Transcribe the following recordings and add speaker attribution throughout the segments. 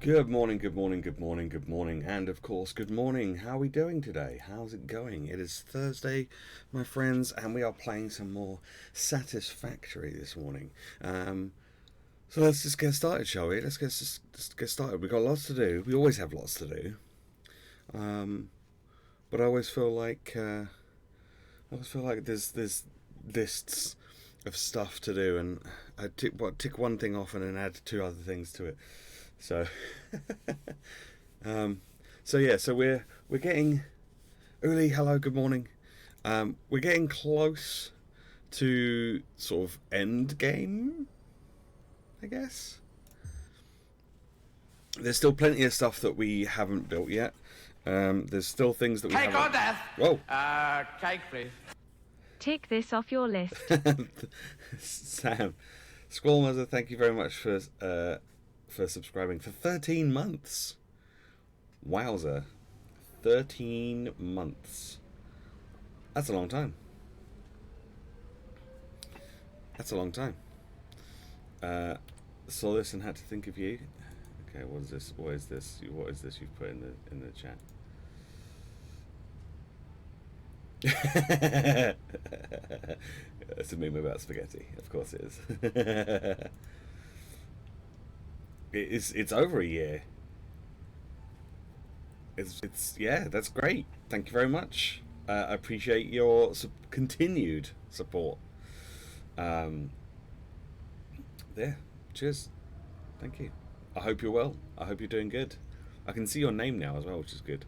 Speaker 1: Good morning, good morning, good morning, good morning, and of course, good morning. How are we doing today? How's it going? It is Thursday, my friends, and we are playing some more Satisfactory this morning. So let's just get started, shall we? Just get started. We've got lots to do. We always have lots to do. But I always feel like there's lists of stuff to do, and I tick one thing off and then add two other things to it. So, so we're getting Uli. Hello, good morning. We're getting close to sort of end game, I guess. There's still plenty of stuff that we haven't built yet. There's still things that we
Speaker 2: Cake
Speaker 1: haven't.
Speaker 2: or death?
Speaker 1: Whoa.
Speaker 2: Cake, please.
Speaker 3: Tick this off your list.
Speaker 1: Sam, Squallmother, thank you very much for subscribing for 13 months. Wowzer. 13 months. That's a long time. Saw this and had to think of you. Okay, what is this? What is this you've put in the chat? It's a meme about spaghetti. Of course it is. It's over a year. It's yeah, that's great. Thank you very much. I appreciate your continued support. Yeah, cheers. Thank you. I hope you're well. I hope you're doing good. I can see your name now as well, which is good.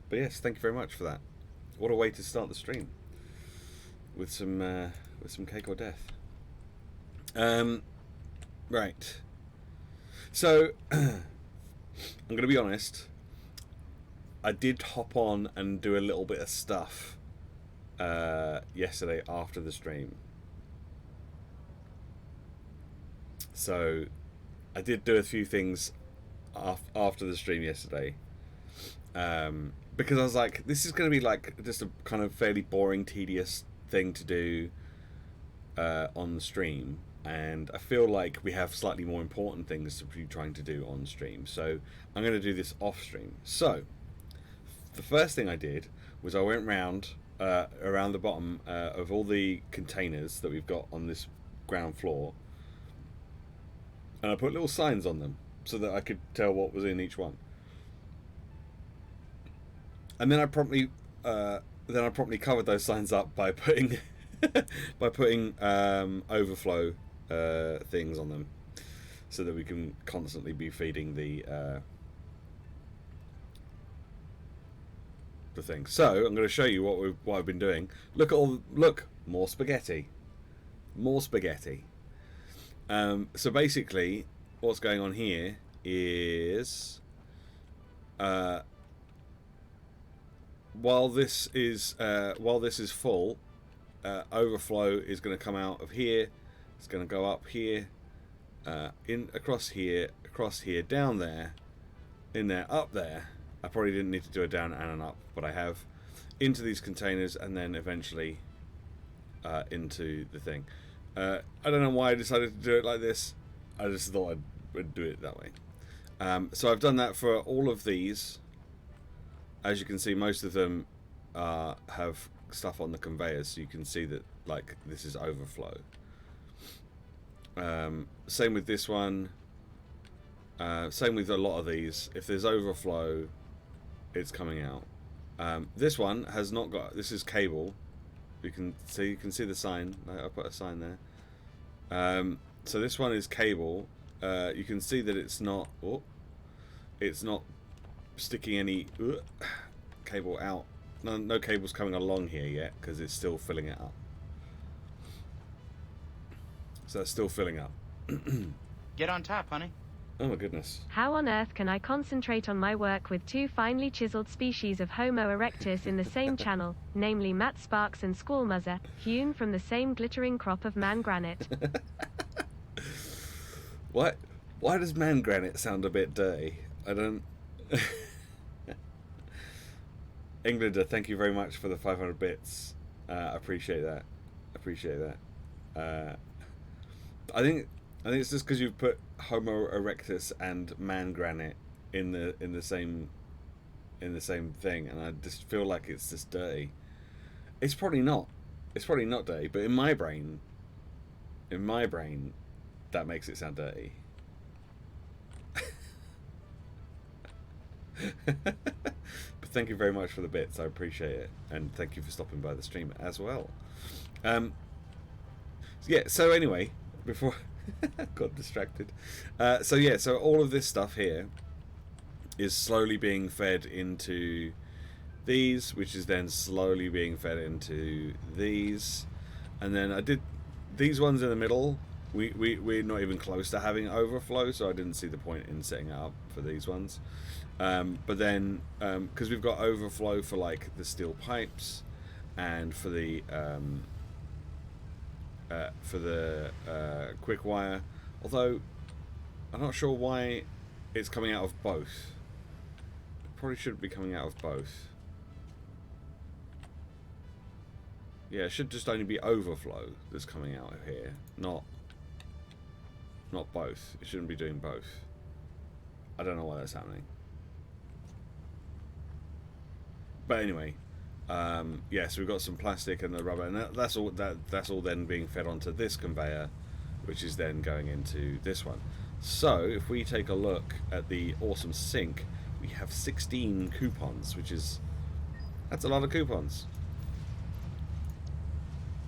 Speaker 1: But yes, thank you very much for that. What a way to start the stream with some cake or death. Right. So I'm going to be honest. I did hop on and do a little bit of stuff yesterday after the stream. So I did do a few things after the stream yesterday. Because I was like, this is going to be like just a kind of fairly boring, tedious thing to do on the stream, and I feel like we have slightly more important things to be trying to do on stream, so I'm going to do this off stream. So the first thing I did was I went round around the bottom of all the containers that we've got on this ground floor, and I put little signs on them so that I could tell what was in each one. And then I promptly covered those signs up by putting overflow things on them, so that we can constantly be feeding the thing. So I'm going to show you what I've been doing. Look more spaghetti. So basically, what's going on here is while this is full, overflow is going to come out of here. It's going to go up here, across here, down there, in there, up there. I probably didn't need to do a down and an up, but I have, into these containers, and then eventually into the thing. I don't know why I decided to do it like this. I just thought I'd do it that way. So I've done that for all of these. As you can see, most of them have stuff on the conveyors, so you can see that like this is overflow. Same with this one. Same with a lot of these. If there's overflow, it's coming out. This one has not got. This is cable. You can see the sign. I put a sign there. So this one is cable. You can see that it's not. Oh, it's not sticking any cable out. No cable's coming along here yet because it's still filling it up. So it's still filling up.
Speaker 2: Get on top, honey.
Speaker 1: Oh my goodness.
Speaker 3: How on earth can I concentrate on my work with two finely chiseled species of Homo erectus in the same channel, namely Matt Sparks and Squallmother, hewn from the same glittering crop of man granite?
Speaker 1: What? Why does man granite sound a bit dirty? I don't... Englander, thank you very much for the 500 bits. I appreciate that. I think I think it's just because you've put Homo erectus and man granite in the same thing, and I just feel like it's just dirty. It's probably not. It's probably not dirty, but in my brain, that makes it sound dirty. But thank you very much for the bits. I appreciate it, and thank you for stopping by the stream as well. Yeah. So anyway, before got distracted. So all of this stuff here is slowly being fed into these, which is then slowly being fed into these, and then I did these ones in the middle. We're not even close to having overflow, so I didn't see the point in setting it up for these ones. But then, because we've got overflow for like the steel pipes and for the quick wire, although I'm not sure why it's coming out of both. It probably should be coming out of both. Yeah, it should just only be overflow that's coming out of here, not both. It shouldn't be doing both. I don't know why that's happening. But anyway, yeah, so we've got some plastic and the rubber, and that's all then being fed onto this conveyor, which is then going into this one. So if we take a look at the awesome sink, we have 16 coupons, that's a lot of coupons.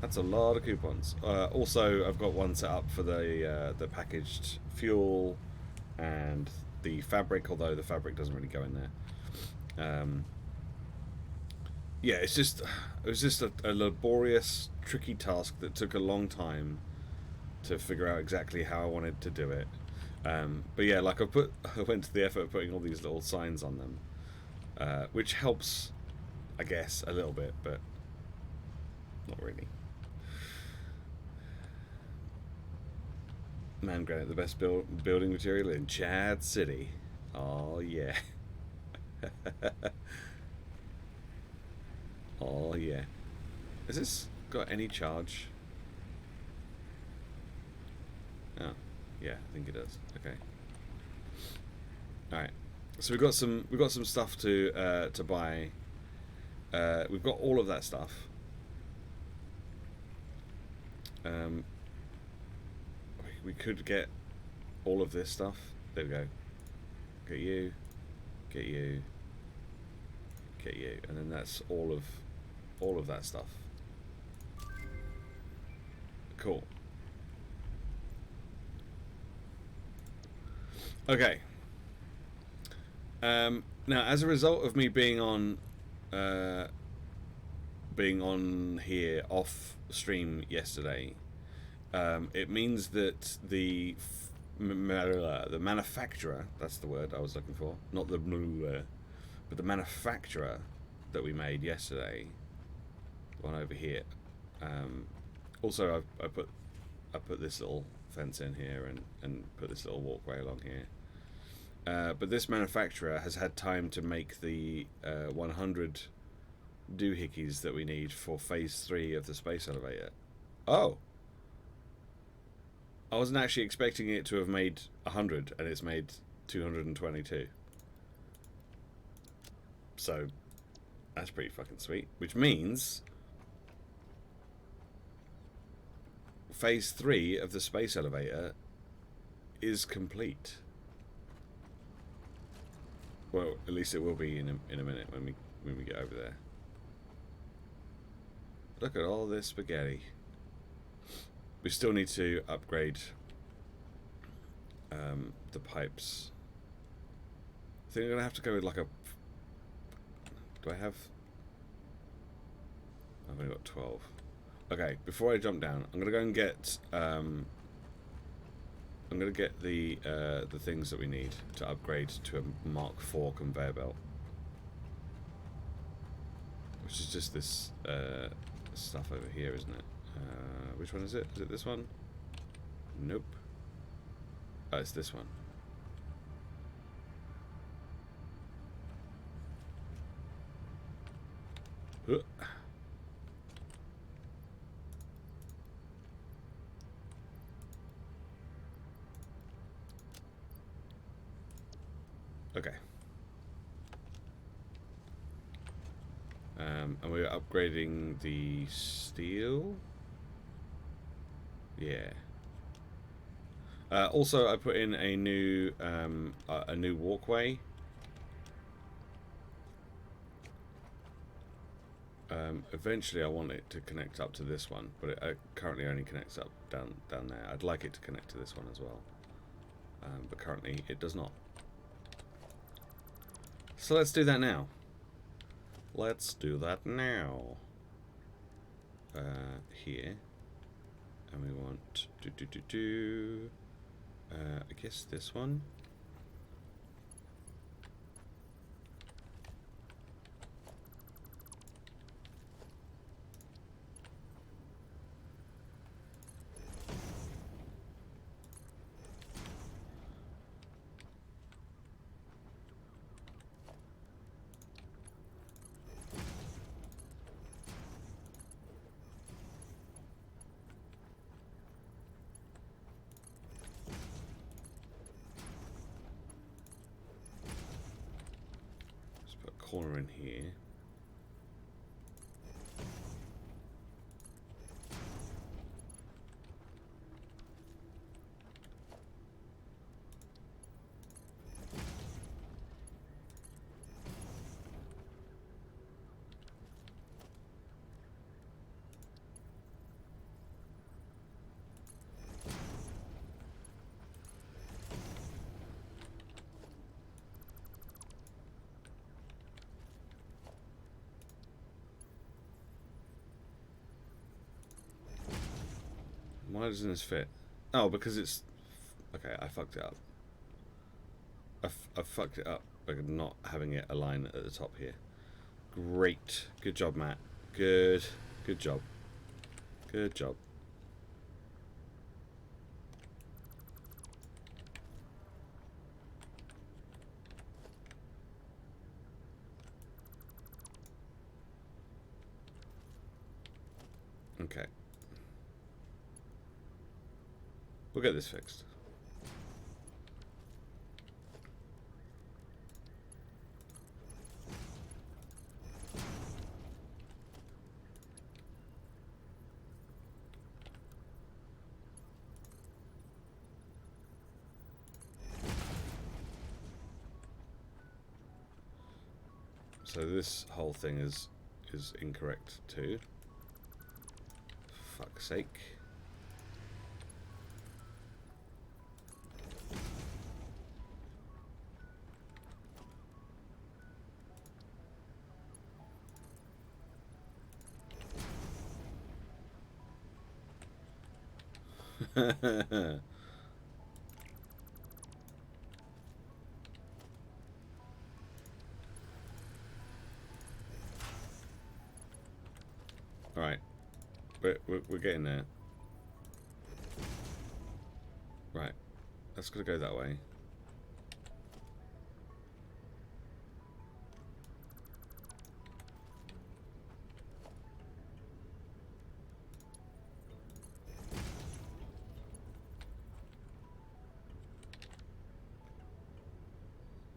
Speaker 1: That's a lot of coupons. Also, I've got one set up for the packaged fuel and the fabric, although the fabric doesn't really go in there. Yeah, it was just a laborious, tricky task that took a long time to figure out exactly how I wanted to do it. But yeah, like I went to the effort of putting all these little signs on them, which helps, I guess, a little bit, but not really. Man granite, the best building material in Chad City. Oh yeah. Oh yeah. Has this got any charge? Oh, yeah, I think it does. Okay. All right. So we've got some stuff to buy. We've got all of that stuff. We could get all of this stuff. There we go. Get you, get you, get you, and then that's all of that stuff. Cool. Okay. Now, as a result of me being on here off stream yesterday, it means that the manufacturer, that's the word I was looking for, not the but the manufacturer that we made yesterday, one over here. Also, I put this little fence in here and put this little walkway along here. But this manufacturer has had time to make the 100 doohickeys that we need for phase 3 of the space elevator. Oh! I wasn't actually expecting it to have made 100, and it's made 222. So, that's pretty fucking sweet. Which means phase 3 of the space elevator is complete. Well, at least it will be in a minute when we get over there. Look at all this spaghetti. We still need to upgrade the pipes. I think I'm gonna have to go with like a. Do I have? I've only got 12. Okay, before I jump down, I'm gonna go and get. I'm gonna get the things that we need to upgrade to a Mark IV conveyor belt, which is just this stuff over here, isn't it? Which one is it? Is it this one? Nope. Oh, it's this one. Okay. And we're upgrading the steel. Yeah. Also, I put in a new walkway. Eventually, I want it to connect up to this one, but it currently only connects up down there. I'd like it to connect to this one as well, but currently it does not. So let's do that now. Let's do that now. Here, and we want I guess this one. Let's put a corner in here. Why doesn't this fit? Oh, because it's... Okay, I fucked it up. I fucked it up by not having it align at the top here. Great. Good job, Matt. Good job. Good job. Okay. We'll get this fixed. So this whole thing is incorrect too. Fuck's sake. Alright. We're getting there. Right. That's gonna go that way.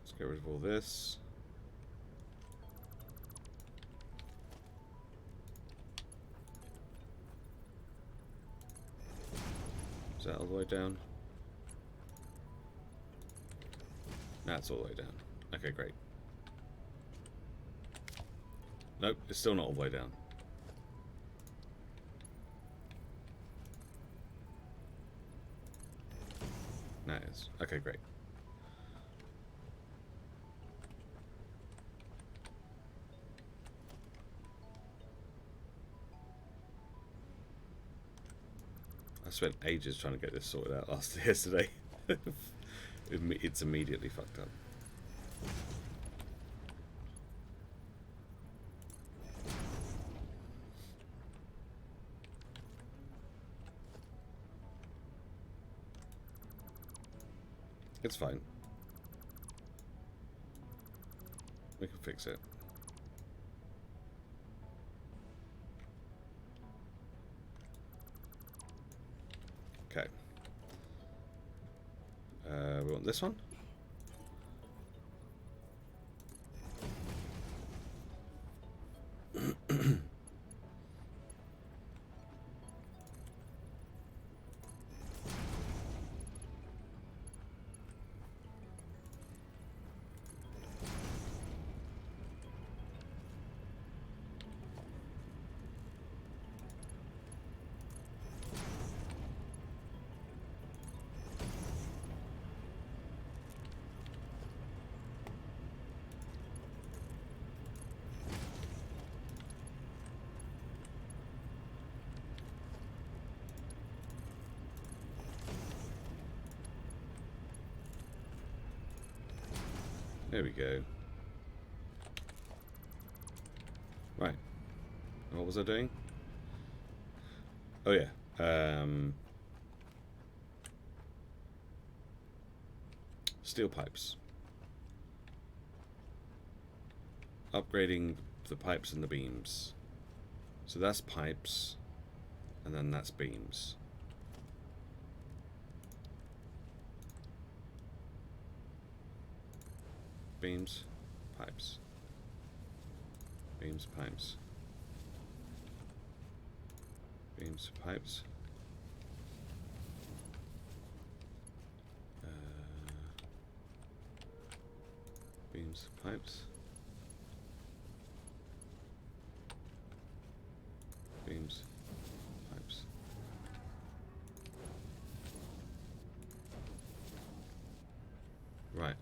Speaker 1: Let's get rid of all this. Is that all the way down? That's all the way down. Okay, great. Nope, it's still not all the way down. Now it is. Okay, great. I spent ages trying to get this sorted out yesterday. It's immediately fucked up. It's fine. We can fix it. Okay. We want this one. There we go. Right. What was I doing? Oh yeah. Steel pipes. Upgrading the pipes and the beams. So that's pipes, and then that's beams. Beams, pipes. Beams, pipes. Beams, pipes. Beams, pipes. Beams, pipes. Right.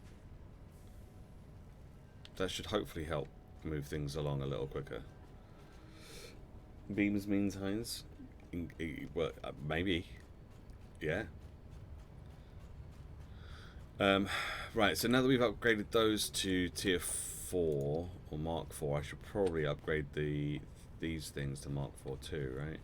Speaker 1: That should hopefully help move things along a little quicker. Beams means Heinz? Well, maybe. Yeah. Right, so now that we've upgraded those to tier 4 or Mark 4, I should probably upgrade these things to Mark 4 too, right?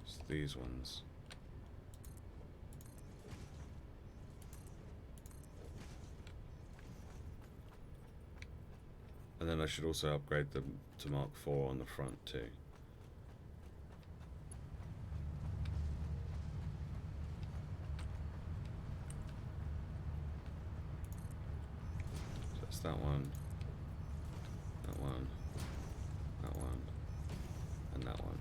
Speaker 1: It's these ones. And then I should also upgrade them to Mark 4 on the front too. So that's that one, that one, that one, and that one.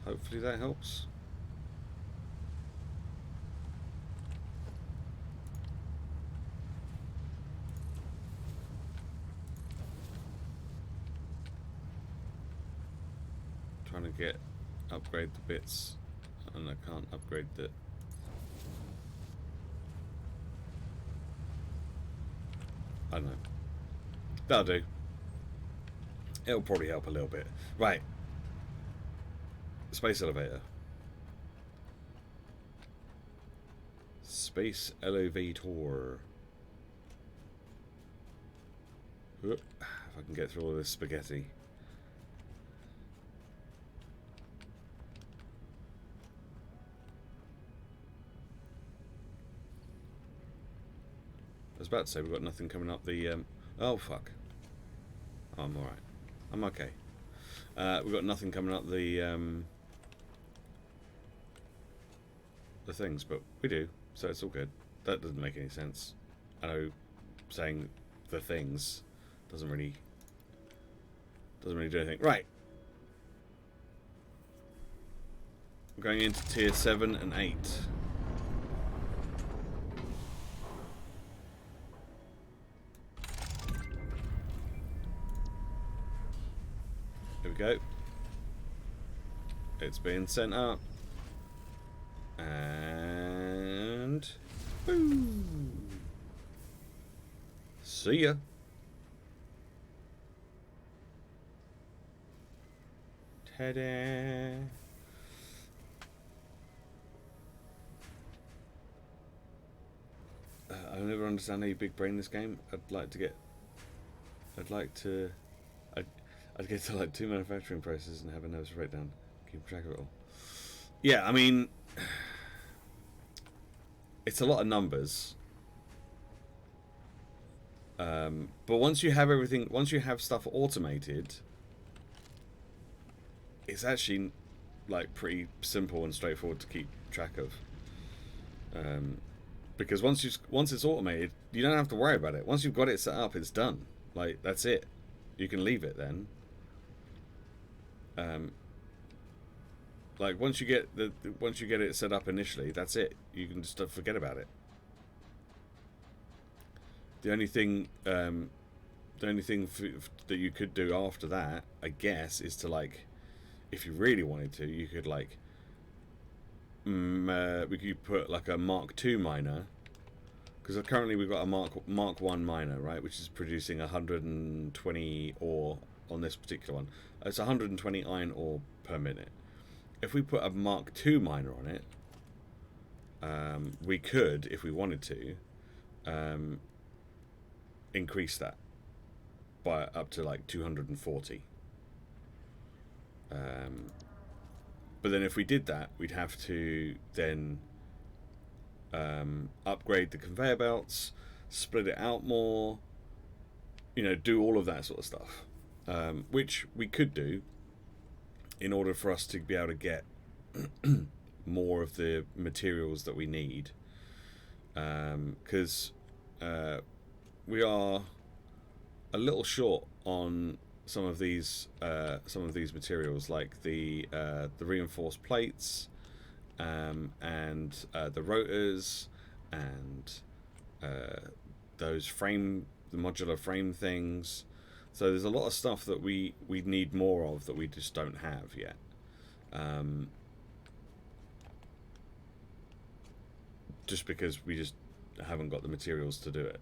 Speaker 1: Hopefully that helps. Trying to upgrade the bits, and I can't upgrade the. I don't know. That'll do. It'll probably help a little bit. Right. Space elevator. Space elevator. If I can get through all this spaghetti. I was about to say we've got nothing coming up the. Oh fuck. Oh, I'm alright. I'm okay. We've got nothing coming up the things, but we do, so it's all good. That doesn't make any sense. I know saying the things doesn't really do anything. Right. We're going into tier 7 and 8. Here we go. It's being sent up. And boom. See ya. Ta-da. I'll never understand how you big brain this game. I'd get to like 2 manufacturing processes and have a nervous breakdown. Keep track of it all. Yeah, I mean, it's a lot of numbers. But once you have stuff automated, it's actually like pretty simple and straightforward to keep track of. Because once it's automated, you don't have to worry about it. Once you've got it set up, it's done. Like, that's it. You can leave it then. Like once you get it set up initially, that's it. You can just forget about it. The only thing that you could do after that, I guess, is to like, if you really wanted to, you could like, we could put like a Mark II miner, because currently we've got a Mark 1 miner, right, which is producing 120 ore on this particular one. It's 120 iron ore per minute. If we put a Mark II miner on it, we could, if we wanted to, increase that by up to like 240. But then if we did that, we'd have to then upgrade the conveyor belts, split it out more, do all of that sort of stuff, which we could do in order for us to be able to get more of the materials that we need, because we are a little short on some of these materials, like the reinforced plates, and the rotors, and the modular frame things. So there's a lot of stuff that we need more of that we just don't have yet. Just because we just haven't got the materials to do it.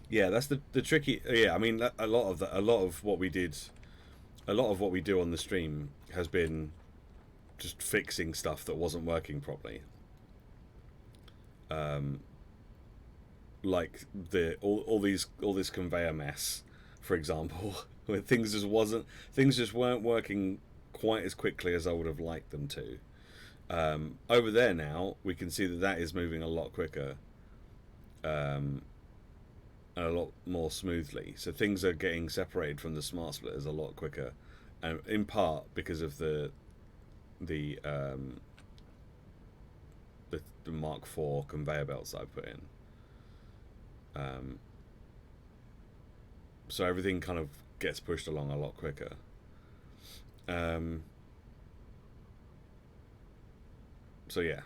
Speaker 1: Yeah, that's the tricky. Yeah, I mean, a lot of what we do on the stream has been just fixing stuff that wasn't working properly. Like all this conveyor mess, for example, where things just weren't working quite as quickly as I would have liked them to. Over there now, we can see that is moving a lot quicker. And a lot more smoothly, so things are getting separated from the smart splitters a lot quicker, and in part because of the Mark IV conveyor belts that I put in. So everything kind of gets pushed along a lot quicker. So yeah.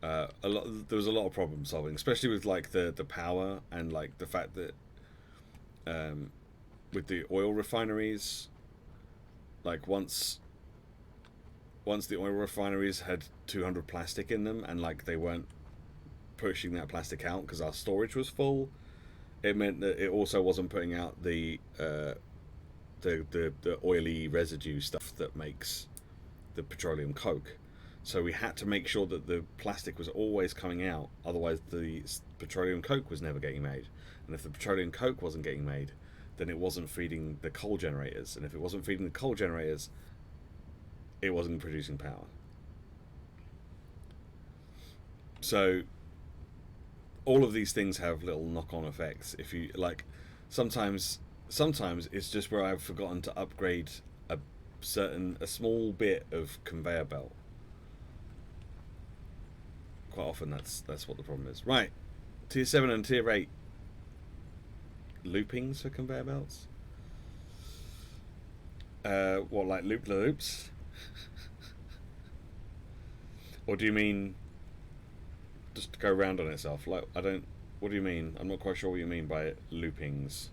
Speaker 1: There was a lot of problem solving, especially with like the power, and like the fact that with the oil refineries, like once the oil refineries had 200 plastic in them, and like they weren't pushing that plastic out because our storage was full, it meant that it also wasn't putting out the oily residue stuff that makes the petroleum coke. So we had to make sure that the plastic was always coming out, otherwise the petroleum coke was never getting made. And if the petroleum coke wasn't getting made, then it wasn't feeding the coal generators. And if it wasn't feeding the coal generators, it wasn't producing power. So all of these things have little knock-on effects. If you like, sometimes it's just where I've forgotten to upgrade a small bit of conveyor belt. Quite often that's what the problem is. Right, tier 7 and tier 8 loopings for conveyor belts. What, like loop the loops? Or do you mean just to go round on itself? Like, I don't. What do you mean? I'm not quite sure what you mean by loopings.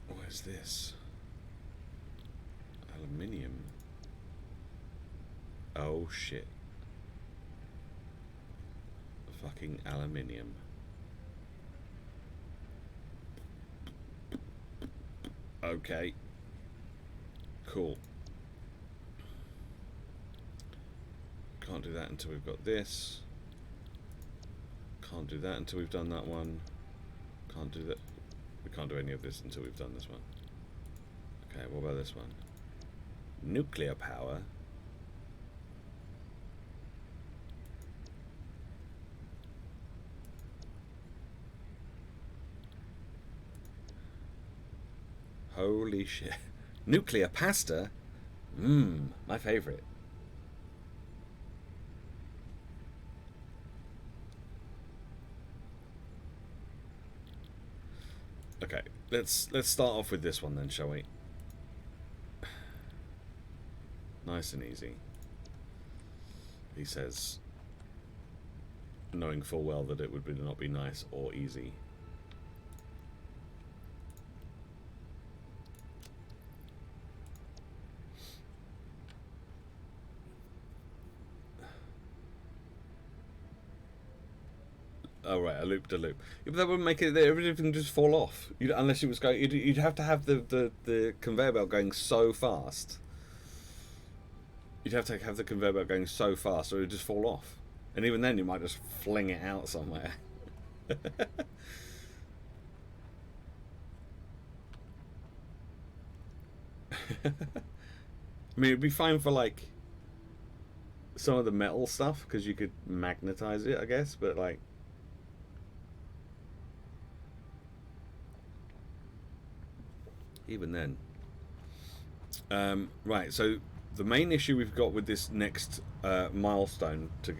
Speaker 1: What is this? Aluminium. Oh shit. Fucking aluminium. Okay. Cool. Can't do that until we've got this. Can't do that until we've done that one. Can't do that. We can't do any of this until we've done this one. Okay, what about this one? Nuclear power. Holy shit. Nuclear pasta? Mmm, my favourite. Okay, let's start off with this one then, shall we? Nice and easy. He says, knowing full well that it would not be nice or easy. Oh right, a loop to loop. Yeah, but that wouldn't make it. Everything just fall off. Unless it was going. You'd have to have the conveyor belt going so fast. You'd have to have the conveyor belt going so fast, or it would just fall off. And even then, you might just fling it out somewhere. I mean, it'd be fine for like some of the metal stuff because you could magnetize it, I guess. But like. Even then. Right, so the main issue we've got with this next milestone to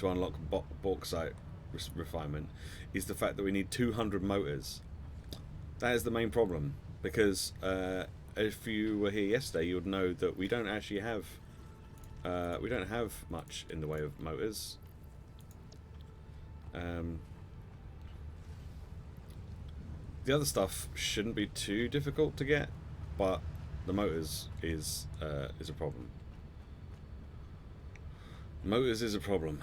Speaker 1: unlock bauxite refinement is the fact that we need 200 motors. That is the main problem, because if you were here yesterday, you would know that we don't actually have much in the way of motors. The other stuff shouldn't be too difficult to get, but the motors is a problem. Motors is a problem.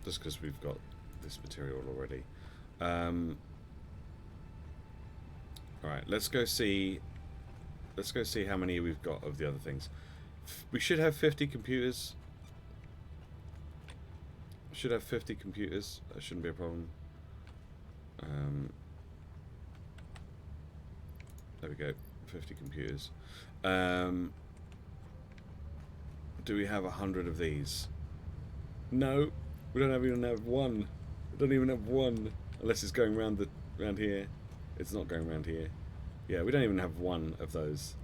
Speaker 1: Just because we've got this material already. Alright, let's go see how many we've got of the other things. We should have 50 computers. Should have 50 computers. That shouldn't be a problem. There we go. 50 computers. Do we have 100 of these? No, we don't even have one. We don't even have one, unless it's going round here. It's not going round here. Yeah, we don't even have one of those.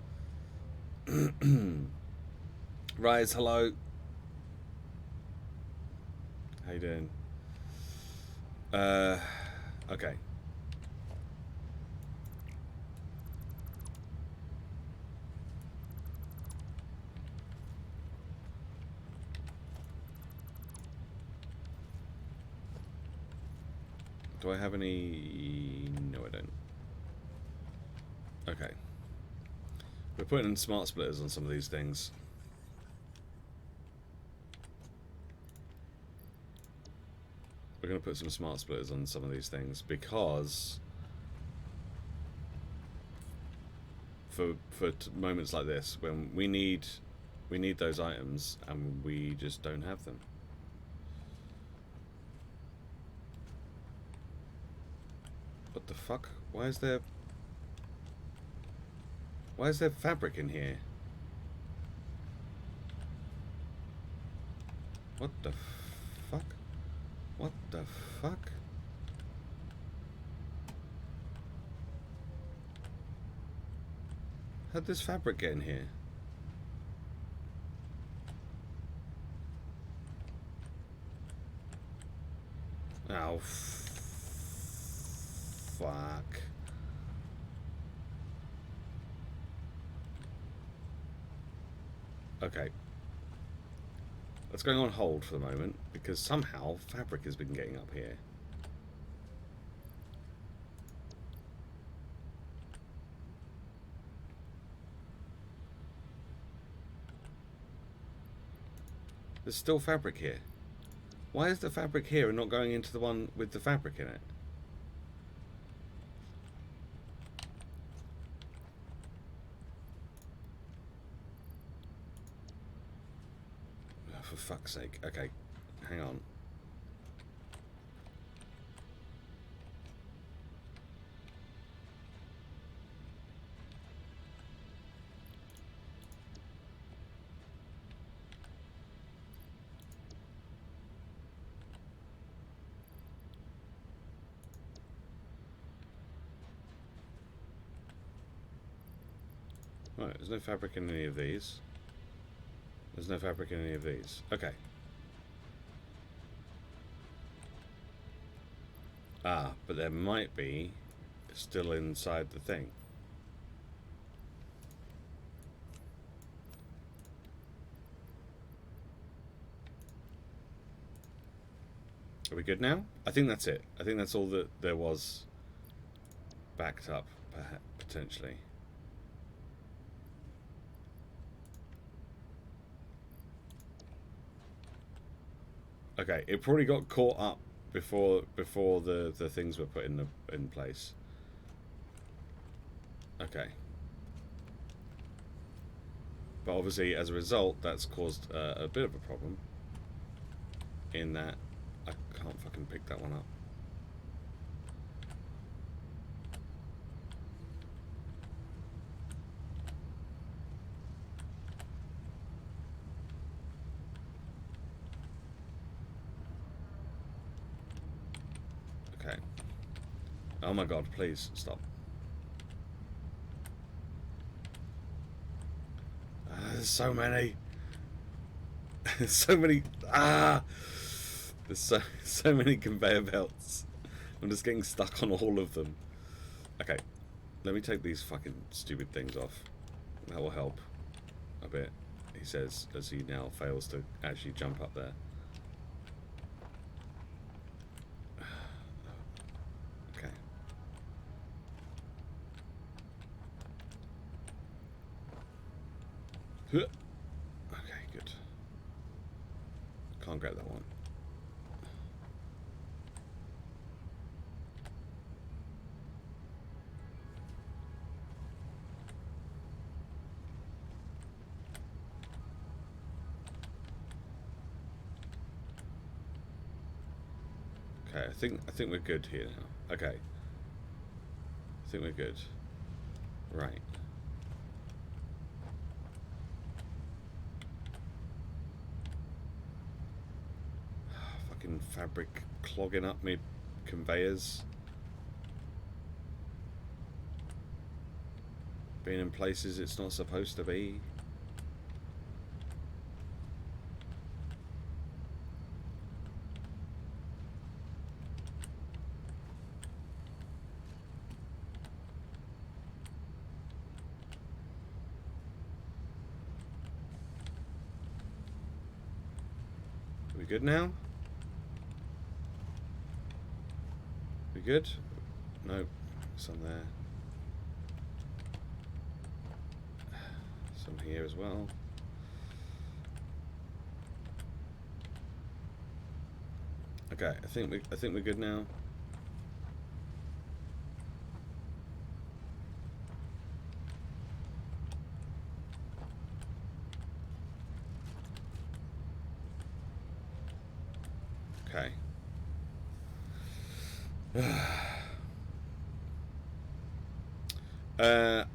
Speaker 1: Rise, hello. How you doing? Okay. Do I have any? No, I don't. Okay. We're putting in smart splitters on some of these things. We're going to put some smart splitters on some of these things because for moments like this when we need those items and we just don't have them. What the fuck? Why is there fabric in here? What the fuck? What the fuck? How'd this fabric get in here? Oh, fuck. Okay. Let's go on hold for the moment, because somehow fabric has been getting up here. There's still fabric here. Why is the fabric here and not going into the one with the fabric in it? For fuck's sake. Okay, hang on. Right, there's no fabric in any of these. There's no fabric in any of these. Okay. Ah, but there might be still inside the thing. Are we good now? I think that's it. I think that's all that there was backed up, potentially. Okay, it probably got caught up before the things were put in place. Okay. But obviously, as a result, that's caused a bit of a problem. In that, I can't fucking pick that one up. Okay. Oh my god, please stop. There's so many. There's so many. There's so many conveyor belts. I'm just getting stuck on all of them. Okay, let me take these fucking stupid things off. That will help a bit, he says, as he now fails to actually jump up there. Okay. Okay, good. Can't grab that one. Okay, I think we're good here now. Okay. I think we're good. Right. Fucking fabric clogging up me conveyors. Being in places it's not supposed to be. We good now? We good? Nope. Some there. Some here as well. Okay, I think we're good now. Okay.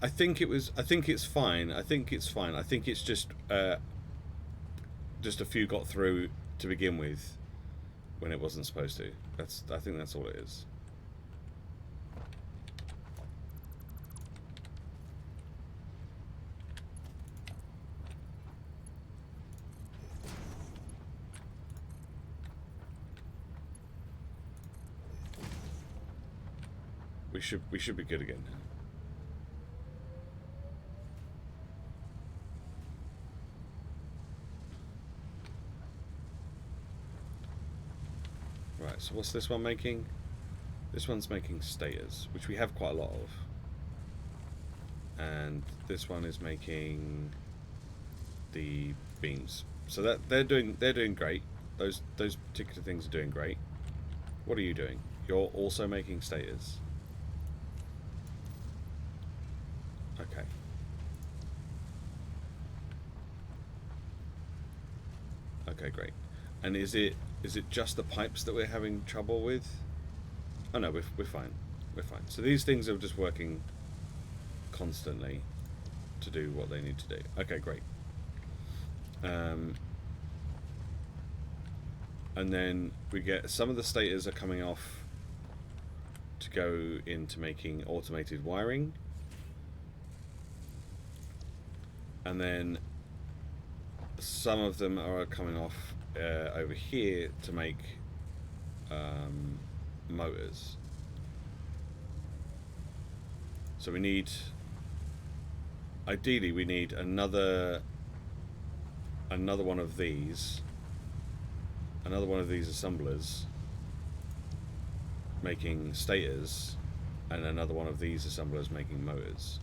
Speaker 1: I think it's fine. I think it's fine. I think it's just a few got through to begin with when it wasn't supposed to. I think that's all it is. We should be good again now. Right, so what's this one making? This one's making stators, which we have quite a lot of. And this one is making the beams. So that they're doing great. Those particular things are doing great. What are you doing? You're also making stators. Okay. Okay, great. And is it just the pipes that we're having trouble with? Oh no, we're fine. We're fine. So these things are just working constantly to do what they need to do. Okay, great. And then we get some of the stators are coming off to go into making automated wiring. and then some of them are coming off over here to make motors. So we need, ideally we need another one of these, assemblers making stators, and another one of these assemblers making motors.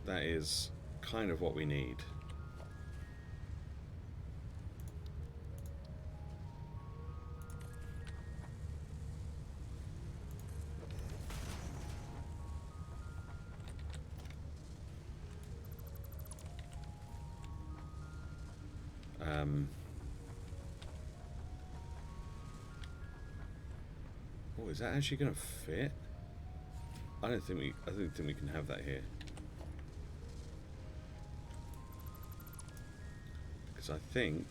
Speaker 1: That is kind of what we need. Oh, is that actually going to fit? I don't think we can have that here. Because I think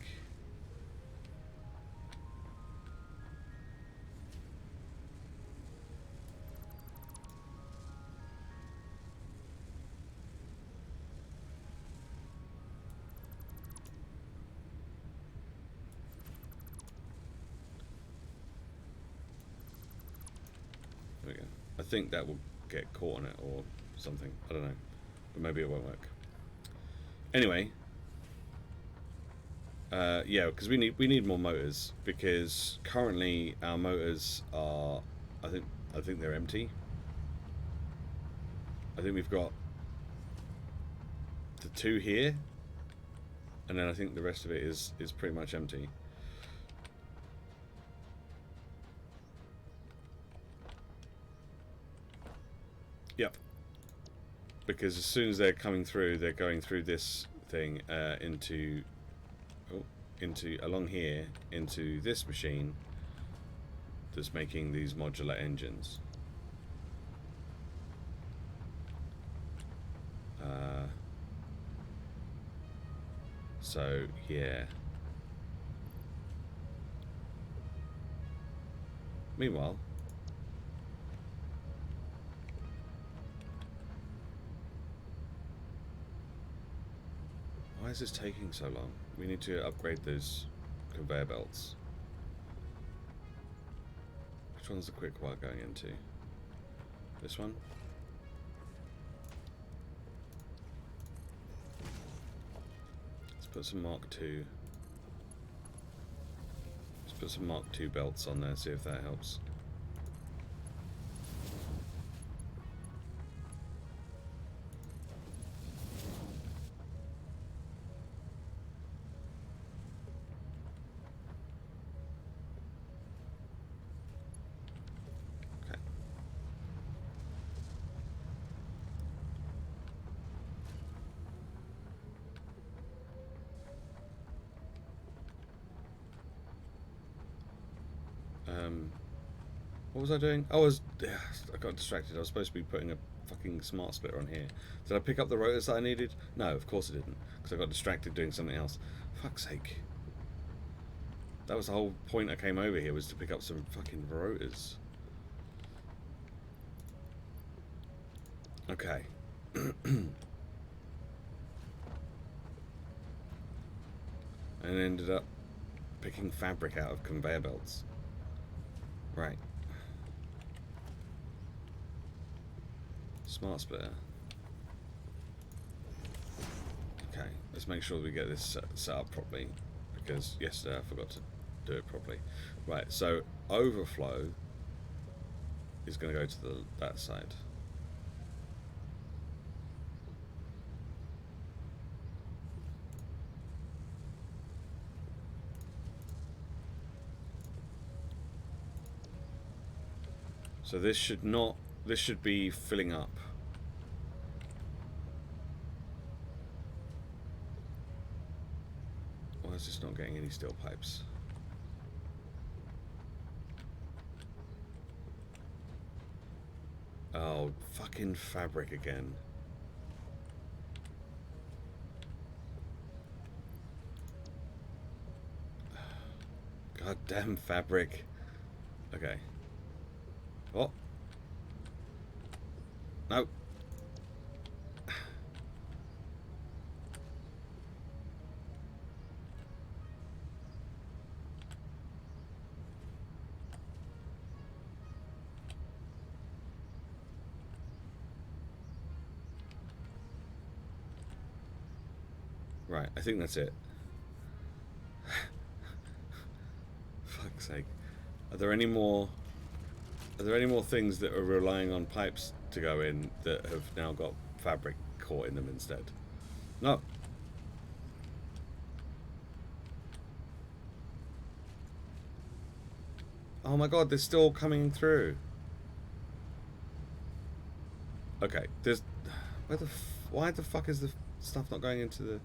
Speaker 1: there we go. I think that will get caught on it or something. I don't know. But maybe it won't work. Anyway, yeah, because we need more motors, because currently our motors are, I think they're empty. I think we've got the 2 here, and then I think the rest of it is pretty much empty. Yep. Because as soon as they're coming through, they're going through this thing into along here into this machine that's making these modular engines. So yeah. Meanwhile, why is this taking so long? We need to upgrade those conveyor belts. Which one's the quick wire going into? This one? Let's put some Mark II. Let's put some Mark II belts on there, see if that helps. What was I doing? I got distracted. I was supposed to be putting a fucking smart splitter on here. Did I pick up the rotors that I needed? No, of course I didn't, because I got distracted doing something else. Fuck's sake. That was the whole point I came over here, was to pick up some fucking rotors. Okay. And ended up picking fabric out of conveyor belts. Right. Smart splitter. Okay, let's make sure we get this set up properly, because yesterday I forgot to do it properly. Right, so overflow is going to go to that side. So this should be filling up. Why is this not getting any steel pipes? Oh, fucking fabric again. Goddamn fabric. Okay. Oh. No. Right, I think that's it. Fuck's sake. Are there any more things that are relying on pipes to go in that have now got fabric caught in them instead? No. Oh my god, they're still coming through. Okay, there's... why the fuck is the stuff not going into the...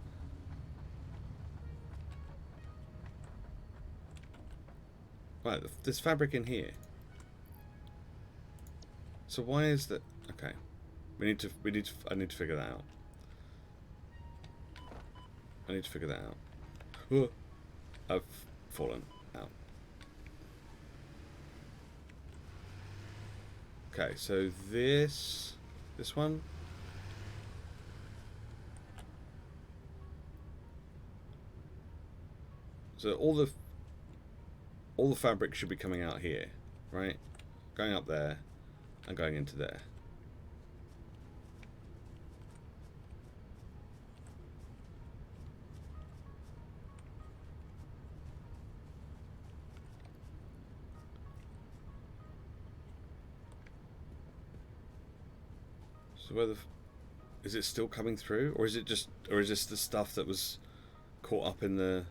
Speaker 1: Right, there's fabric in here. So why is that... Okay. I need to figure that out. I need to figure that out. Oh, I've fallen out. Okay, so this one. So all the fabric should be coming out here, right? Going up there and going into there. So where is it still coming through, or is it just, or is this the stuff that was caught up in the...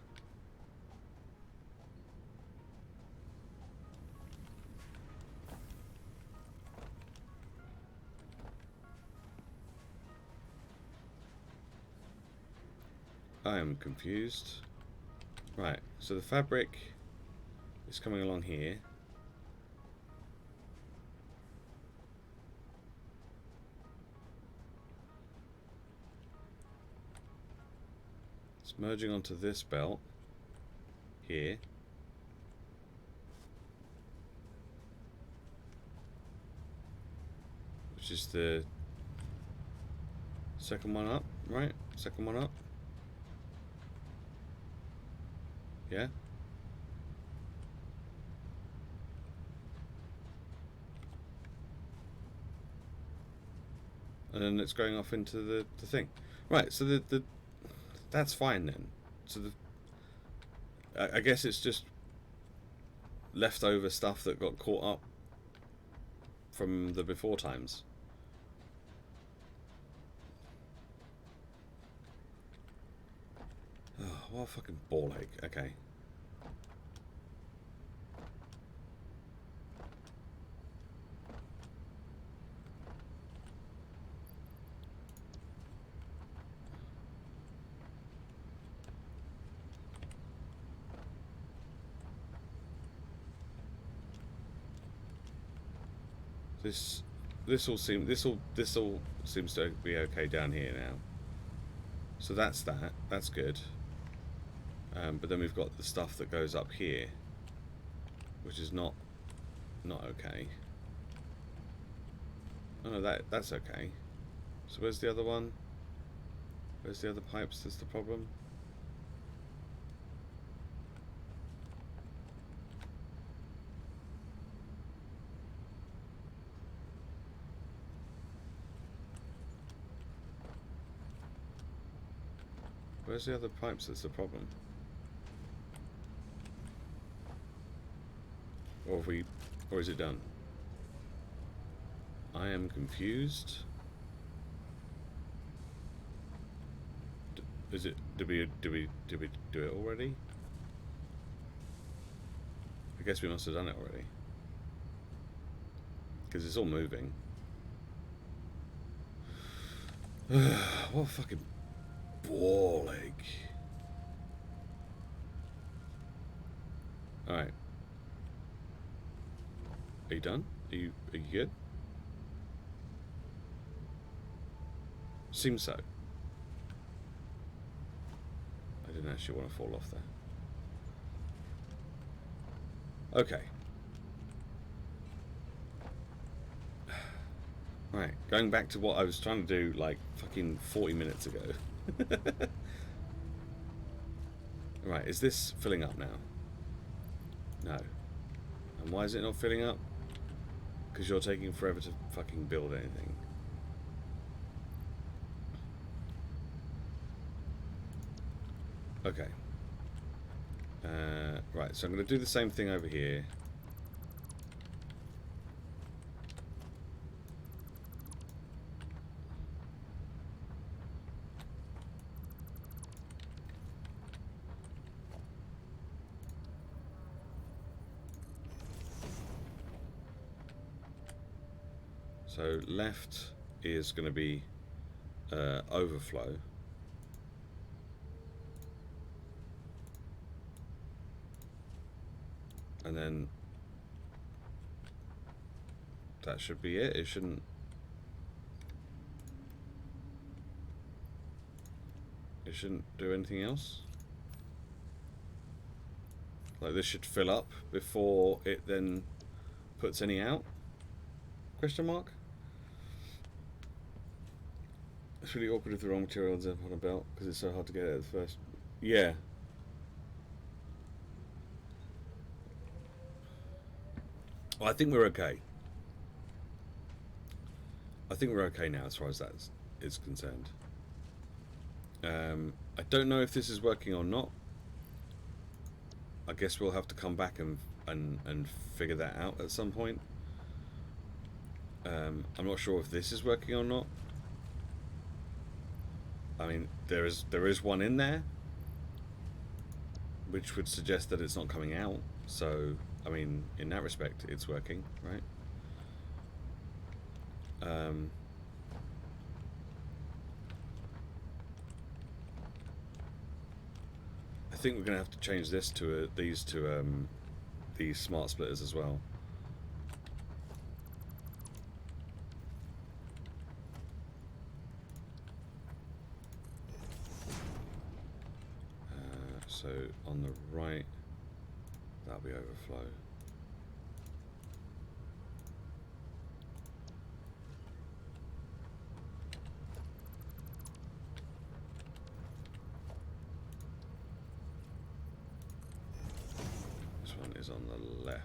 Speaker 1: I am confused. Right, so the fabric is coming along here. It's merging onto this belt here. Which is the second one up, right? Second one up. Yeah. And then it's going off into the thing. Right, so the that's fine then. So I guess it's just leftover stuff that got caught up from the before times. Oh, what a fucking ball ache. Okay. This all seems to be okay down here now. So that's that. That's good. But then we've got the stuff that goes up here, which is not okay. Oh no, that's okay. So where's the other one? Where's the other pipes? That's the problem. Where's the other pipes? That's the problem. Or is it done? I am confused. Is it? Did we do it already? I guess we must have done it already. Because it's all moving. What a fucking ball ache. Alright. Are you done? Are you good? Seems so. I didn't actually want to fall off there. Okay. Right, going back to what I was trying to do like fucking 40 minutes ago. Right, is this filling up now? No. And why is it not filling up? Because you're taking forever to fucking build anything. Okay. Right, so I'm going to do the same thing over here. So left is going to be overflow. And then that should be it. It shouldn't do anything else. Like this should fill up before it then puts any out? Question mark? It's really awkward if the wrong material ends up on a belt because it's so hard to get it at first. Yeah. Well, I think we're okay. I think we're okay now as far as that is concerned. I don't know if this is working or not. I guess we'll have to come back and figure that out at some point. I'm not sure if this is working or not. I mean, there is one in there, which would suggest that it's not coming out. So, I mean, in that respect, it's working, right? I think we're going to have to change this to these smart splitters as well. So on the right, that'll be overflow. This one is on the left.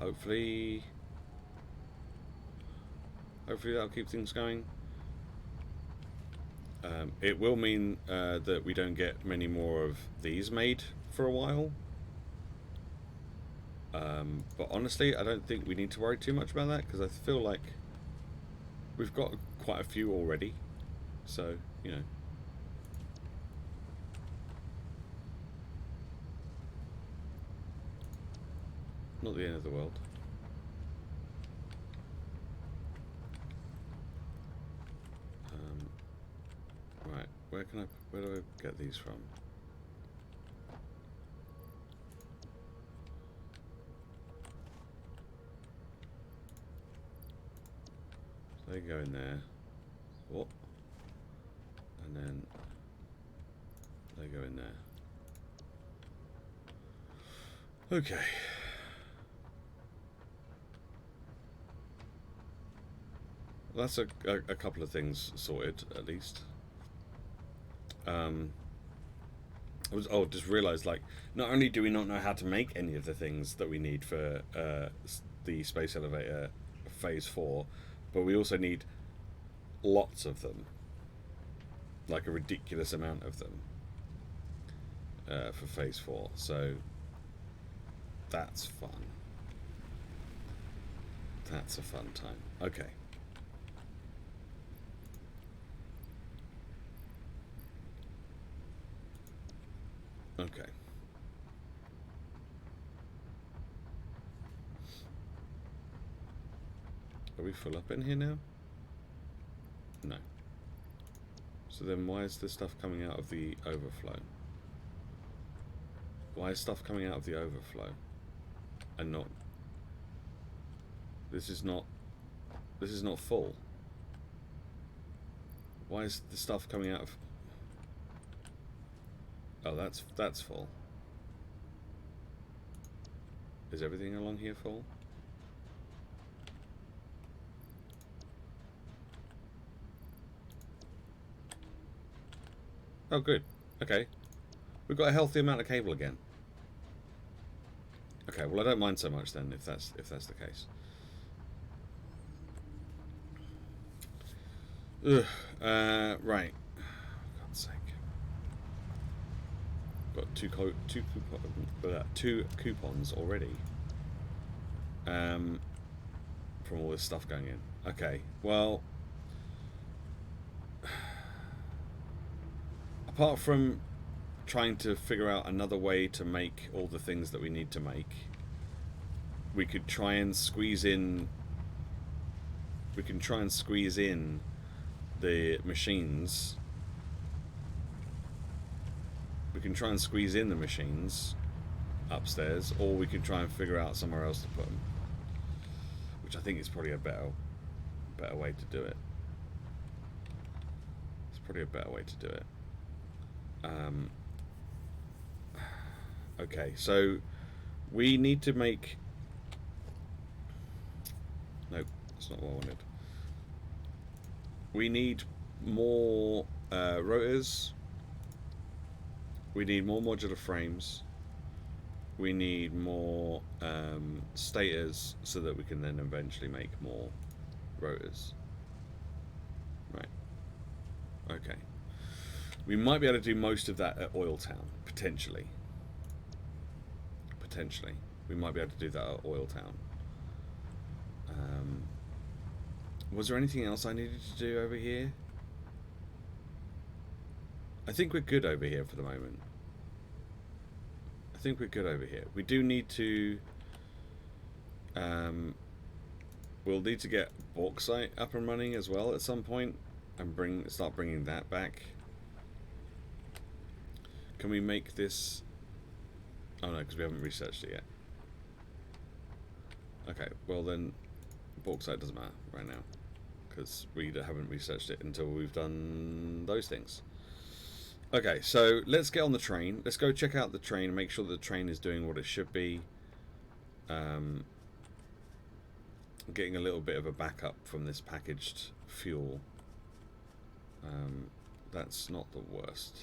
Speaker 1: Hopefully that'll keep things going. It will mean that we don't get many more of these made for a while. But honestly, I don't think we need to worry too much about that because I feel like we've got quite a few already. So, you know. Not the end of the world. Right, where do I get these from? So they go in there. Oh. And then they go in there. Okay. That's a couple of things sorted, at least. Just realised, like, not only do we not know how to make any of the things that we need for the space elevator phase 4, but we also need lots of them, like a ridiculous amount of them for phase 4. So that's fun. That's a fun time. Okay. Okay. Are we full up in here now? No. So then why is this stuff coming out of the overflow? Why is stuff coming out of the overflow? And not... This is not This is not full. Why is the stuff coming out of... Oh, that's full. Is everything along here full? Oh, good. Okay. We've got a healthy amount of cable again. Okay, well I don't mind so much then if that's the case. Ugh. Right. For God's sake. Got two coupons already. From all this stuff going in. Okay. Well, apart from trying to figure out another way to make all the things that we need to make, we could try and squeeze in. We can try and squeeze in the machines. We can try and squeeze in the machines upstairs, or we could try and figure out somewhere else to put them, which I think is probably a better way to do it. It's probably a better way to do it. Okay, so we need to make... Nope, that's not what I wanted. We need more rotors. We need more modular frames. We need more stators so that we can then eventually make more rotors. Right. Okay. We might be able to do most of that at Oil Town, potentially. Potentially. We might be able to do that at Oil Town. Was there anything else I needed to do over here? I think we're good over here for the moment. I think we're good over here. We do need to... we'll need to get bauxite up and running as well at some point and start bringing that back. Can we make this... Oh no, because we haven't researched it yet. Okay, well then bauxite doesn't matter right now because we haven't researched it until we've done those things. Okay, so let's get on the train. Let's go check out the train and make sure the train is doing what it should be. Getting a little bit of a backup from this packaged fuel. That's not the worst.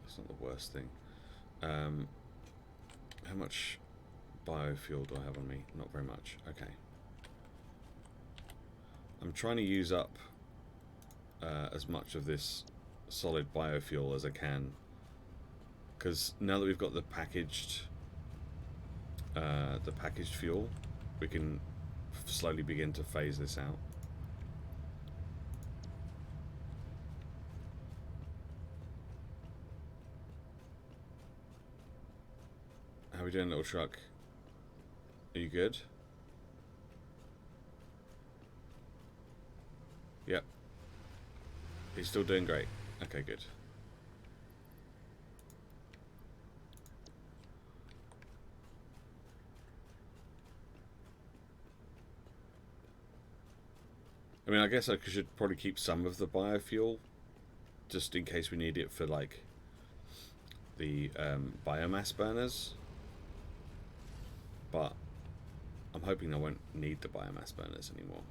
Speaker 1: That's not the worst thing. How much biofuel do I have on me? Not very much. Okay. I'm trying to use up as much of this solid biofuel as I can, because now that we've got the packaged fuel, we can slowly begin to phase this out. How are we doing, little truck? Are you good? Yep. He's still doing great. Okay, good. I mean, I guess I should probably keep some of the biofuel just in case we need it for, like, the biomass burners. But I'm hoping I won't need the biomass burners anymore.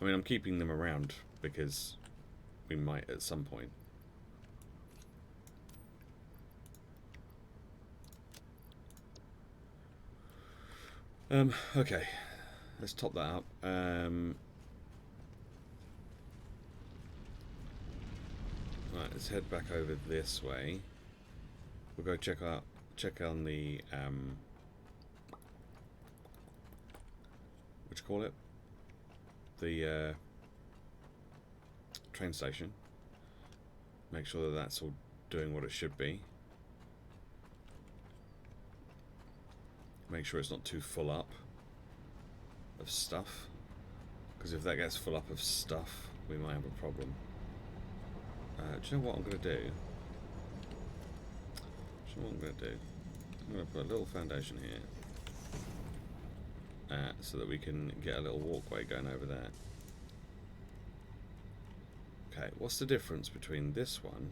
Speaker 1: I mean, I'm keeping them around because we might at some point. Okay. Let's top that up. Right, let's head back over this way. We'll go check on the what do you call it? The train station. Make sure that that's all doing what it should be. Make sure it's not too full up of stuff, because if that gets full up of stuff, we might have a problem. Do you know what I'm going to do? So what I'm going to do, I'm going to put a little foundation here. So that we can get a little walkway going over there. Okay, what's the difference between this one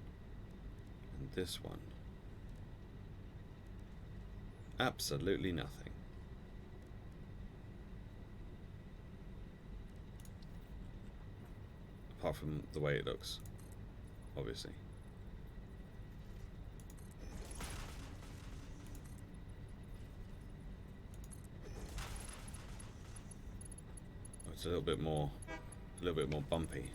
Speaker 1: and this one? Absolutely nothing. Apart from the way it looks, obviously. Oh, it's a little bit more bumpy.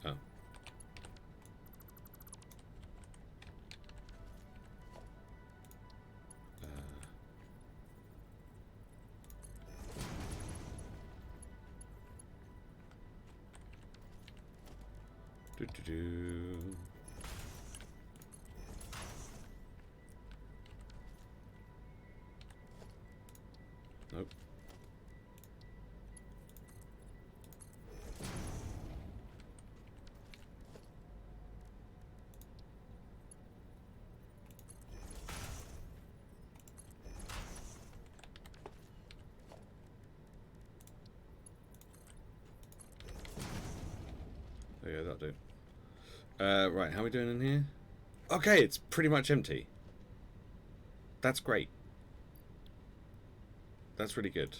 Speaker 1: Oh. Do. Nope. There you go, that'll do. Right, how are we doing in here? Okay, it's pretty much empty. That's great. That's really good.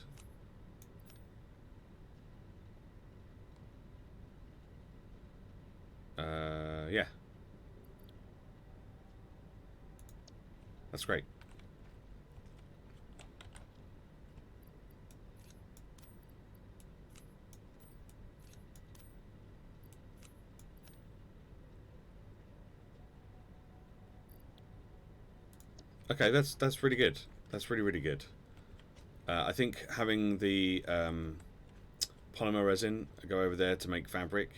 Speaker 1: Yeah. That's great. Okay, that's really good. That's really good. I think having the polymer resin go over there to make fabric,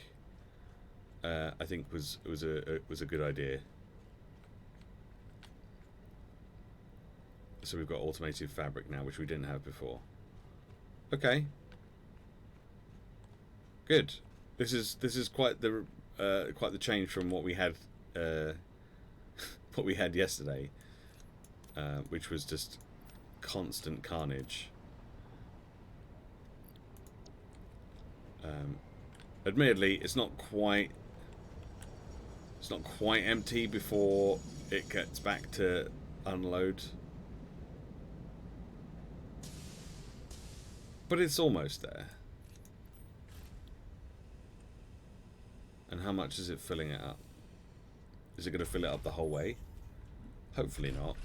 Speaker 1: I think was a good idea. So we've got automated fabric now, which we didn't have before. Okay. Good. This is quite the change from what we had what we had yesterday, which was just constant carnage. Admittedly, it's not quite empty before it gets back to unload, but it's almost there. And how much is it filling it up? Is it going to fill it up the whole way? Hopefully not.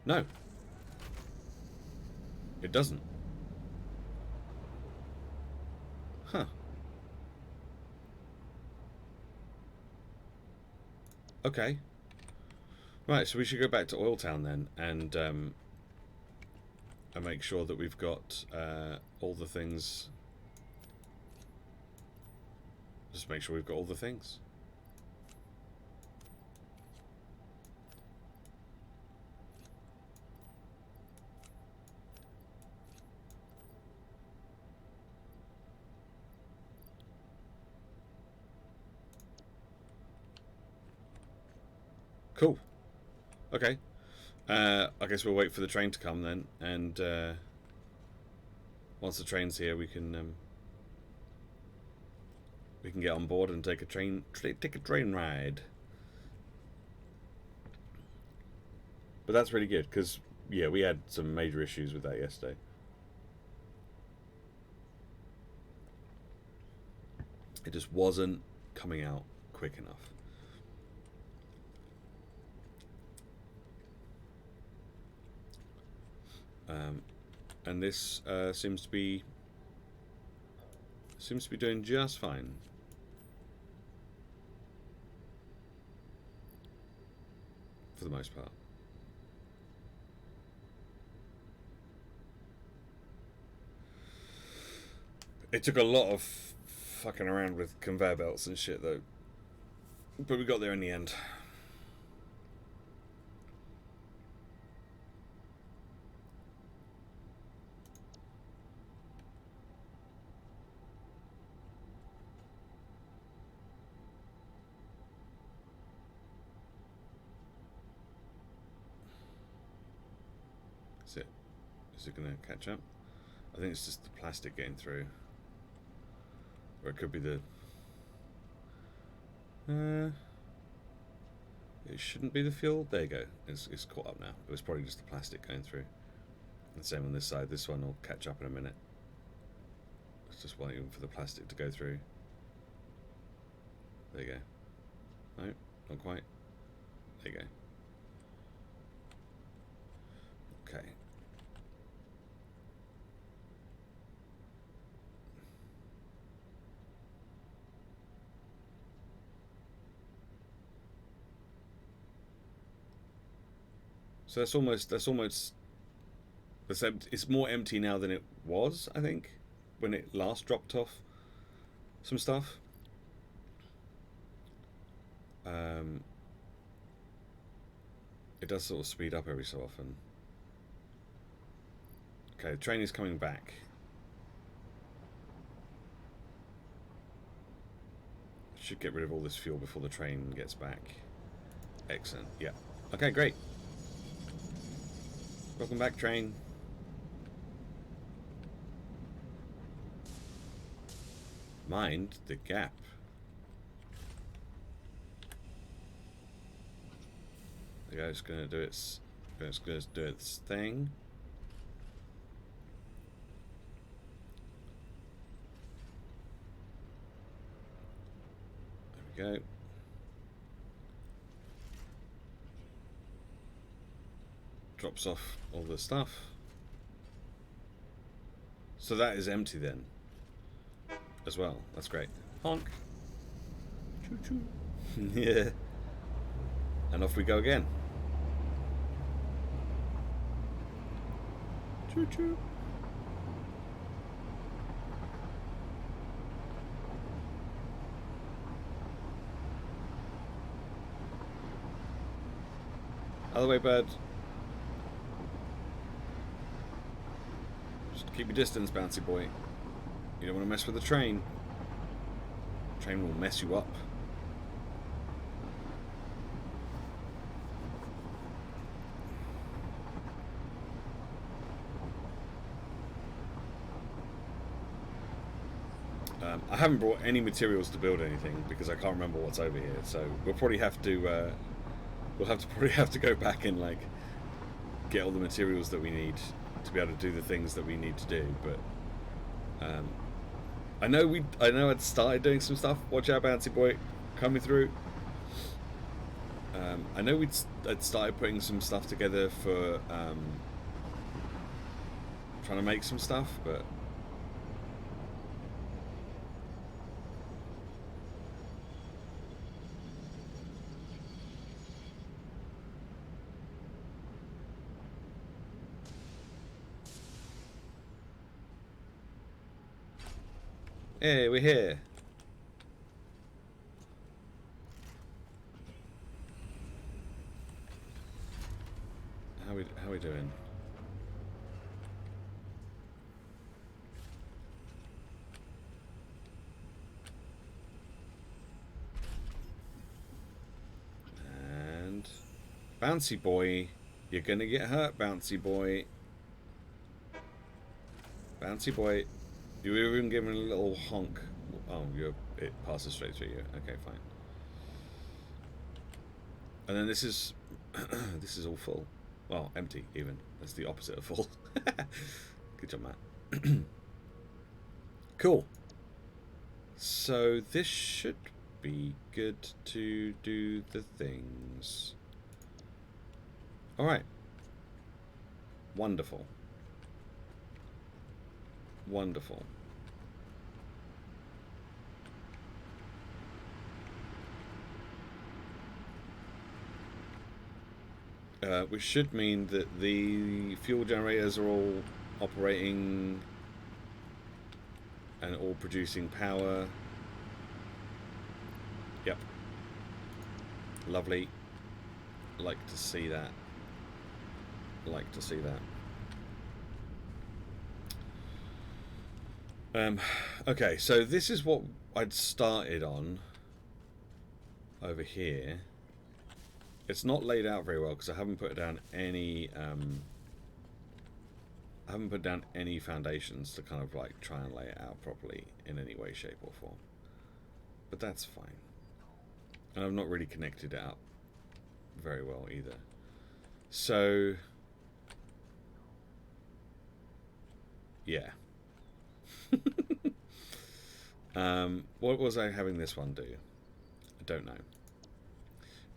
Speaker 1: No. It doesn't. Huh. Okay. Right, so we should go back to Oiltown then, and make sure that we've got all the things. Just make sure we've got all the things. Cool. Okay. I guess we'll wait for the train to come then, and once the train's here, we can get on board and take a train ride. But that's really good because yeah, we had some major issues with that yesterday. It just wasn't coming out quick enough. And this seems to be doing just fine. For the most part. It took a lot of fucking around with conveyor belts and shit though. But we got there in the end. Is it going to catch up? I think it's just the plastic getting through. Or it could be the... it shouldn't be the fuel. There you go. It's caught up now. It was probably just the plastic going through. And same on this side. This one will catch up in a minute. It's just waiting for the plastic to go through. There you go. No, not quite. There you go. Okay. So that's almost it's more empty now than it was, I think, when it last dropped off some stuff. It does sort of speed up every so often. Okay, the train is coming back. Should get rid of all this fuel before the train gets back. Excellent. Yeah. Okay, great. Welcome back, train. Mind the gap. The guy's gonna do its thing. There we go. Drops off all the stuff. So that is empty then, as well. That's great. Honk. Choo choo. Yeah. And off we go again. Choo choo. Other way, bird. Just keep your distance, bouncy boy. You don't want to mess with the train. The train will mess you up. I haven't brought any materials to build anything because I can't remember what's over here. So we'll probably have to probably have to go back and like get all the materials that we need to be able to do the things that we need to do. But I know I'd started doing some stuff. Watch out, bouncy boy, coming through. I know I'd started putting some stuff together for trying to make some stuff, but. Hey, we're here. How we doing? And Bouncy boy. You're gonna get hurt, bouncy boy. Bouncy boy. You were even given a little honk. Oh, it passes straight through you. Okay, fine. And then this is this is all full. Well, empty even. That's the opposite of full. Good job, Matt. Cool. So this should be good to do the things. Alright. Wonderful. Wonderful. Which should mean that the fuel generators are all operating and all producing power. Yep. Lovely. Like to see that. Like to see that. Okay, so this is what I'd started on over here. It's not laid out very well because I haven't put down any foundations to kind of like try and lay it out properly in any way, shape or form. But that's fine. And I've not really connected it up very well either. So yeah. What was I having this one do? I don't know.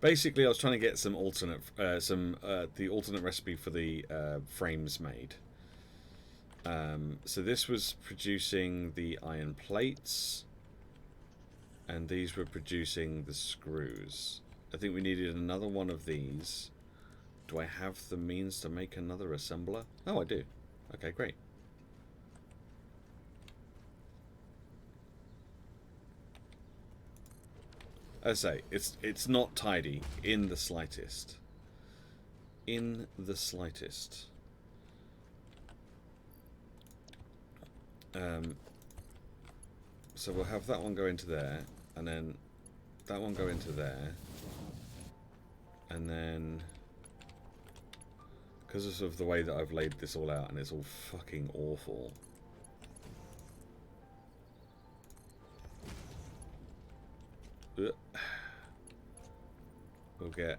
Speaker 1: Basically, I was trying to get some alternate, the alternate recipe for the frames made. So this was producing the iron plates, and these were producing the screws. I think we needed another one of these. Do I have the means to make another assembler? Oh, I do. Okay, great. As I say, it's not tidy in the slightest. In the slightest. So we'll have that one go into there, and then that one go into there, and then because of the way that I've laid this all out, and it's all fucking awful. We'll get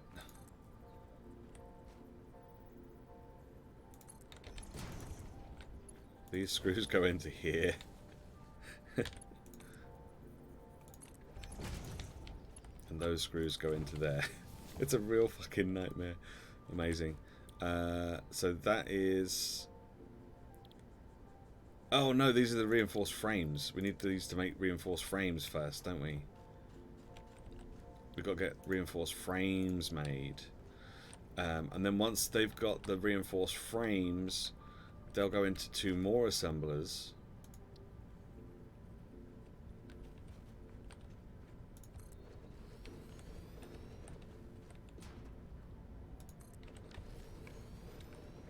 Speaker 1: these screws go into here. And those screws go into there. It's a real fucking nightmare. Amazing. So that is... Oh no, these are the reinforced frames. We need these to make reinforced frames first, don't we? We've got to get reinforced frames made. And then once they've got the reinforced frames, they'll go into 2 more assemblers.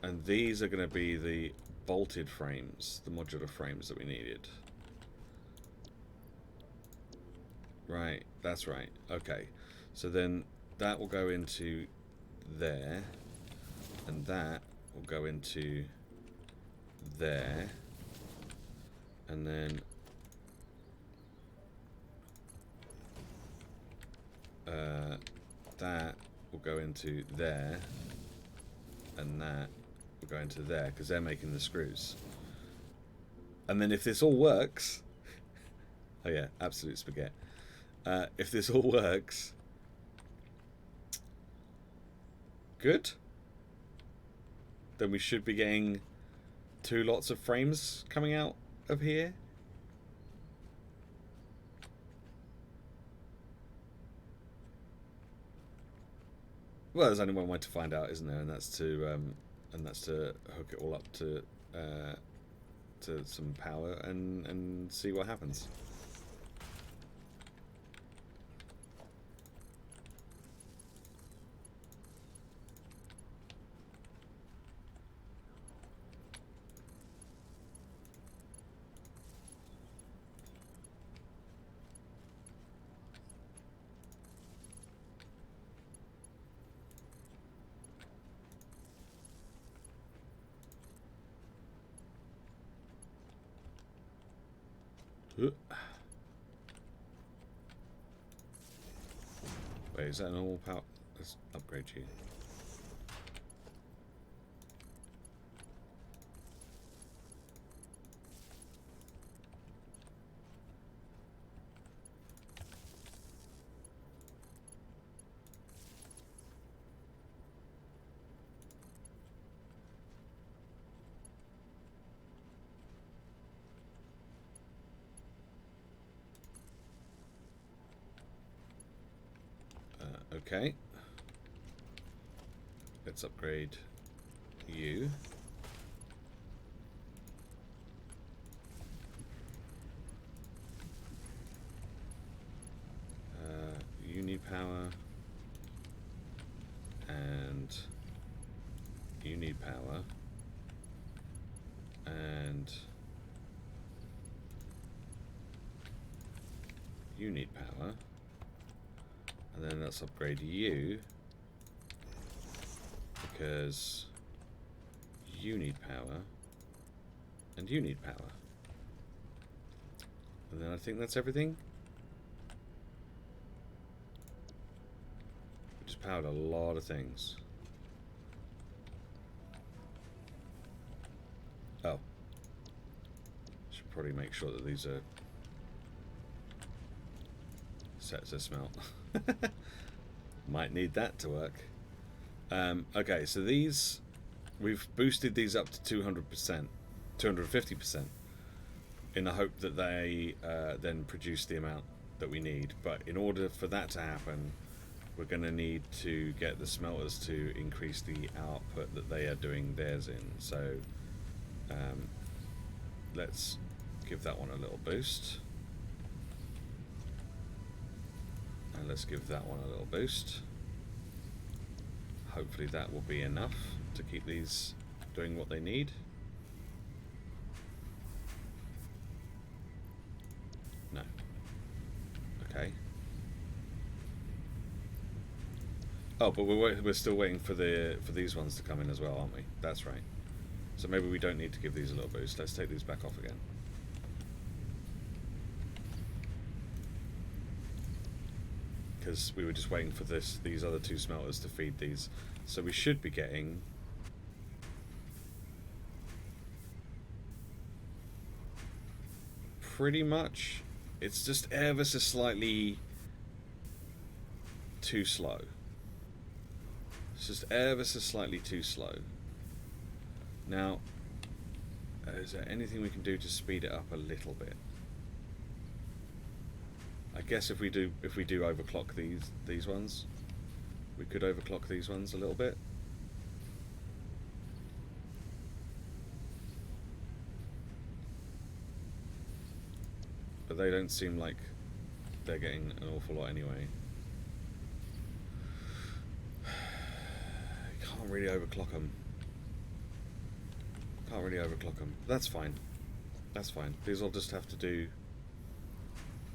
Speaker 1: And these are going to be the bolted frames, the modular frames that we needed. Right, that's right. Okay, so then that will go into there, and that will go into there, and then that will go into there, and that will go into there, because they're making the screws. And then if this all works, oh yeah, absolute spaghetti. If this all works, good, then we should be getting 2 lots of frames coming out of here. Well, there's only one way to find out, isn't there? And that's to hook it all up to some power and see what happens. Wait, is that an all power? Let's upgrade you. Okay. Let's upgrade you. You need power. And you need power. And you need power. And then let's upgrade you, because you need power, and you need power. And then I think that's everything. We just powered a lot of things. Oh. Should probably make sure that these are set to smelt. Might need that to work. Okay, so these, we've boosted these up to 200%, 250%, in the hope that they then produce the amount that we need. But in order for that to happen, we're going to need to get the smelters to increase the output that they are doing theirs in. So let's give that one a little boost. And let's give that one a little boost. Hopefully that will be enough to keep these doing what they need. No. Okay. Oh, but we're still waiting for these ones to come in as well, aren't we? That's right. So maybe we don't need to give these a little boost. Let's take these back off again. Because we were just waiting for these other two smelters to feed these. So we should be getting pretty much, it's just ever so slightly too slow. It's just ever so slightly too slow. Now, is there anything we can do to speed it up a little bit? I guess if we do overclock these ones, we could overclock these ones a little bit. But they don't seem like they're getting an awful lot anyway. Can't really overclock them. Can't really overclock them. That's fine. That's fine. These will just have to do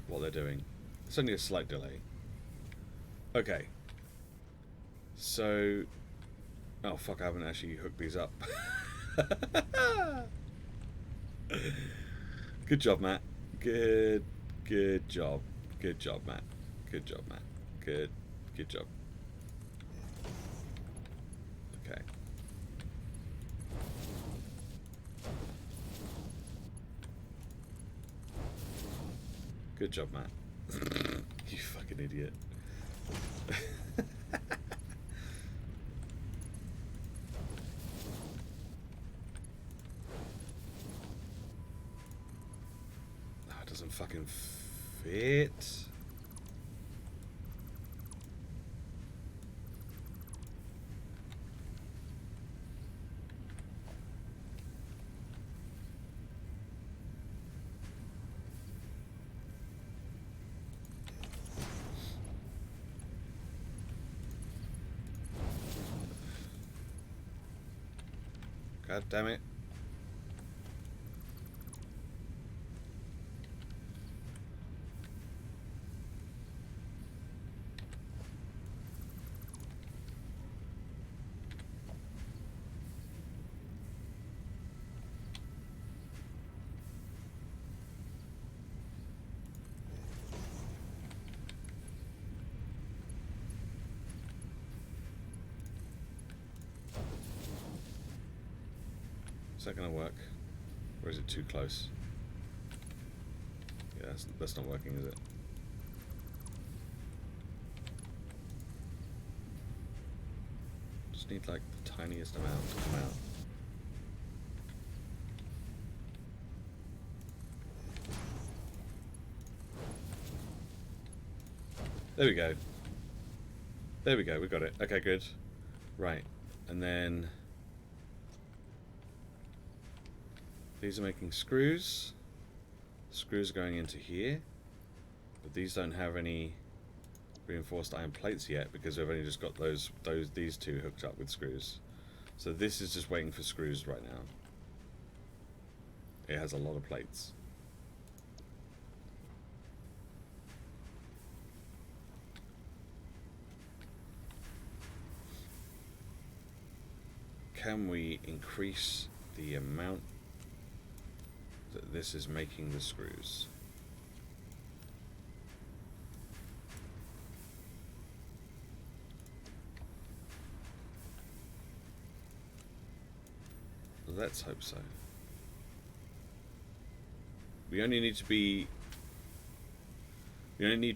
Speaker 1: what they're doing. It's only a slight delay. Okay. So... oh fuck, I haven't actually hooked these up. Good job, Matt. Good job. Good job, Matt. Good job, Matt. Good job. Okay. Good job, Matt. You fucking idiot. Oh, it doesn't fucking fit. God damn it. Is that going to work? Or is it too close? Yeah, that's not working, is it? Just need like the tiniest amount to come out. There we go. There we go, we got it. Okay, good. Right, and then these are making screws. Screws are going into here, but these don't have any reinforced iron plates yet because we've only just got these two hooked up with screws. So this is just waiting for screws right now. It has a lot of plates. Can we increase the amount that this is making the screws? Let's hope so. We only need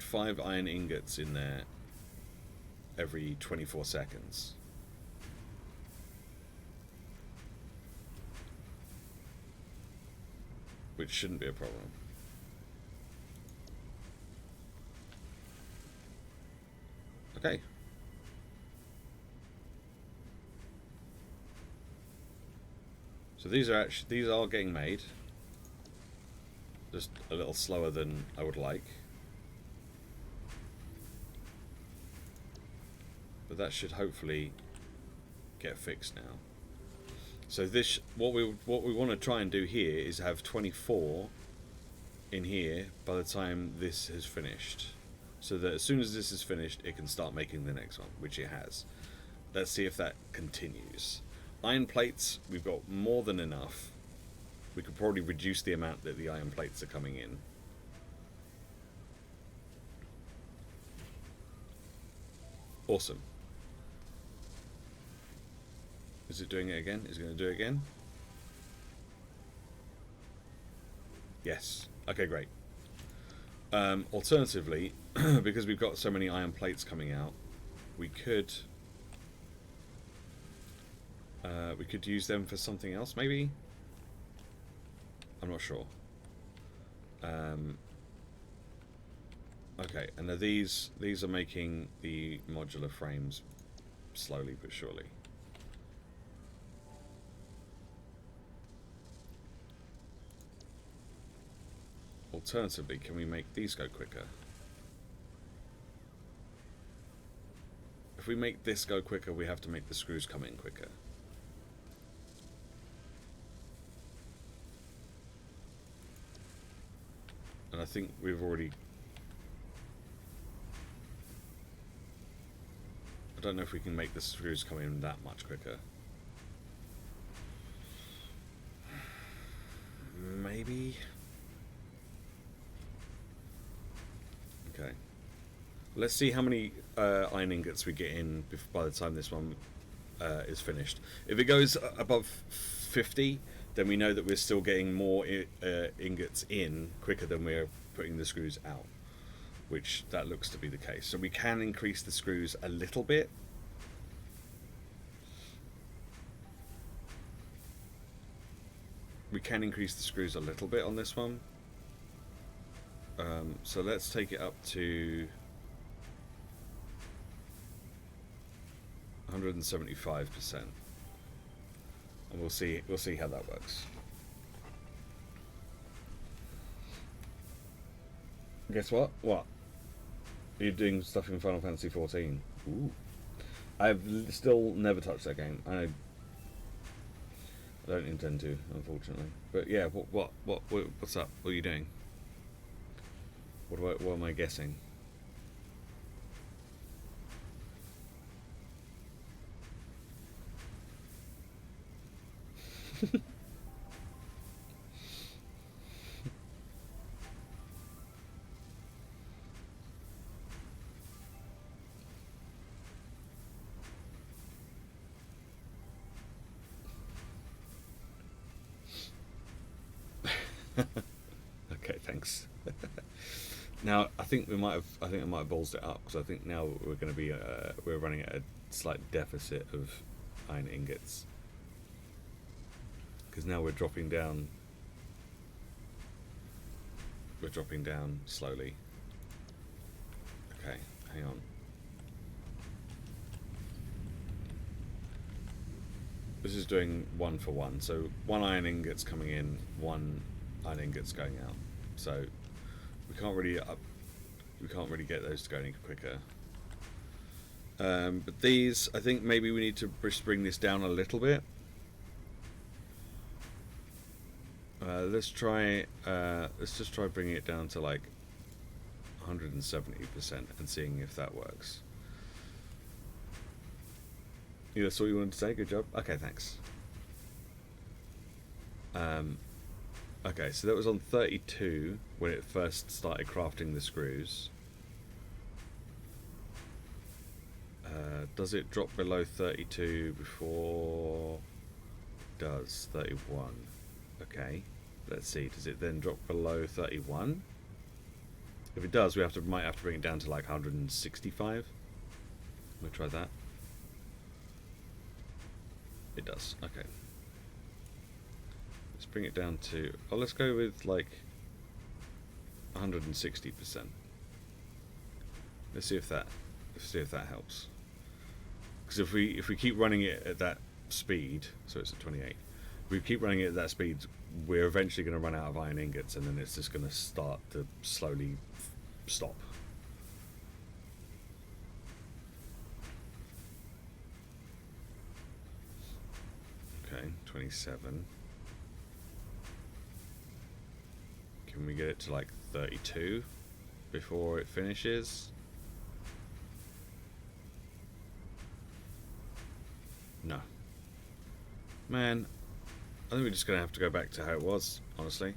Speaker 1: 5 iron ingots in there every 24 seconds. Which shouldn't be a problem. Okay. So these are getting made. Just a little slower than I would like. But that should hopefully get fixed now. So this, what we want to try and do here is have 24 in here by the time this is finished, so that as soon as this is finished, it can start making the next one, which it has. Let's see if that continues. Iron plates, we've got more than enough. We could probably reduce the amount that the iron plates are coming in. Awesome. Is it doing it again? Is it going to do it again? Yes. Okay, great. Alternatively, because we've got so many iron plates coming out, we could use them for something else, maybe? I'm not sure. Okay, and now these are making the modular frames slowly but surely. Alternatively, can we make these go quicker? If we make this go quicker, we have to make the screws come in quicker. And I think we've already... I don't know if we can make the screws come in that much quicker. Maybe... Okay. Let's see how many iron ingots we get in by the time this one is finished. If it goes above 50, then we know that we're still getting more ingots in quicker than we're putting the screws out, which that looks to be the case. So we can increase the screws a little bit. We can increase the screws a little bit on this one. So let's take it up to 175%, and we'll see how that works. Guess what? What? You're doing stuff in Final Fantasy XIV. Ooh. I've still never touched that game. I don't intend to, unfortunately. But yeah, what's up? What are you doing? What am I guessing? Okay, thanks. Now I think I might have ballsed it up, because I think now we're going to be we're running at a slight deficit of iron ingots, because now we're dropping down. We're dropping down slowly. Okay, hang on. This is doing 1 for 1, so 1 iron ingot's coming in, 1 iron ingot's going out. So we can't really get those to go any quicker. But these, I think maybe we need to bring this down a little bit. Let's just try bringing it down to like 170% and seeing if that works. Yeah, that's all you wanted to say. Good job. Okay, thanks. Okay, so that was on 32 when it first started crafting the screws. Does it drop below 32 before? It does. 31. Okay, let's see. Does it then drop below 31? If it does, might have to bring it down to like 165. We'll try that. It does. Okay. Let's bring it down to. Oh, let's go with like 160%. Let's see if that helps. Because if we keep running it at that speed, so it's at 28. If we keep running it at that speed, we're eventually going to run out of iron ingots, and then it's just going to start to slowly stop. Okay, 27. Can we get it to like 32 before it finishes? No. Man, I think we're just going to have to go back to how it was, honestly.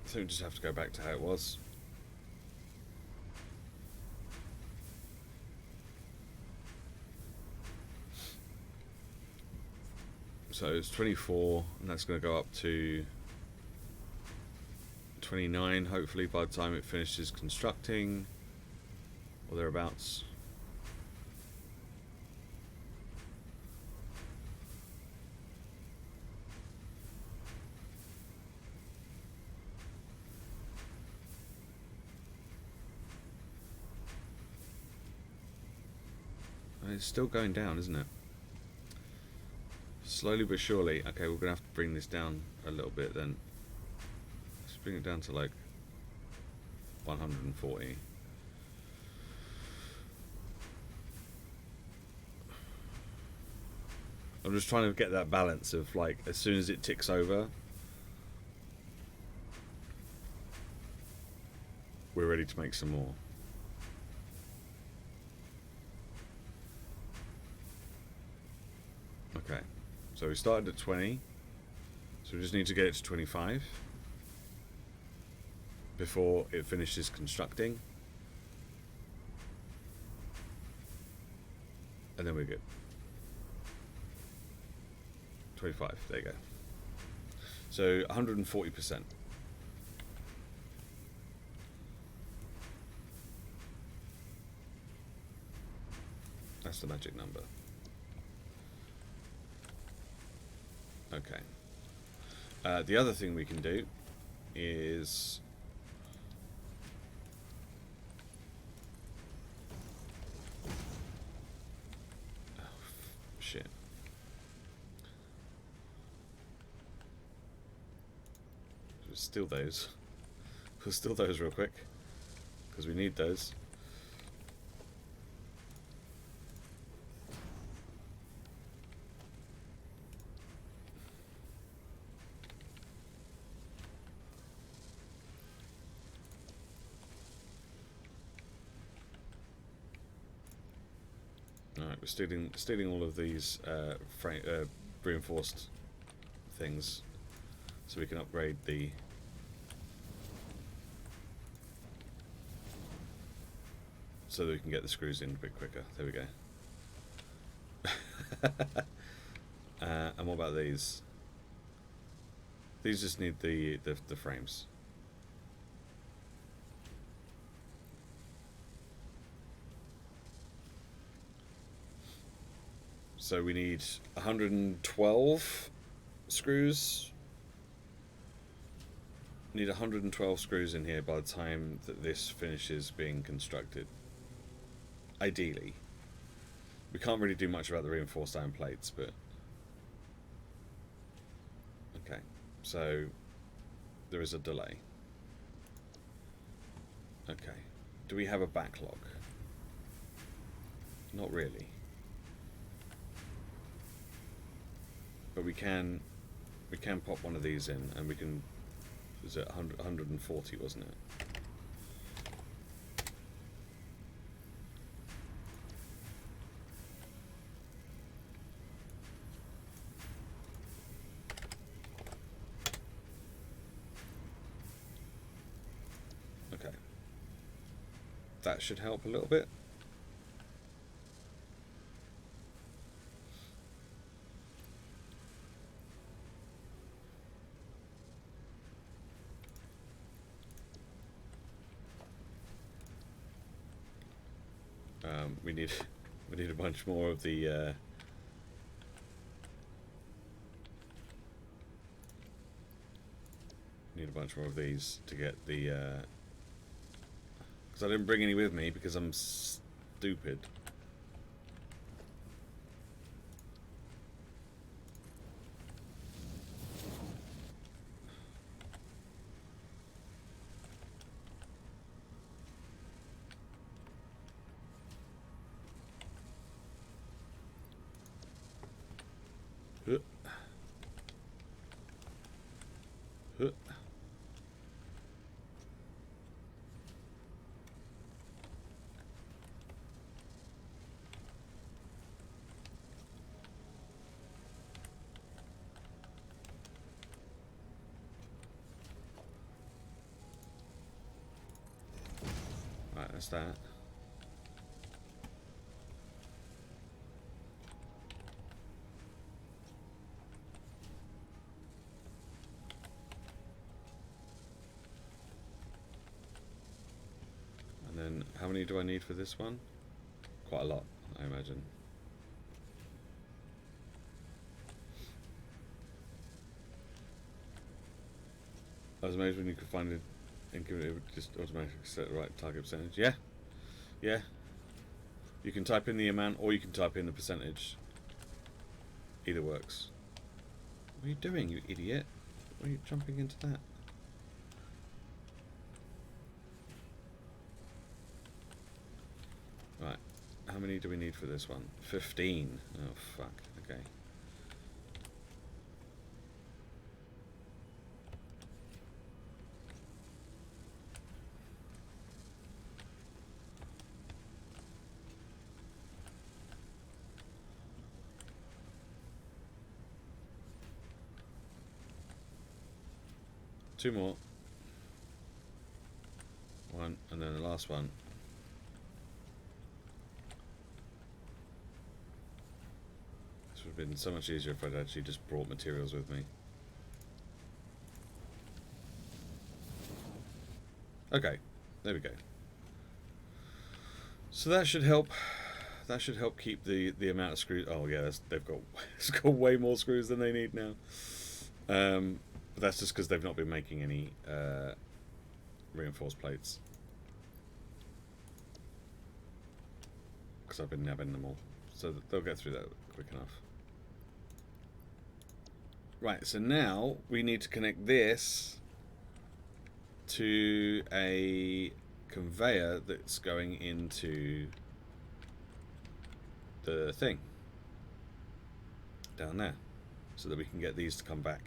Speaker 1: I think we just have to go back to how it was. So it's 24, and that's going to go up to 29, hopefully, by the time it finishes constructing, or thereabouts. And it's still going down, isn't it? Slowly but surely. Okay, we're going to have to bring this down a little bit then. Let's bring it down to like 140. I'm just trying to get that balance of like, as soon as it ticks over, we're ready to make some more. Okay, so we started at 20, so we just need to get it to 25 before it finishes constructing, and then we're good. 25, there you go. So 140%. That's the magic number. Okay. The other thing we can do is shit. Steal those. We'll steal those real quick, because we need those. Alright, we're stealing all of these reinforced things, so we can upgrade the so that we can get the screws in a bit quicker. There we go. And what about these? These just need the frames. So we need 112 screws. Need 112 screws in here by the time that this finishes being constructed. Ideally. We can't really do much about the reinforced iron plates, but... Okay, so there is a delay. Okay, do we have a backlog? Not really. But we can pop one of these in, and we can... Was it 140, wasn't it? Okay. That should help a little bit. We need a bunch more of the need a bunch more of these to get the because I didn't bring any with me because I'm stupid. Right, that's that. And then, how many do I need for this one? Quite a lot, I imagine. I was amazed when you could find it and give it would just automatically set the right target percentage. Yeah, yeah. You can type in the amount or you can type in the percentage. Either works. What are you doing, you idiot? Why are you jumping into that? Right. How many do we need for this one? 15. Oh, fuck. Okay. Two more. One, and then the last one. This would have been so much easier if I'd actually just brought materials with me. Okay, there we go. So that should help. That should help keep the amount of screws. Oh yeah, they've got it's got way more screws than they need now. But that's just because they've not been making any reinforced plates. Because I've been nabbing them all. So they'll get through that quick enough. Right, so now we need to connect this to a conveyor that's going into the thing. Down there. So that we can get these to come back.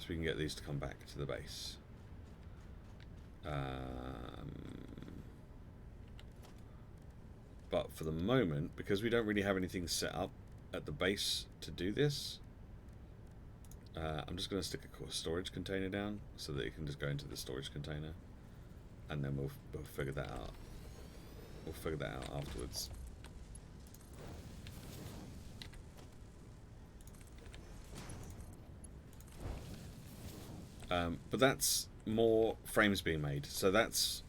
Speaker 1: We can get these to come back to the base. But for the moment, because we don't really have anything set up at the base to do this, I'm just going to stick a storage container down so that it can just go into the storage container, and then we'll figure that out we'll figure that out afterwards. But that's more frames being made, so that's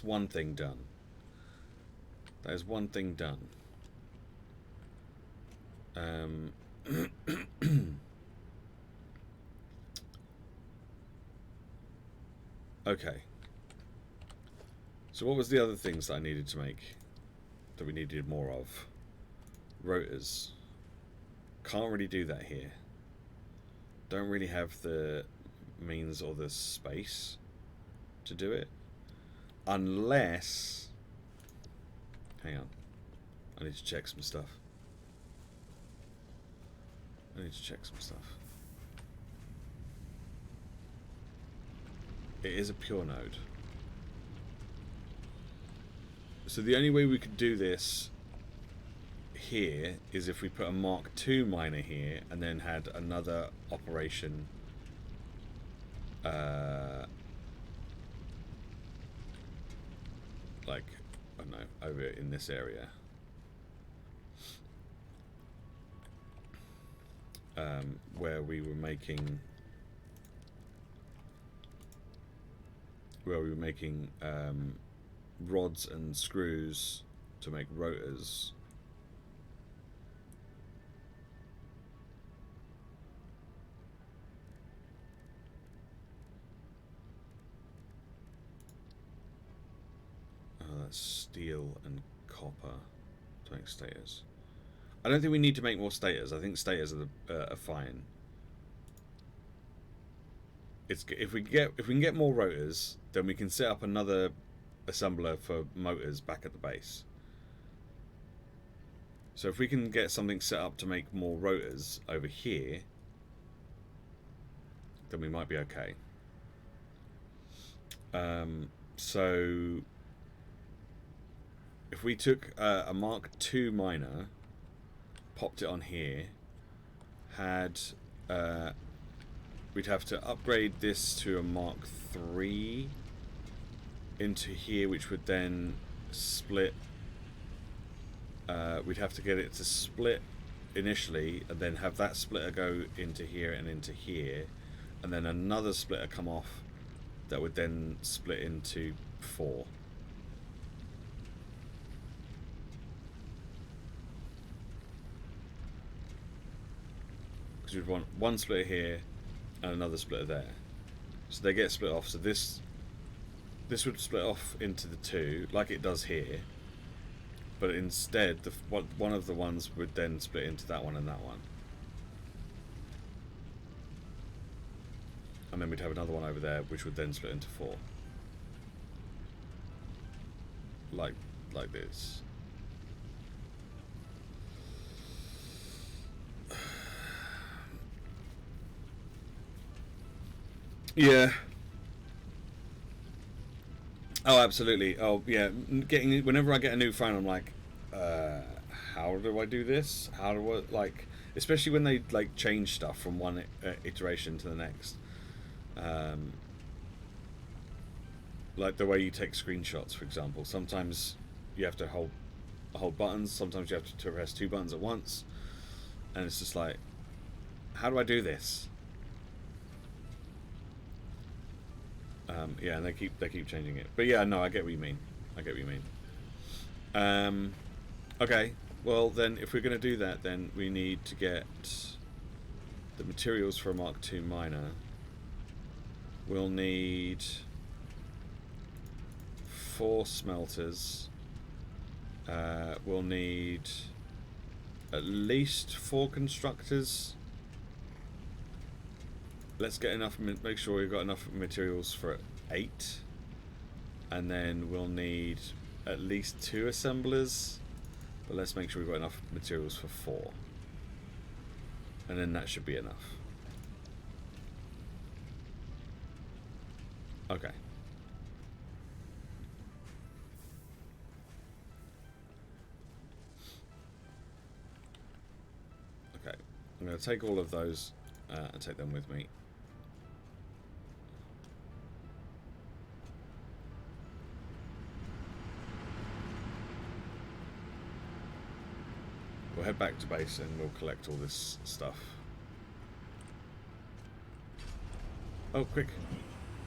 Speaker 1: one thing done. That is one thing done. Okay. So what was the other things that I needed to make? That we needed more of? Rotors. Can't really do that here. Don't really have the means or the space to do it. Unless... Hang on. I need to check some stuff. It is a pure node. So the only way we could do this here is if we put a Mark II miner here and then had another operation like, I don't know, over in this area. Where we were making rods and screws to make rotors. Oh, that's steel and copper to make stators. I don't think we need to make more stators. I think stators are fine. If we can get more rotors, then we can set up another assembler for motors back at the base. So if we can get something set up to make more rotors over here, then we might be okay. So if we took a Mark II miner, popped it on here, we'd have to upgrade this to a Mark III into here, which would then split. We'd have to get it to split initially, and then have that splitter go into here and into here, and then another splitter come off that would then split into 4. Because we'd want one splitter here and another splitter there, so they get split off. So this would split off into the 2 like it does here, but instead one of the ones would then split into that one and that one, and then we'd have another one over there which would then split into 4, like this. Yeah. Oh, absolutely. Oh, yeah. Whenever I get a new phone, I'm like, how do I do this? How do I, like, especially when they like change stuff from one iteration to the next. Like the way you take screenshots, for example. Sometimes you have to hold buttons. Sometimes you have to press 2 buttons at once, and it's just like, how do I do this? Yeah, and they keep changing it. But yeah, no, I get what you mean. Okay, well then, if we're going to do that, then we need to get the materials for a Mark II miner. We'll need 4 smelters. We'll need at least 4 constructors. Let's get enough. Make sure we've got enough materials for 8, and then we'll need at least 2 assemblers. But let's make sure we've got enough materials for 4, and then that should be enough. Okay. Okay. I'm going to take all of those and take them with me. We'll head back to base and we'll collect all this stuff. Oh, quick.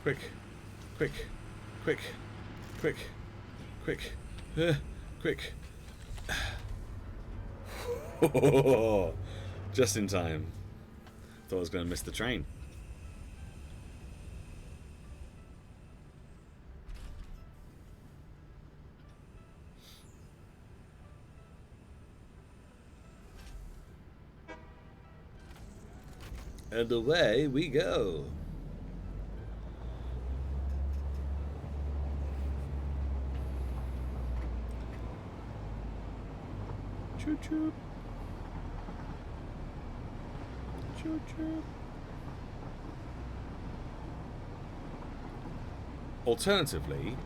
Speaker 1: Quick. Quick. Quick. Quick. Quick. Quick. Just in time. Thought I was going to miss the train. And away we go. Choo choo. Choo choo. Alternatively,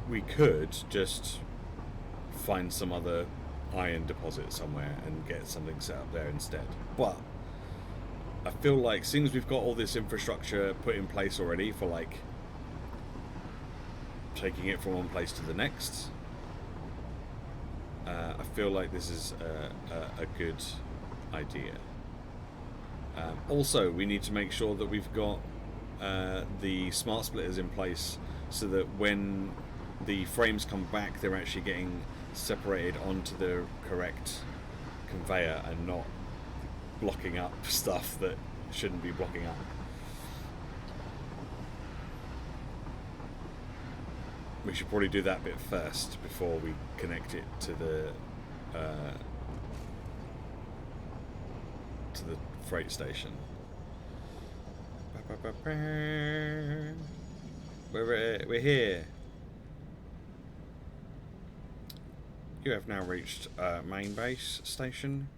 Speaker 1: we could just find some other iron deposit somewhere and get something set up there instead. But I feel like, seeing as we've got all this infrastructure put in place already for like taking it from one place to the next, I feel like this is a good idea. Also, we need to make sure that we've got the smart splitters in place so that when the frames come back, they're actually getting separated onto the correct conveyor and not blocking up stuff that shouldn't be blocking up. We should probably do that bit first before we connect it to the freight station. We're here. You have now reached main base station.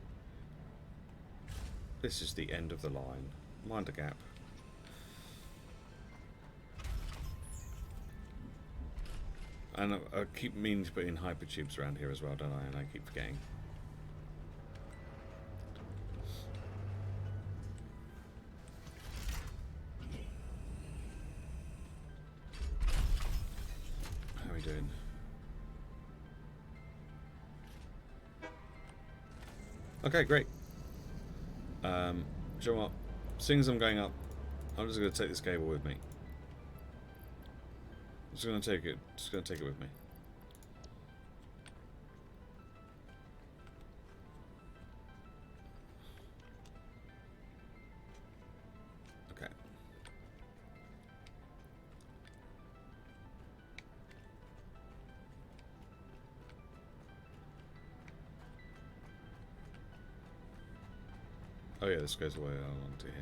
Speaker 1: This is the end of the line. Mind the gap. And I keep meaning to put in hypertubes around here as well, don't I? And I keep forgetting. How are we doing? Okay, great. Do you know what? Seeing as I'm going up, I'm just going to take this cable with me. Just going to take it with me. Okay. Oh yeah, this goes away along to here.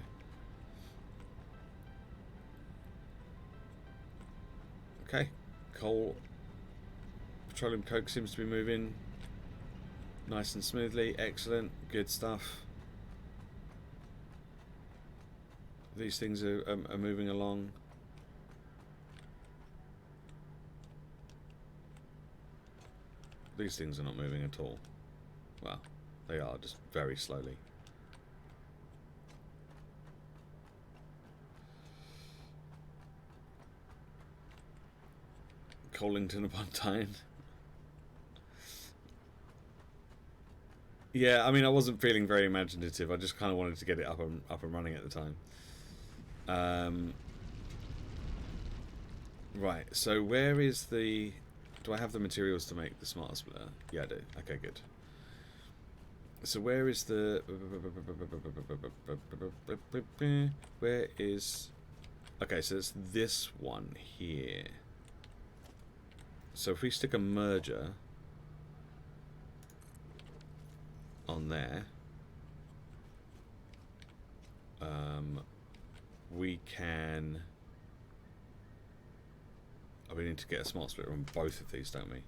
Speaker 1: Okay, coal, petroleum coke seems to be moving nice and smoothly. Excellent, good stuff. These things are moving along. These things are not moving at all. Well, they are, just very slowly. Collington upon Tyne. Yeah, I mean, I wasn't feeling very imaginative. I just kind of wanted to get it up and running at the time. Right. So where is the? Do I have the materials to make the smart splitter? Yeah, I do. Okay, good. So where is the? Where is? Okay, so it's this one here. So if we stick a merger on there, we can... Oh, we need to get a smart splitter on both of these, don't we?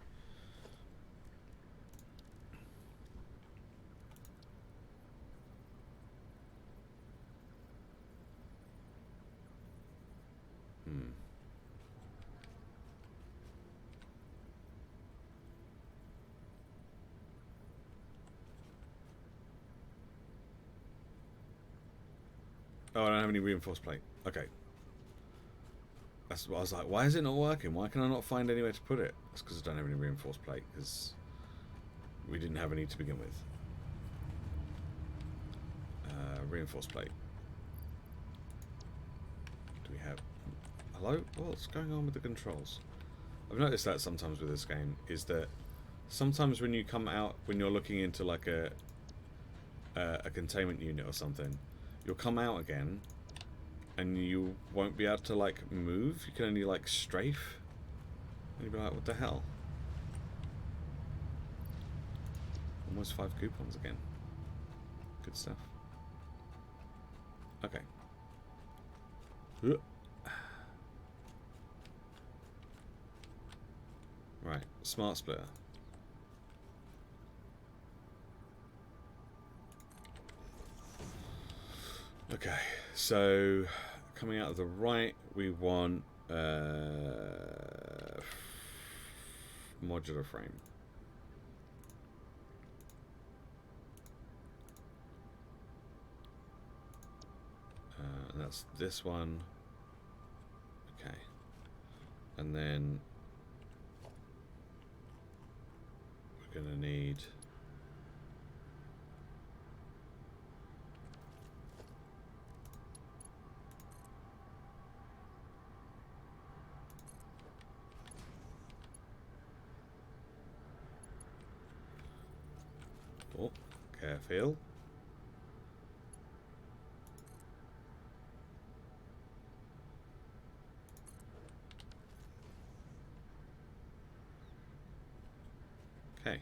Speaker 1: Oh, I don't have any reinforced plate. Okay. That's what I was like, why is it not working? Why can I not find anywhere to put it? It's because I don't have any reinforced plate, because we didn't have any to begin with. Reinforced plate. Do we have... Hello? What's going on with the controls? I've noticed that sometimes with this game, is that sometimes when you come out, when you're looking into like a containment unit or something, you'll come out again and you won't be able to like move. You can only like strafe. And you'll be like, what the hell? Almost 5 coupons again. Good stuff. Okay. Right, smart splitter. Okay, so coming out of the right, we want modular frame. And that's this one. Okay, and then we're gonna need careful. Okay.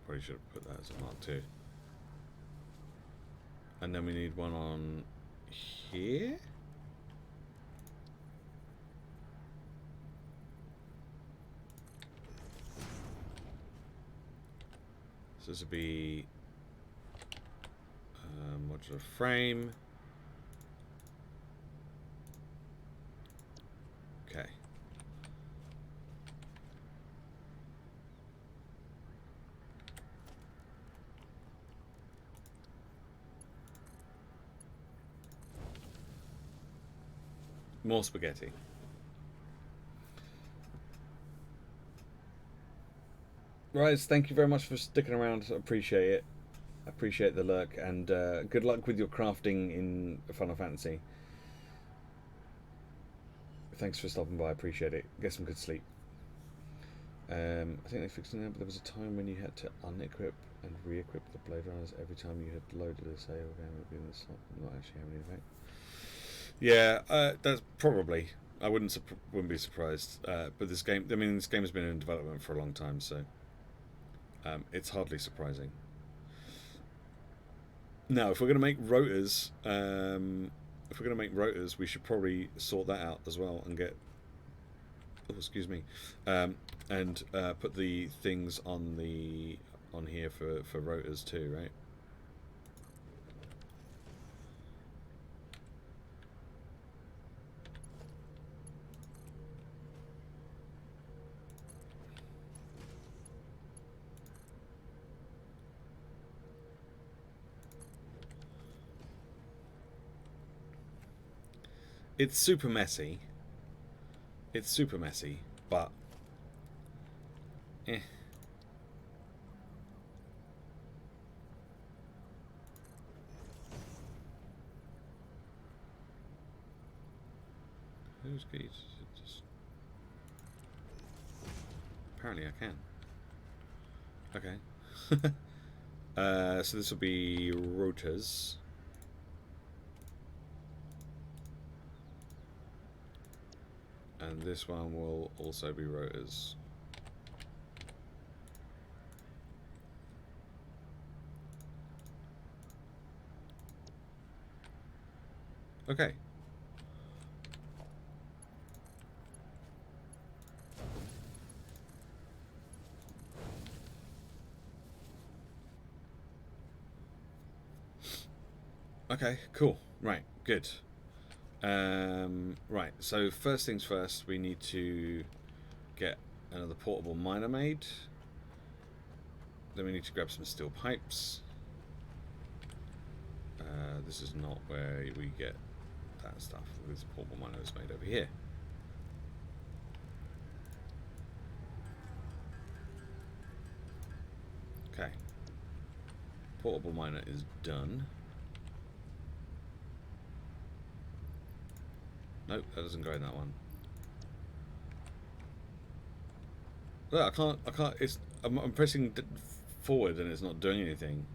Speaker 1: Probably should have put that as a Mark II. And then we need one on here. So this would be modular frame. Okay. More spaghetti. Right, thank you very much for sticking around. I appreciate it. I appreciate the lurk, and good luck with your crafting in Final Fantasy. Thanks for stopping by. I appreciate it. Get some good sleep. I think they fixed it now, but there was a time when you had to unequip and re-equip the Blade Runners every time you had loaded a save game. It would be in the slot, not actually having any effect. Yeah, that's probably. I wouldn't be surprised. But this game, I mean, this game has been in development for a long time, so it's hardly surprising. Now, if we're going to make rotors, we should probably sort that out as well and get. Oh, excuse me, and put the things on here for rotors too, right? It's super messy. But Who's keys? Just apparently I can. Okay. So this will be rotors. And this one will also be rotors. Okay. Okay, cool. Right, good. Right, so first things first, we need to get another portable miner made. Then we need to grab some steel pipes. This is not where we get that stuff. This portable miner is made over here. Okay. Portable miner is done. Nope, that doesn't go in that one. Look, I can't, I'm pressing forward and it's not doing anything.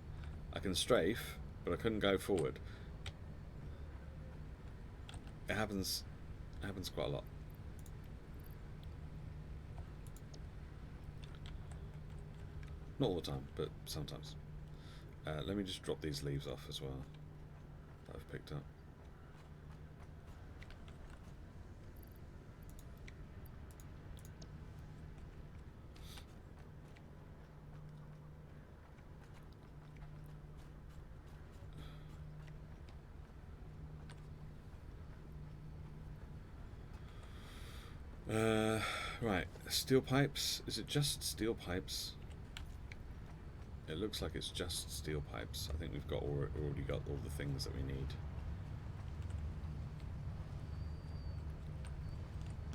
Speaker 1: I can strafe, but I couldn't go forward. It happens quite a lot. Not all the time, but sometimes. Let me just drop these leaves off as well that I've picked up. Right, steel pipes. Is it just steel pipes? It looks like it's just steel pipes. I think we've got already got all the things that we need.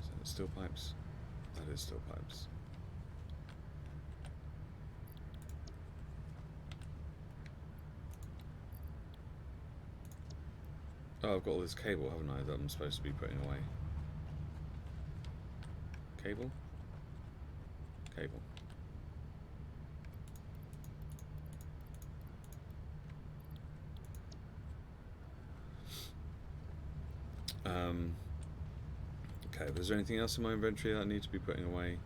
Speaker 1: Is that steel pipes? That is steel pipes. Oh, I've got all this cable, haven't I, that I'm supposed to be putting away. Cable? Cable. Okay, is there anything else in my inventory that I need to be putting away?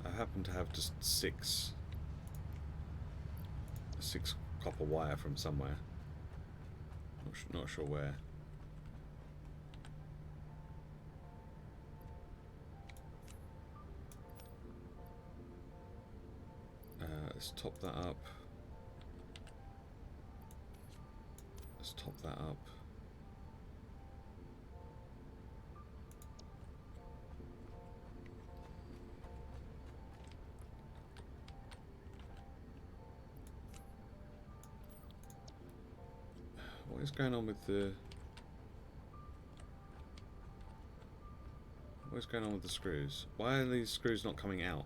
Speaker 1: I happen to have just six copper wire from somewhere. Not sure where. Let's top that up. Let's top that up. What is going on with the... What is going on with the screws? Why are these screws not coming out?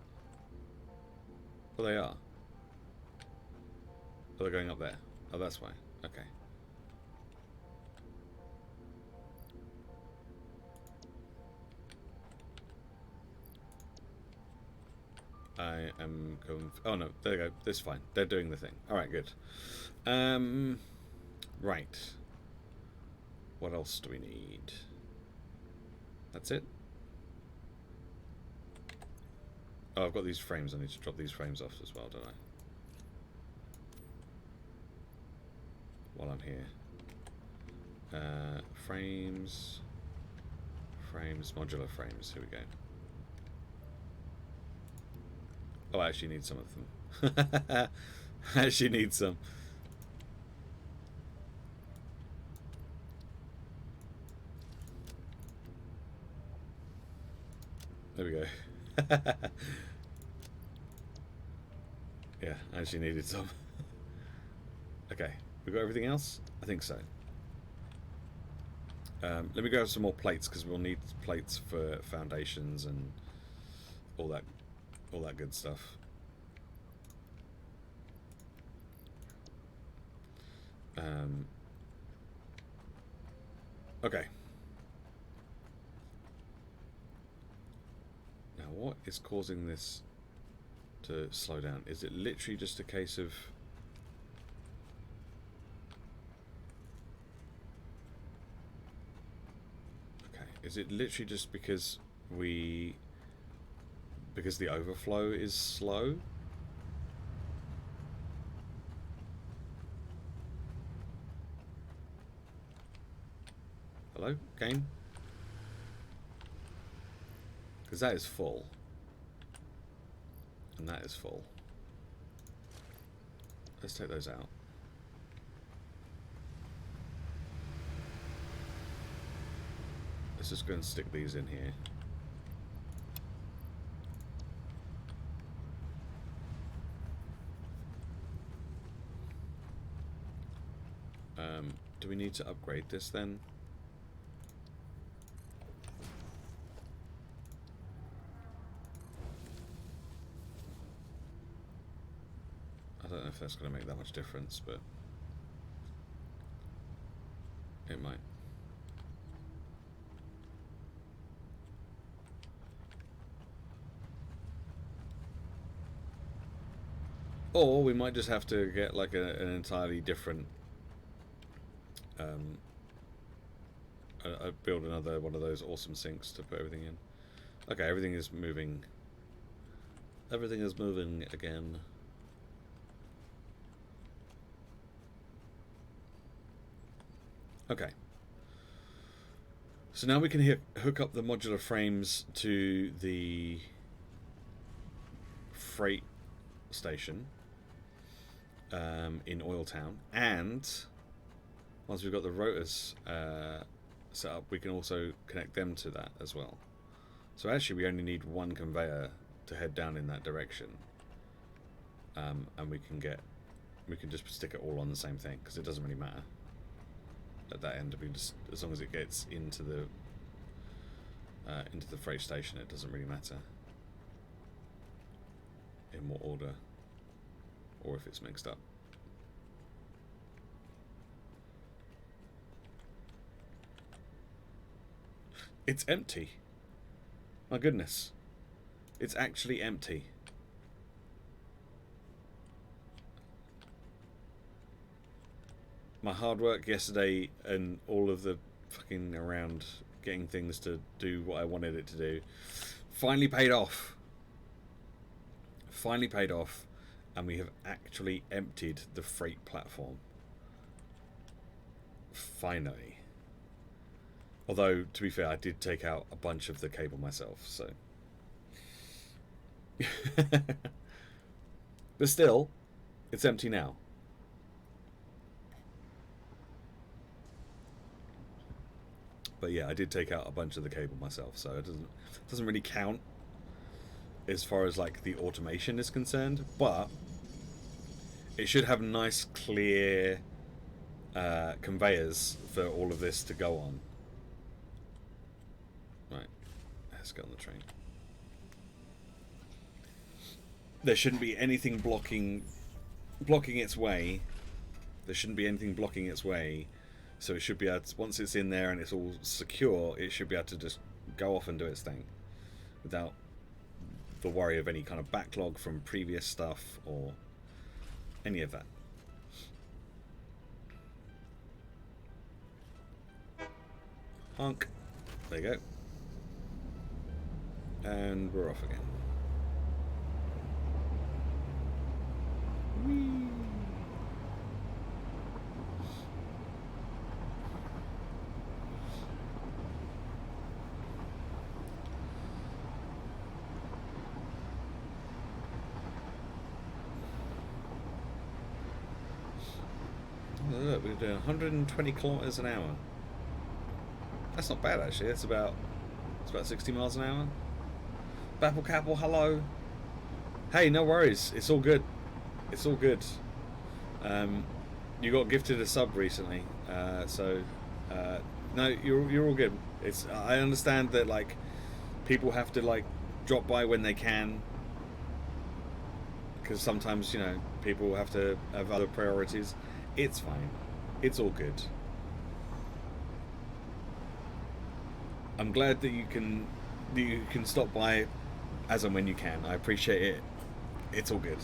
Speaker 1: Well, they are. Oh, they're going up there. Oh, that's why. Okay. I am going... Oh, no. There you go. That's fine. They're doing the thing. Alright, good. Right. What else do we need? That's it? Oh, I've got these frames. I need to drop these frames off as well, don't I? While I'm here. Frames, modular frames. Here we go. Oh, I actually need some of them. I actually need some. There we go. Yeah, I actually needed some. Okay. We got everything else? I think so. Let me grab some more plates because we'll need plates for foundations and all that good stuff. Okay. Now, what is causing this to slow down? Is it literally just a case of... Is it literally just because the overflow is slow? Hello, game? Because that is full. And that is full. Let's take those out. Let's just go and stick these in here. Do we need to upgrade this then? if that's going to make that much difference, but it might. Or we might just have to get like an entirely different build another one of those awesome sinks to put everything in. Okay, everything is moving. Everything is moving again. Okay. So now we can hook up the modular frames to the freight station in Oiltown, and once we've got the rotors set up, we can also connect them to that as well. So actually we only need one conveyor to head down in that direction, and we can just stick it all on the same thing, because it doesn't really matter at that end. As long as it gets into the freight station, it doesn't really matter in what order or if it's mixed up. It's empty. My goodness. It's actually empty. My hard work yesterday and all of the fucking around getting things to do what I wanted it to do finally paid off. Finally paid off, and we have actually emptied the freight platform. Finally. Although, to be fair, I did take out a bunch of the cable myself, so... But still, it's empty now. But yeah, I did take out a bunch of the cable myself, so it doesn't really count as far as like the automation is concerned, but it should have nice clear conveyors for all of this to go on. Right, let's get on the train. There shouldn't be anything blocking its way. There shouldn't be anything blocking its way. So it should be able to, once it's in there and it's all secure, it should be able to just go off and do its thing without the worry of any kind of backlog from previous stuff or any of that. Honk. There you go. And we're off again. Whee! Look, we're doing 120 kilometers an hour. That's not bad actually. It's about 60 miles an hour. Bapple Capple, hello. Hey, no worries. It's all good. It's all good. You got gifted a sub recently, so no, you're all good. I understand that like people have to like drop by when they can, because sometimes people have to have other priorities. It's fine. It's all good. I'm glad that you can stop by as and when you can. I appreciate it. It's all good.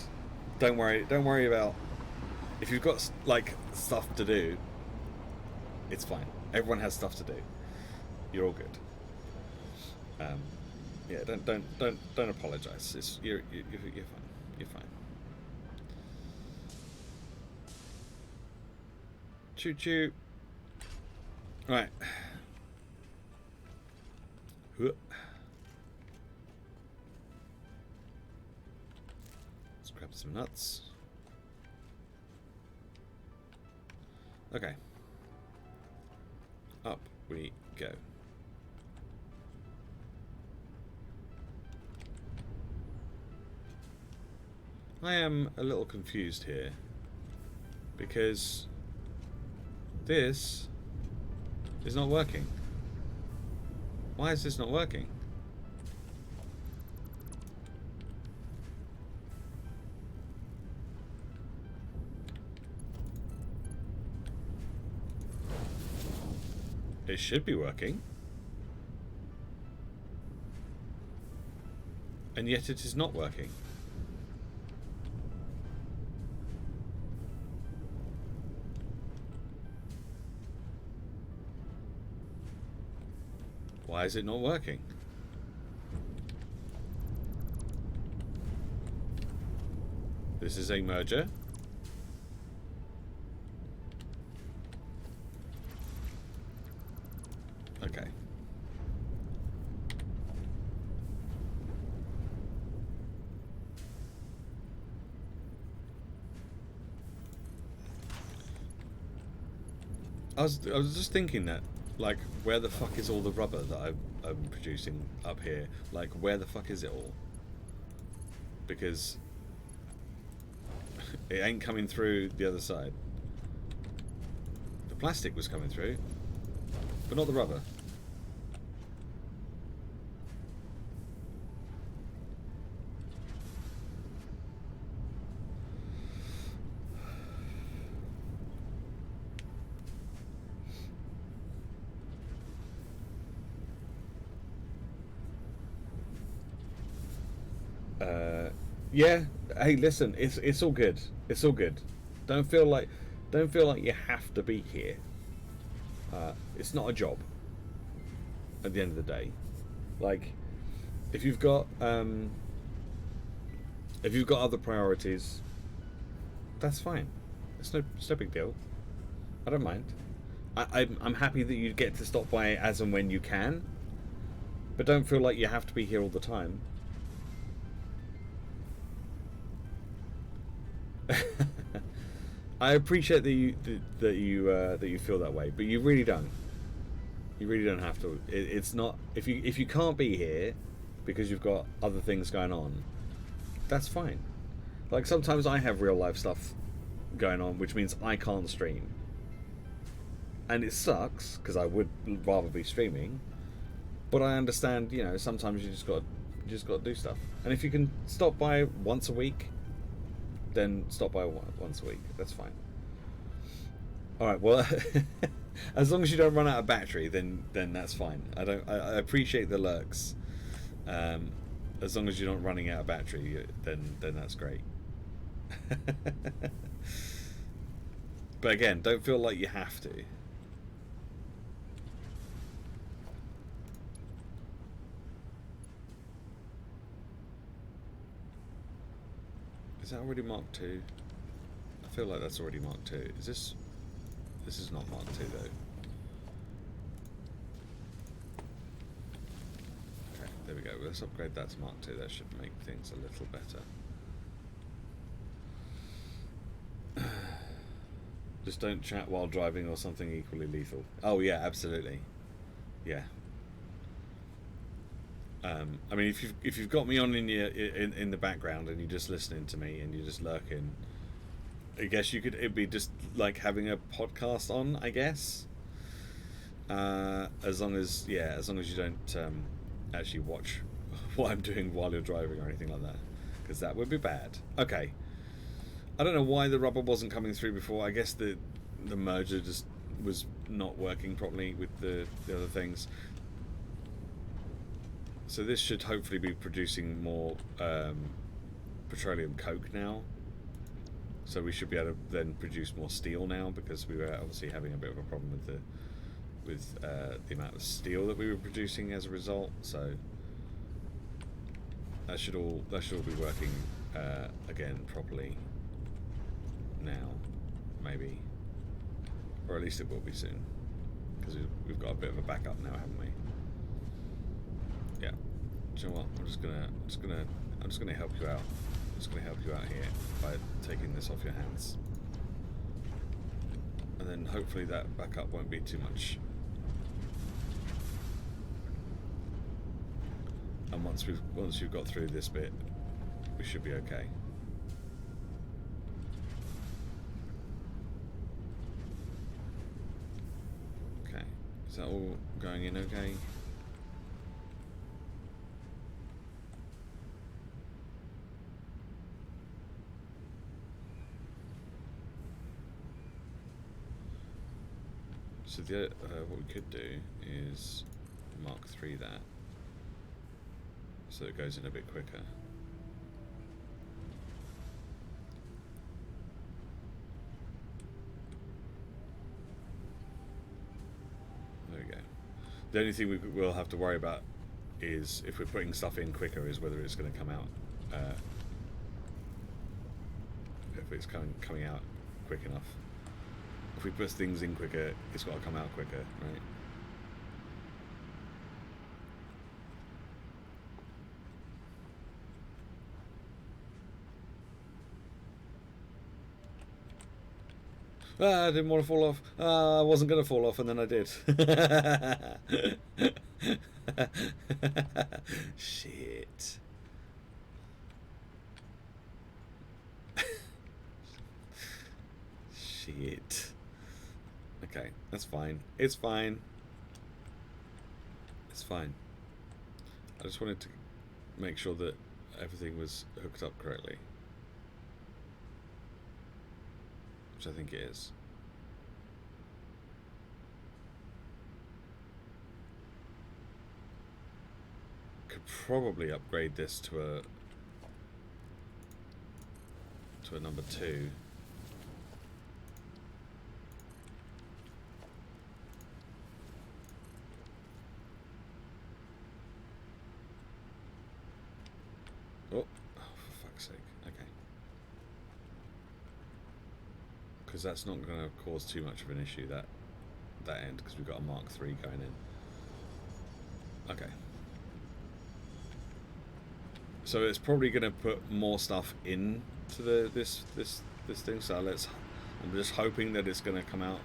Speaker 1: Don't worry about if you've got like stuff to do. It's fine. Everyone has stuff to do. You're all good. Yeah, don't apologize. You're fine. You're fine. Choo choo. Right. Let's grab some nuts. Okay. Up we go. I am a little confused here because this is not working. Why is this not working? It should be working. And yet it is not working. Why is it not working? This is a merger. Okay. I was just thinking that, like, where the fuck is all the rubber that I'm producing up here? Like, where the fuck is it all? Because it ain't coming through the other side. The plastic was coming through, but not the rubber. Yeah. Hey, listen. It's all good. It's all good. Don't feel like you have to be here. It's not a job. At the end of the day, like, if you've got other priorities, that's fine. It's no big deal. I don't mind. I'm happy that you get to stop by as and when you can, but don't feel like you have to be here all the time. I appreciate that you feel that way, but you really don't. You really don't have to. It's not, if you can't be here because you've got other things going on, that's fine. Like, sometimes I have real life stuff going on, which means I can't stream, and it sucks because I would rather be streaming. But I understand, you know, sometimes you just got to do stuff, and if you can stop by once a week, then stop by once a week. That's fine. All right. Well, as long as you don't run out of battery, then that's fine. I appreciate the lurks. As long as you're not running out of battery, then that's great. But again, don't feel like you have to. Is that already Mark II? I feel like that's already Mark II. Is this... This is not Mark II though. Okay, there we go. Let's upgrade that to Mark II. That should make things a little better. Just don't chat while driving or something equally lethal. Oh yeah, absolutely. Yeah. I mean, if you've got me on in the background and you're just listening to me and you're just lurking, I guess it'd be just like having a podcast on, I guess. As long as you don't actually watch what I'm doing while you're driving or anything like that, because that would be bad. Okay. I don't know why the rubber wasn't coming through before. I guess the merger just was not working properly with the other things. So this should hopefully be producing more petroleum coke now. So we should be able to then produce more steel now, because we were obviously having a bit of a problem with the amount of steel that we were producing as a result. So that should all be working again properly now, maybe, or at least it will be soon, because we've got a bit of a backup now, haven't we? Yeah. Do you know what? I'm just gonna help you out. I'm just gonna help you out here by taking this off your hands, and then hopefully that backup won't be too much. And once you've got through this bit, we should be okay. Okay. Is that all going in okay? So what we could do is Mark 3 that, so it goes in a bit quicker. There we go. The only thing we'll have to worry about is if we're putting stuff in quicker, is whether it's going to come out. If it's coming out quick enough. If we put things in quicker, it's got to come out quicker, right? I didn't want to fall off. I wasn't going to fall off, and then I did. Shit. Shit. Okay, that's fine. It's fine. It's fine. I just wanted to make sure that everything was hooked up correctly. Which I think it is. Could probably upgrade this to a number 2. Oh, for fuck's sake. Okay. Because that's not going to cause too much of an issue, that end, because we've got a Mark 3 going in. Okay. So it's probably going to put more stuff into this thing. So I'm just hoping that it's going to come out,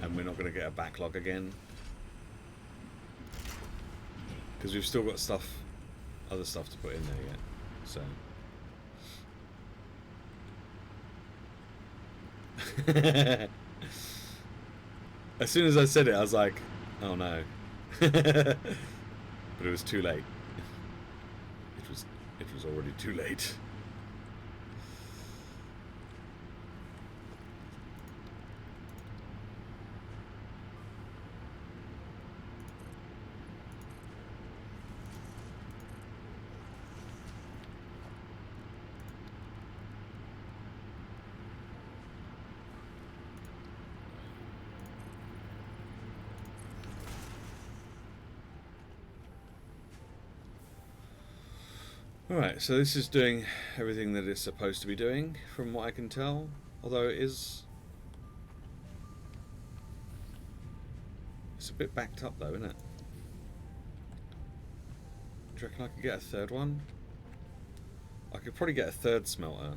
Speaker 1: and we're not going to get a backlog again, because we've still got other stuff to put in there yet. So. As soon as I said it, I was like, oh no. But it was too late. It was already too late. Alright, so this is doing everything that it's supposed to be doing, from what I can tell. Although it's a bit backed up though, isn't it? Do you reckon I could get a third one? I could probably get a third smelter.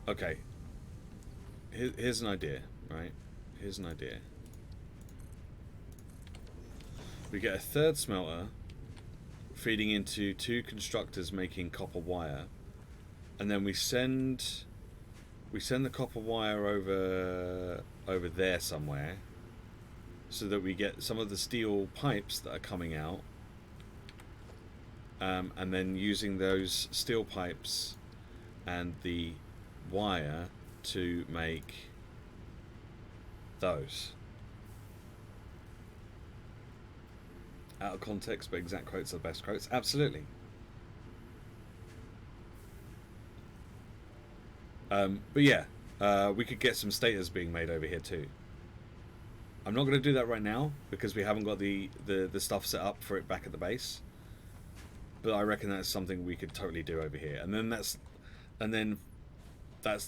Speaker 1: Okay. Here's an idea, right? Here's an idea. We get a third smelter feeding into 2 constructors making copper wire, and then we send the copper wire over there somewhere, so that we get some of the steel pipes that are coming out, and then using those steel pipes and the wire to make those. Out of context, but exact quotes are the best quotes. Absolutely. But yeah, we could get some stators being made over here too. I'm not going to do that right now because we haven't got the stuff set up for it back at the base. But I reckon that's something we could totally do over here, and then that's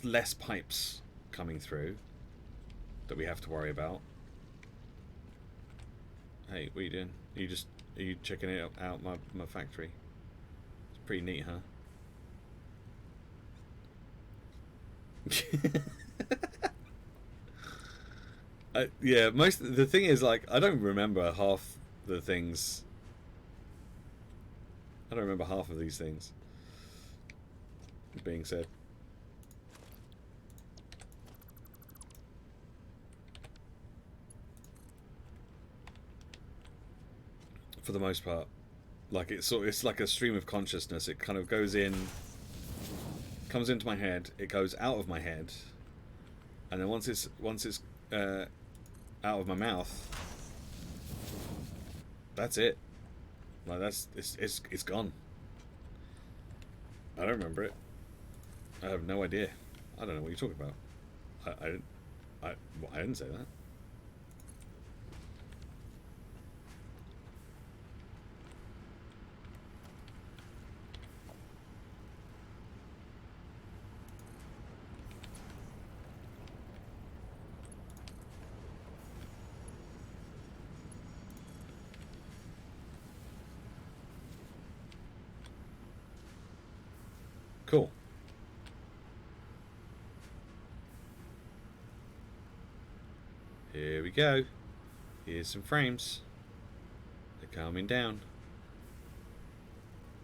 Speaker 1: less pipes coming through that we have to worry about. Hey, what are you doing? Are you checking it out my factory? It's pretty neat, huh? Yeah, the thing is, like, I don't remember half the things. I don't remember half of these things being said. For the most part. Like it's like a stream of consciousness. It kind of goes in, comes into my head, it goes out of my head, and then once it's out of my mouth, that's it. Like it's gone. I don't remember it. I have no idea. I don't know what you're talking about. I didn't say that. Cool. Here we go. Here's some frames. They're calming down.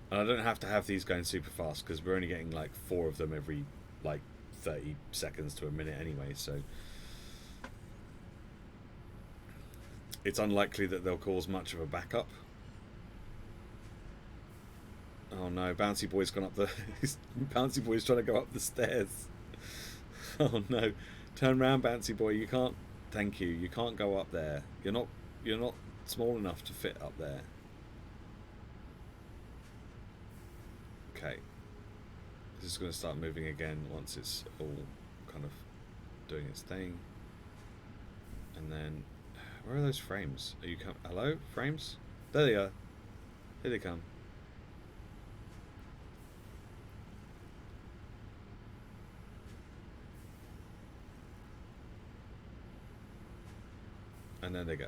Speaker 1: And I don't have to have these going super fast because we're only getting like 4 of them every like 30 seconds to a minute anyway, so it's unlikely that they'll cause much of a backup. Oh no, Bouncy Boy's gone up the... Bouncy Boy's trying to go up the stairs. Oh no. Turn around, Bouncy Boy. You can't... Thank you. You can't go up there. You're not small enough to fit up there. Okay. This is going to start moving again once it's all kind of doing its thing. And then... Where are those frames? Are you coming... Hello? Frames? There they are. Here they come. And then they go.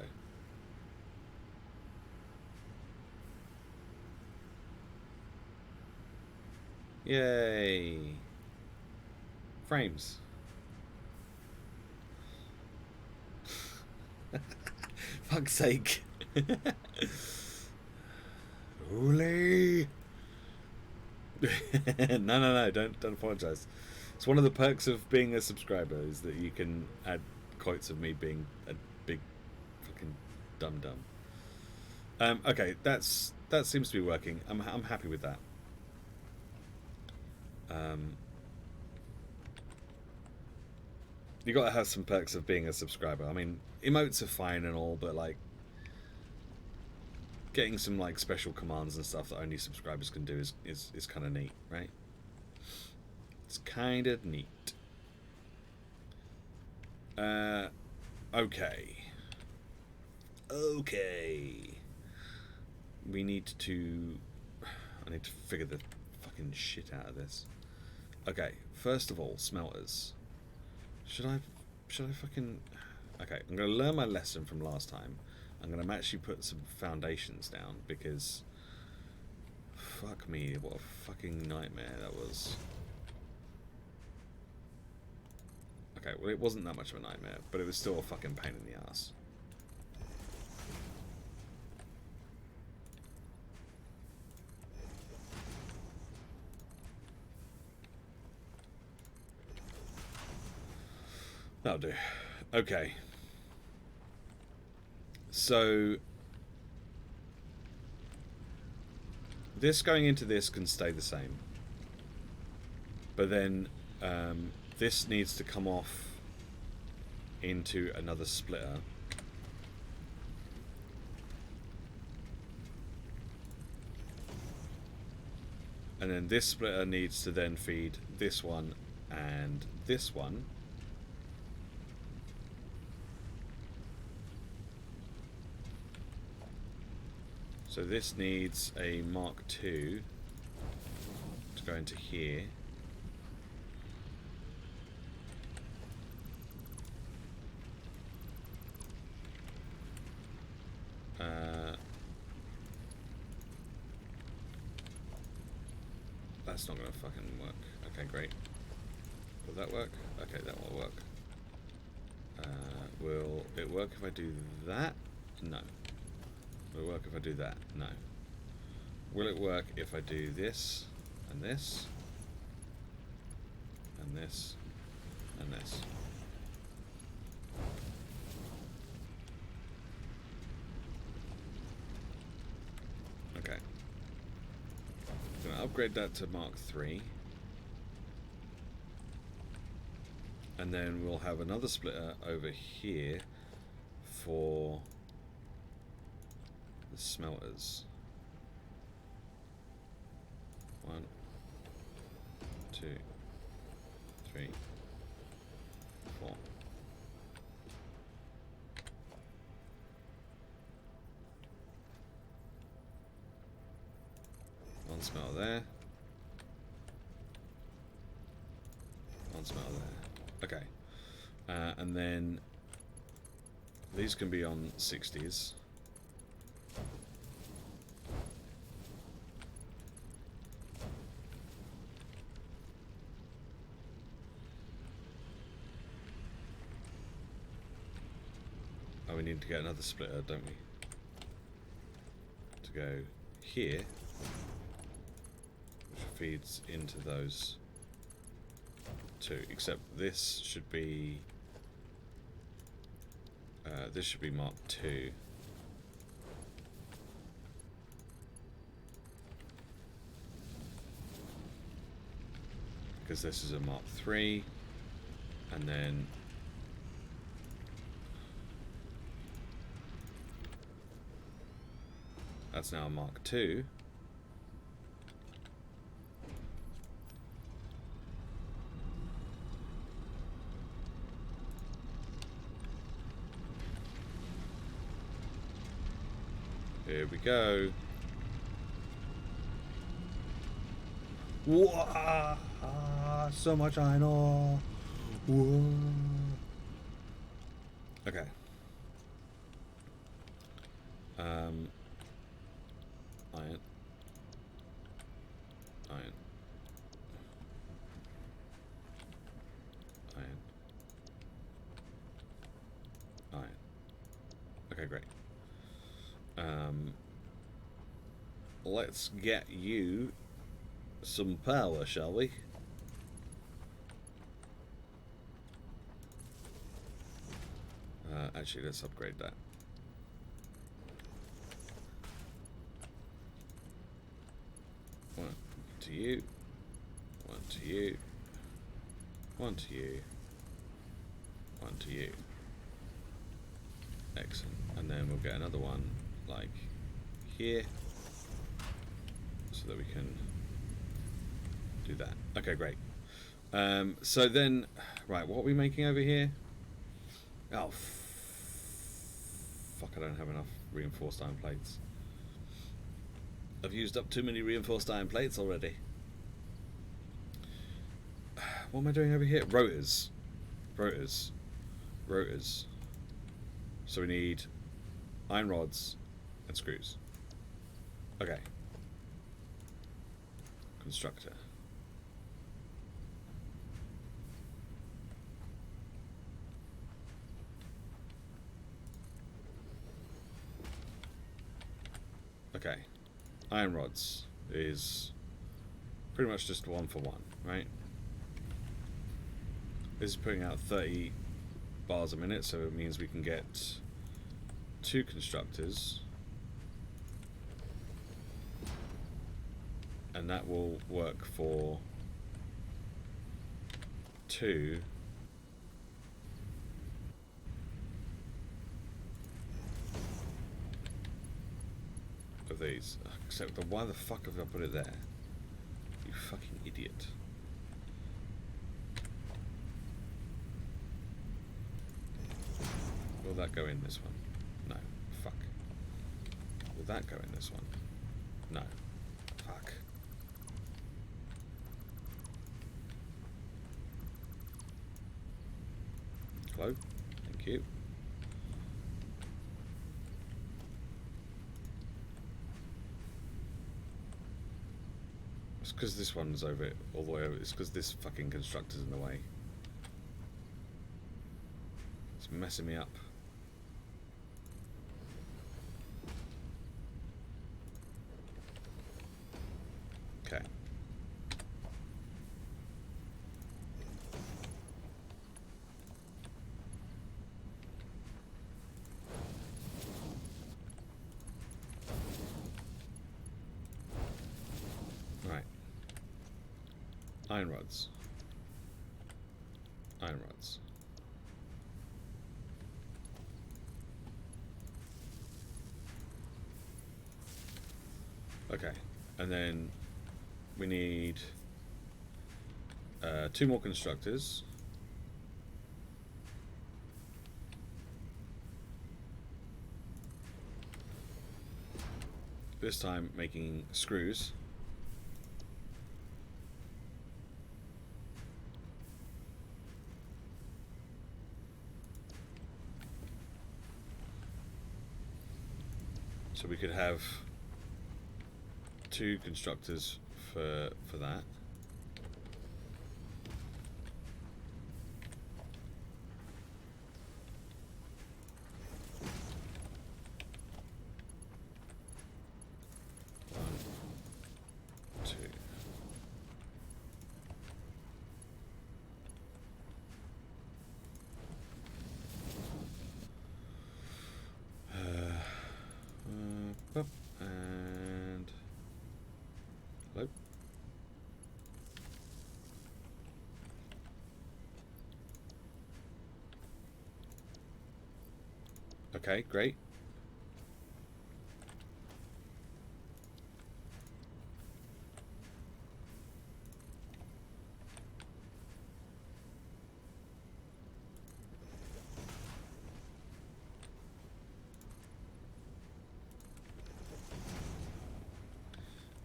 Speaker 1: Yay! Frames. Fuck's sake. Holy. No, don't apologize. It's one of the perks of being a subscriber is that you can add quotes of me being a big fucking dum-dum. Okay, that seems to be working. I'm happy with that. You gotta have some perks of being a subscriber. I mean, emotes are fine and all, but like getting some like special commands and stuff that only subscribers can do is kind of neat, right? It's kind of neat. Okay. We need to... I need to figure the fucking shit out of this. Okay, first of all, smelters. Should I fucking... Okay, I'm going to learn my lesson from last time. I'm going to actually put some foundations down because... Fuck me, what a fucking nightmare that was. Okay, well it wasn't that much of a nightmare, but it was still a fucking pain in the ass. That'll do. Okay. So... this going into this can stay the same. But then... this needs to come off into another splitter. And then this splitter needs to then feed this one and this one. So this needs a Mark II to go into here. That's not going to fucking work. Okay, great. Will that work? Okay, that will work. Will it work if I do that? No. Will it work if I do that? No. Will it work if I do this, and this, and this, and this? Okay. going to upgrade that to Mark 3. And then we'll have another splitter over here for the smelters. 1, 2, 3, 4. One smelter there. One smelter there. Okay. And then these can be on 60s. Oh, we need to get another splitter, don't we? To go here, which feeds into those two. Except this should be Mark 2. Because this is a Mark 3, and then that's now a Mark 2. Here we go. Whoa! So much iron ore. Whoa. Okay. Iron. Iron. Iron. Iron. Okay, great. Let's get you some power, shall we? Actually, let's upgrade that. One to you. One to you. One to you. One to you. Excellent. And then we'll get another one like here, so that we can do that. Okay, great. So then, right, what are we making over here? Oh, fuck, I don't have enough reinforced iron plates. I've used up too many reinforced iron plates already. What am I doing over here? Rotors. Rotors. Rotors. So we need iron rods and screws. Okay. Constructor. Okay. Iron rods is pretty much just 1 for 1, right? This is putting out 30 bars a minute, so it means we can get 2 constructors, and that will work for 2 of these. Except why the fuck have I put it there? You fucking idiot. Will that go in this one? No. Fuck. Will that go in this one? No. Fuck. Hello? Thank you. It's because this one's over all the way over. It's because this fucking constructor's in the way. It's messing me up. Okay. Right. Iron rods. Iron rods. Okay, and then we need 2 more constructors. This time making screws. So we could have 2 constructors for that. And hello. Okay, great.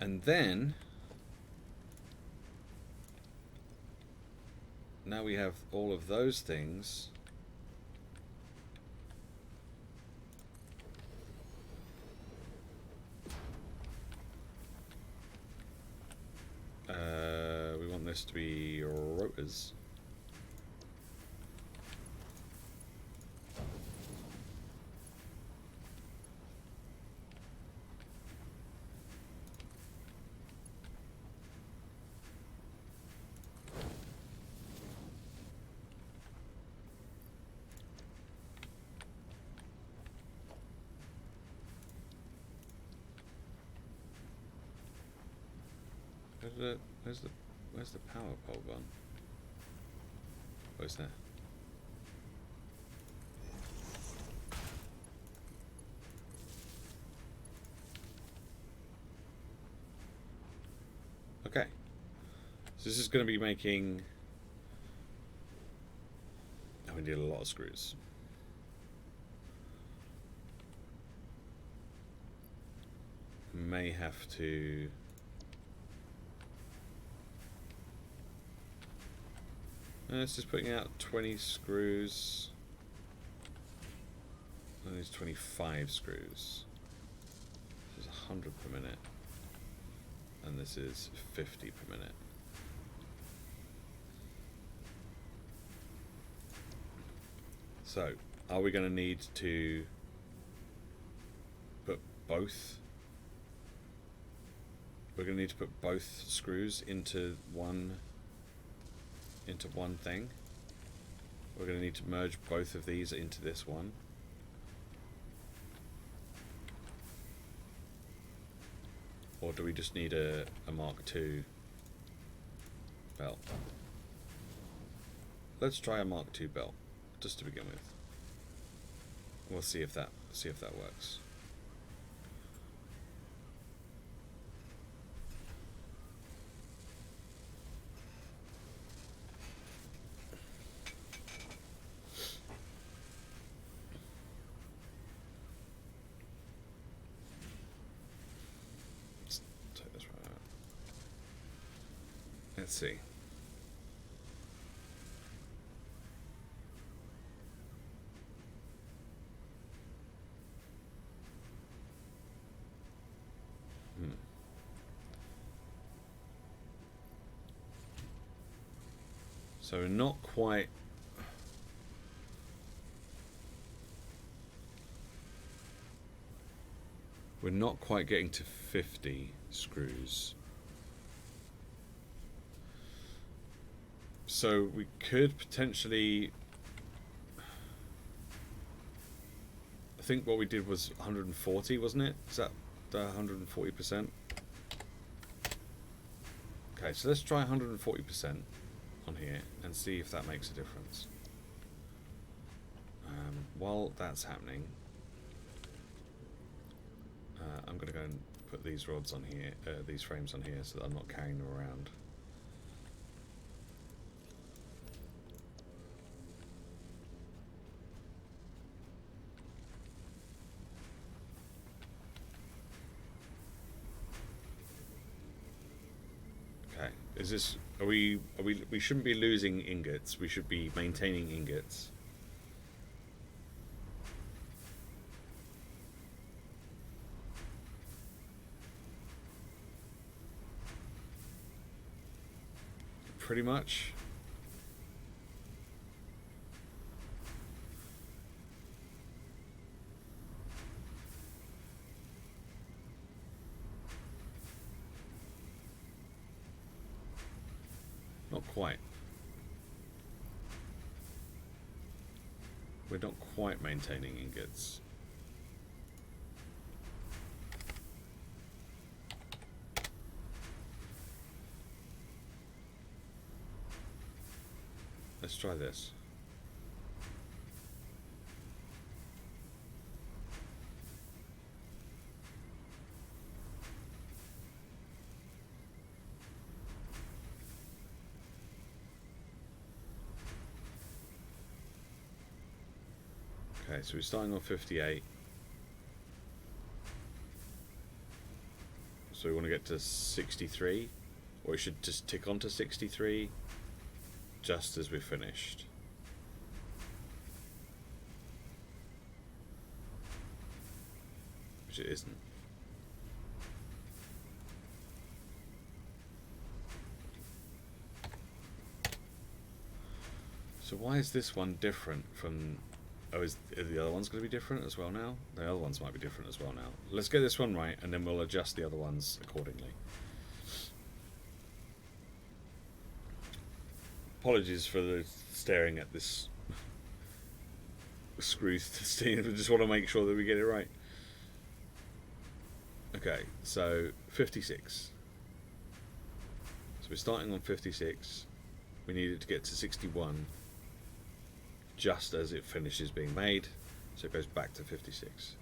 Speaker 1: And then now we have all of those things. We want this to be rotors. Where's the power pole gone? Where's that? Okay. So this is going to be making... Oh, we need a lot of screws. May have to... It's just putting out 20 screws. And there's 25 screws. This is 100 per minute. And this is 50 per minute. So, are we going to need to put both? We're going to need to put both screws into one thing. We're going to need to merge both of these into this one. Or do we just need a Mark II belt? Let's try a Mark II belt, just to begin with. We'll see if that works. Let's see. So not quite. We're not quite getting to 50 screws. So we could potentially... I think what we did was 140, wasn't it? Is that the 140%? Okay, so let's try 140% on here and see if that makes a difference. While that's happening, I'm going to go and put these rods on here, these frames on here, so that I'm not carrying them around. Okay, is this? We shouldn't be losing ingots. We should be maintaining ingots. Pretty much. Not quite. We're not quite maintaining ingots. Let's try this. Okay, so we're starting on 58. So we want to get to 63, or it should just tick on to 63 just as we're finished. Which it isn't. So why is this one different from... Oh, are the other ones going to be different as well now? The other ones might be different as well now. Let's get this one right, and then we'll adjust the other ones accordingly. Apologies for the staring at this screw thing. We just want to make sure that we get it right. Okay, so 56. So we're starting on 56. We need it to get to 61 just as it finishes being made, so it goes back to 56.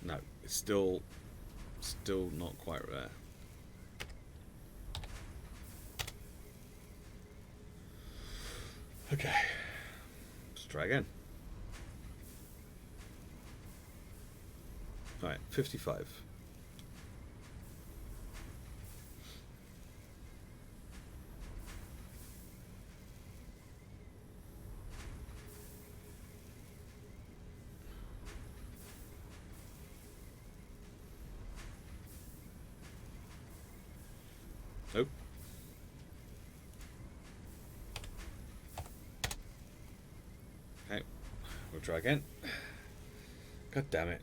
Speaker 1: No, it's still not quite there. Okay, let's try again. Alright, 55. Nope. Okay, we'll try again. God damn it.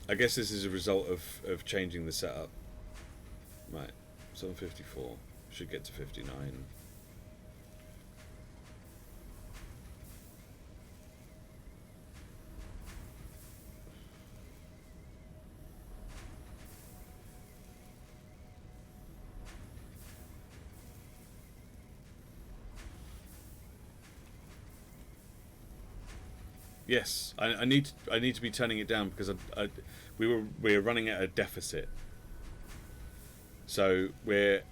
Speaker 1: I guess this is a result of changing the setup. Right, 754. Should get to 59. Yes, I need to be turning it down because we're running at a deficit. So we're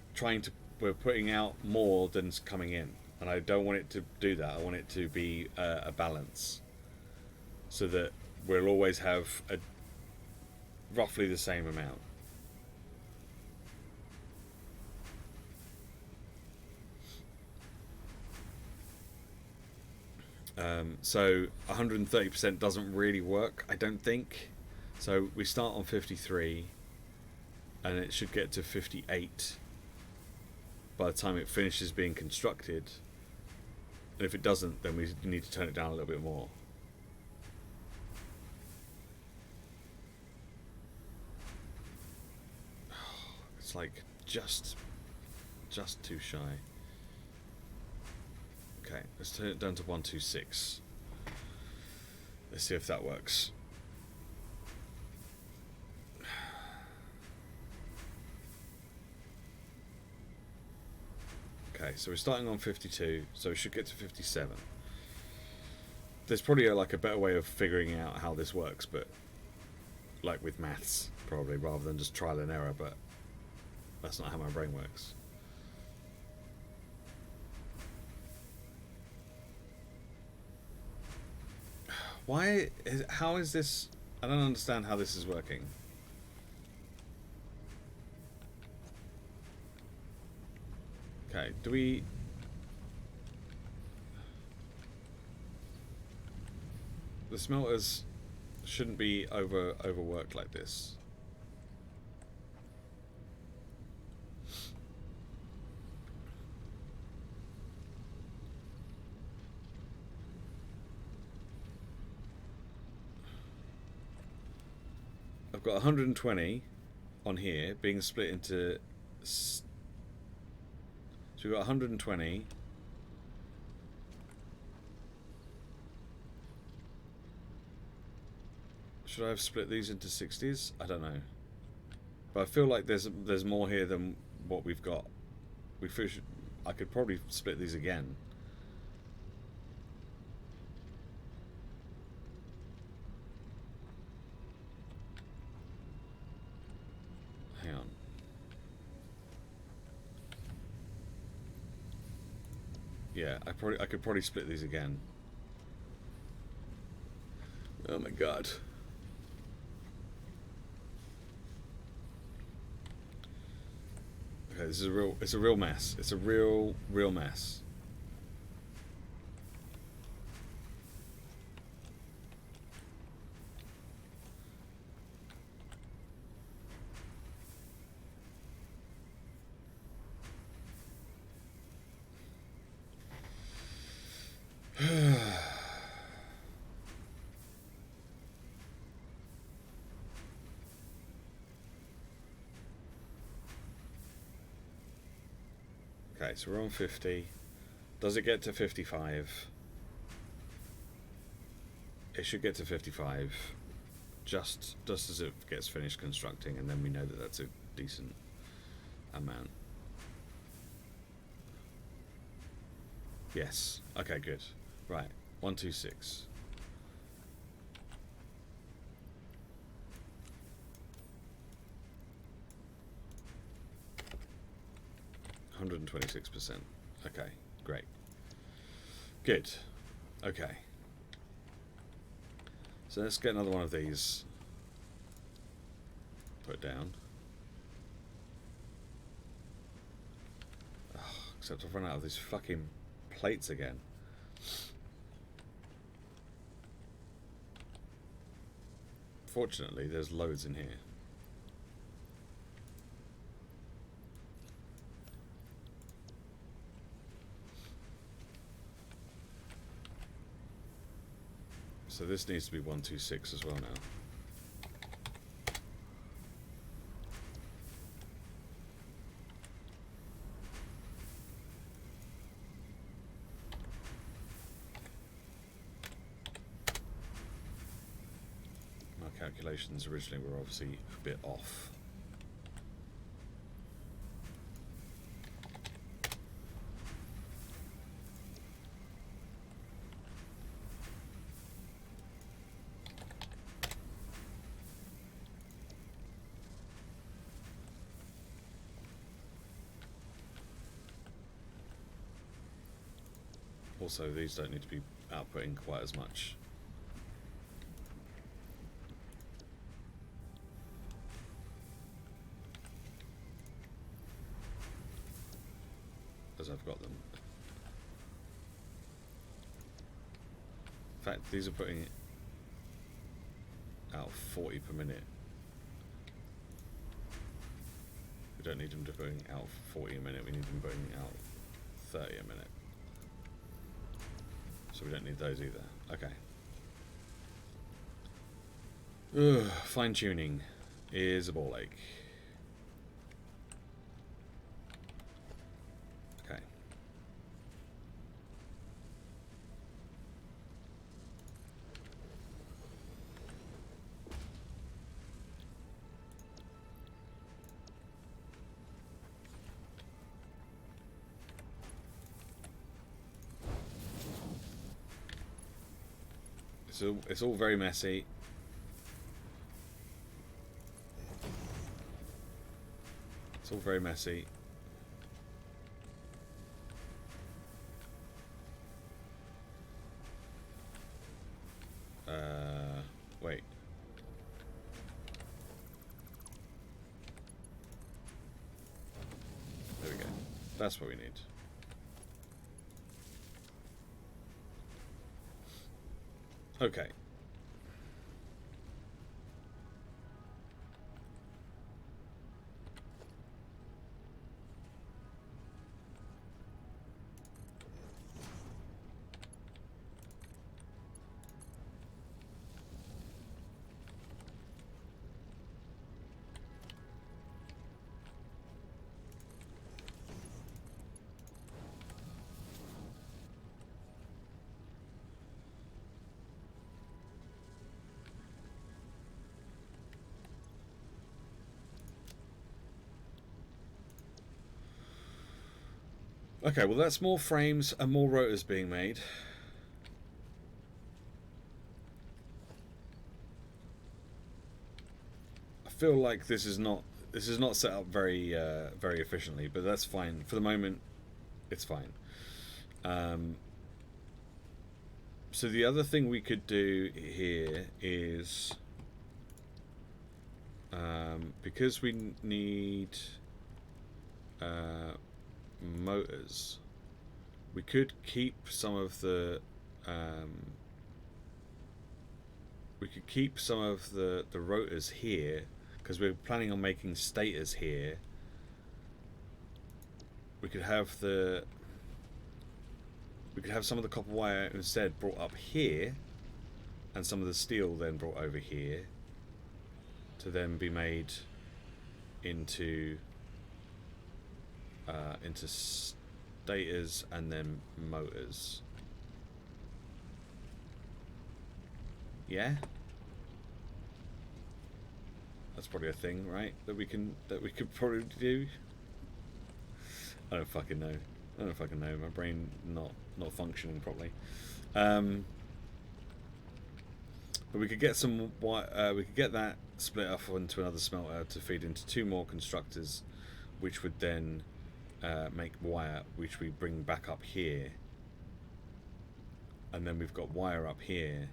Speaker 1: putting out more than's coming in, and I don't want it to do that. I want it to be a balance, so that we'll always have roughly the same amount. So 130% doesn't really work, I don't think. So we start on 53 and it should get to 58 by the time it finishes being constructed. And if it doesn't, then we need to turn it down a little bit more. It's like just too shy. Okay. Let's turn it down to 126. Let's see if that works. Okay, so we're starting on 52, so we should get to 57. There's probably like a better way of figuring out how this works, but like with maths, probably, rather than just trial and error, but that's not how my brain works. How is this? I don't understand how this is working. Okay, do we... The smelters shouldn't be overworked like this. I've got 120 on here being split into... So we've got 120. Should I have split these into 60s? I don't know. But I feel like there's more here than what we've got. I could probably split these again. Hang on. Yeah, I could probably split these again. Oh my god. Okay, this is it's a real mess. It's a real mess. Okay, so we're on 50. Does it get to 55? It should get to 55 just as it gets finished constructing, and then we know that that's a decent amount. Yes. Okay, good. Right. 126. %. Okay, great. Good. Okay. So let's get another one of these. Put it down. Oh, except I've run out of these fucking plates again. Fortunately, there's loads in here. So this needs to be 126 as well now. My calculations originally were obviously a bit off. Also, these don't need to be outputting quite as much. As I've got them. In fact, these are putting out 40 per minute. We don't need them to putting out 40 a minute, we need them putting out 30 a minute. So we don't need those either. Okay. Ugh, fine tuning is a ball ache. Okay. it's all very messy. It's all very messy. Wait. There we go. That's what we need. Okay. Okay, well that's more frames and more rotors being made. I feel like this is not set up very very efficiently, but that's fine for the moment. It's fine. So the other thing we could do here is because we need motors, we could keep some of the rotors here because we're planning on making stators here. We could have some of the copper wire instead brought up here, and some of the steel then brought over here to then be made into stators and then motors. Yeah, that's probably a thing, right? That we could probably do. I don't fucking know. My brain not functioning properly. But we could get some. We could get that split off into another smelter to feed into two more constructors, which would then make wire, which we bring back up here, and then we've got wire up here.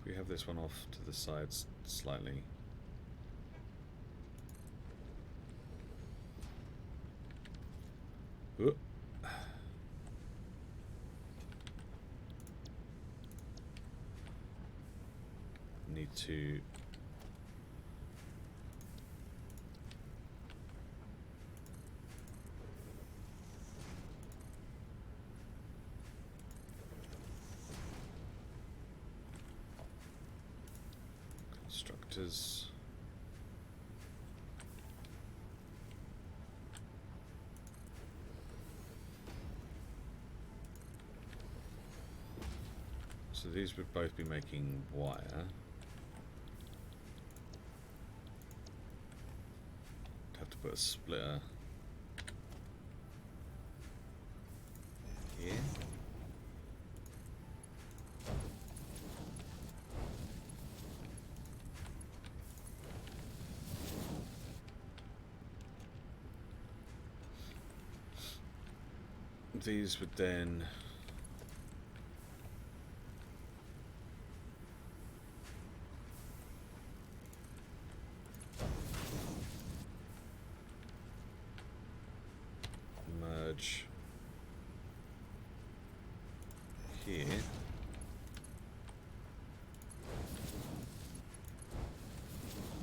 Speaker 1: We have this one off to the sides slightly. Ooh. Need to constructors. So these would both be making wire. Have to put a splitter here. These would then merge here.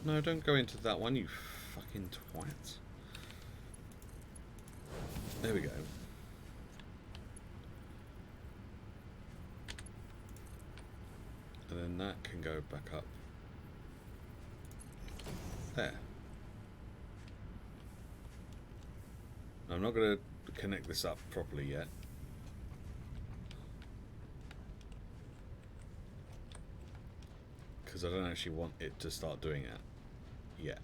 Speaker 1: No, don't go into that one, you fucking twat. There we go. And then that can go back up there. I'm not going to connect this up properly yet. Because I don't actually want it to start doing it yet.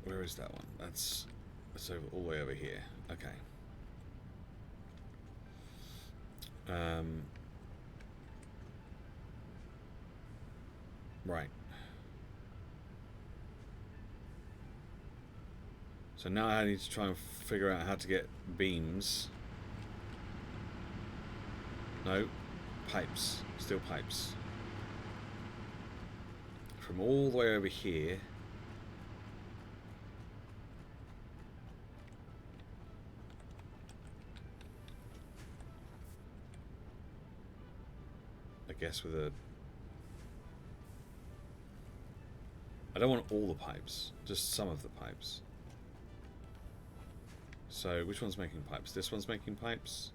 Speaker 1: Where is that one? That's over all the way over here. Okay. Right. So now I need to try and figure out how to get beams. No, pipes. Steel pipes. From all the way over here. I guess with a... I don't want all the pipes, just some of the pipes. So, which one's making pipes? This one's making pipes.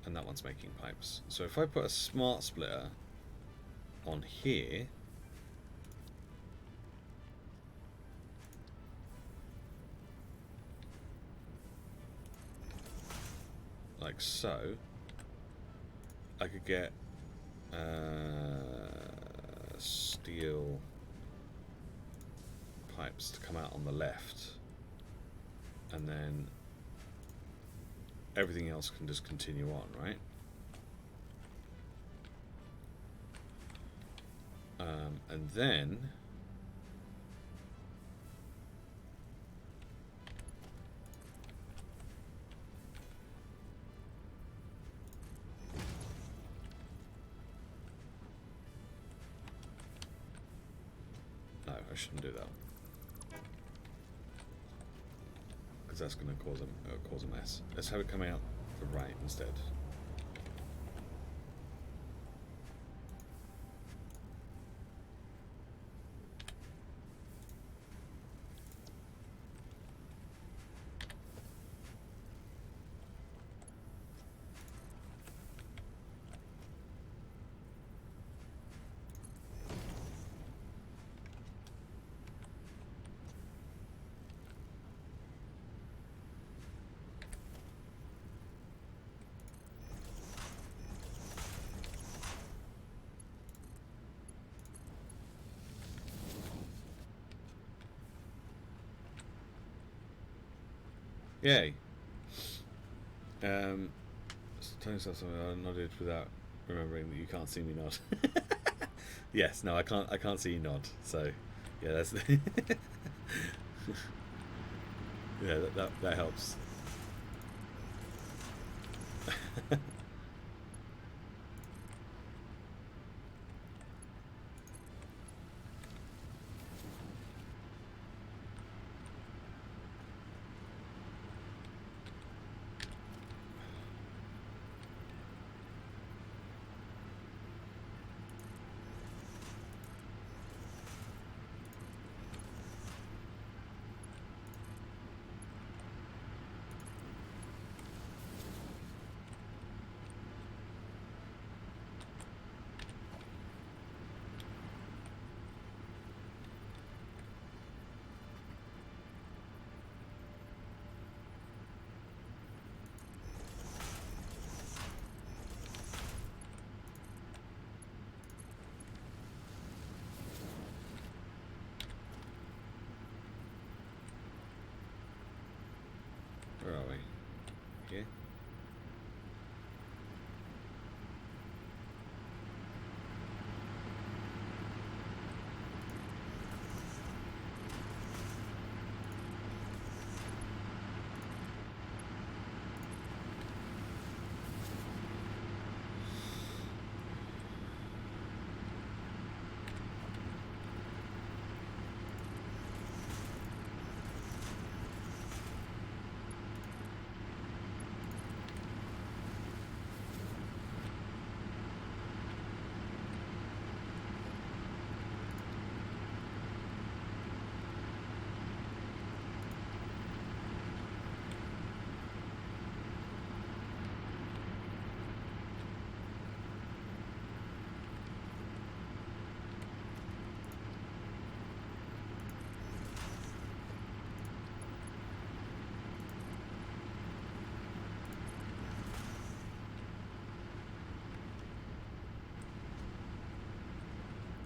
Speaker 1: And that one's making pipes. So if I put a smart splitter on here, like so, I could get steel pipes to come out on the left, and then everything else can just continue on, right? And then no, I shouldn't do that because that's going to cause a mess. Let's have it come out the right instead. Yay. Telling yourself something I nodded without remembering that you can't see me nod. Yes, no, I can't see you nod. So, yeah, that's yeah, that helps. Where are we? Here?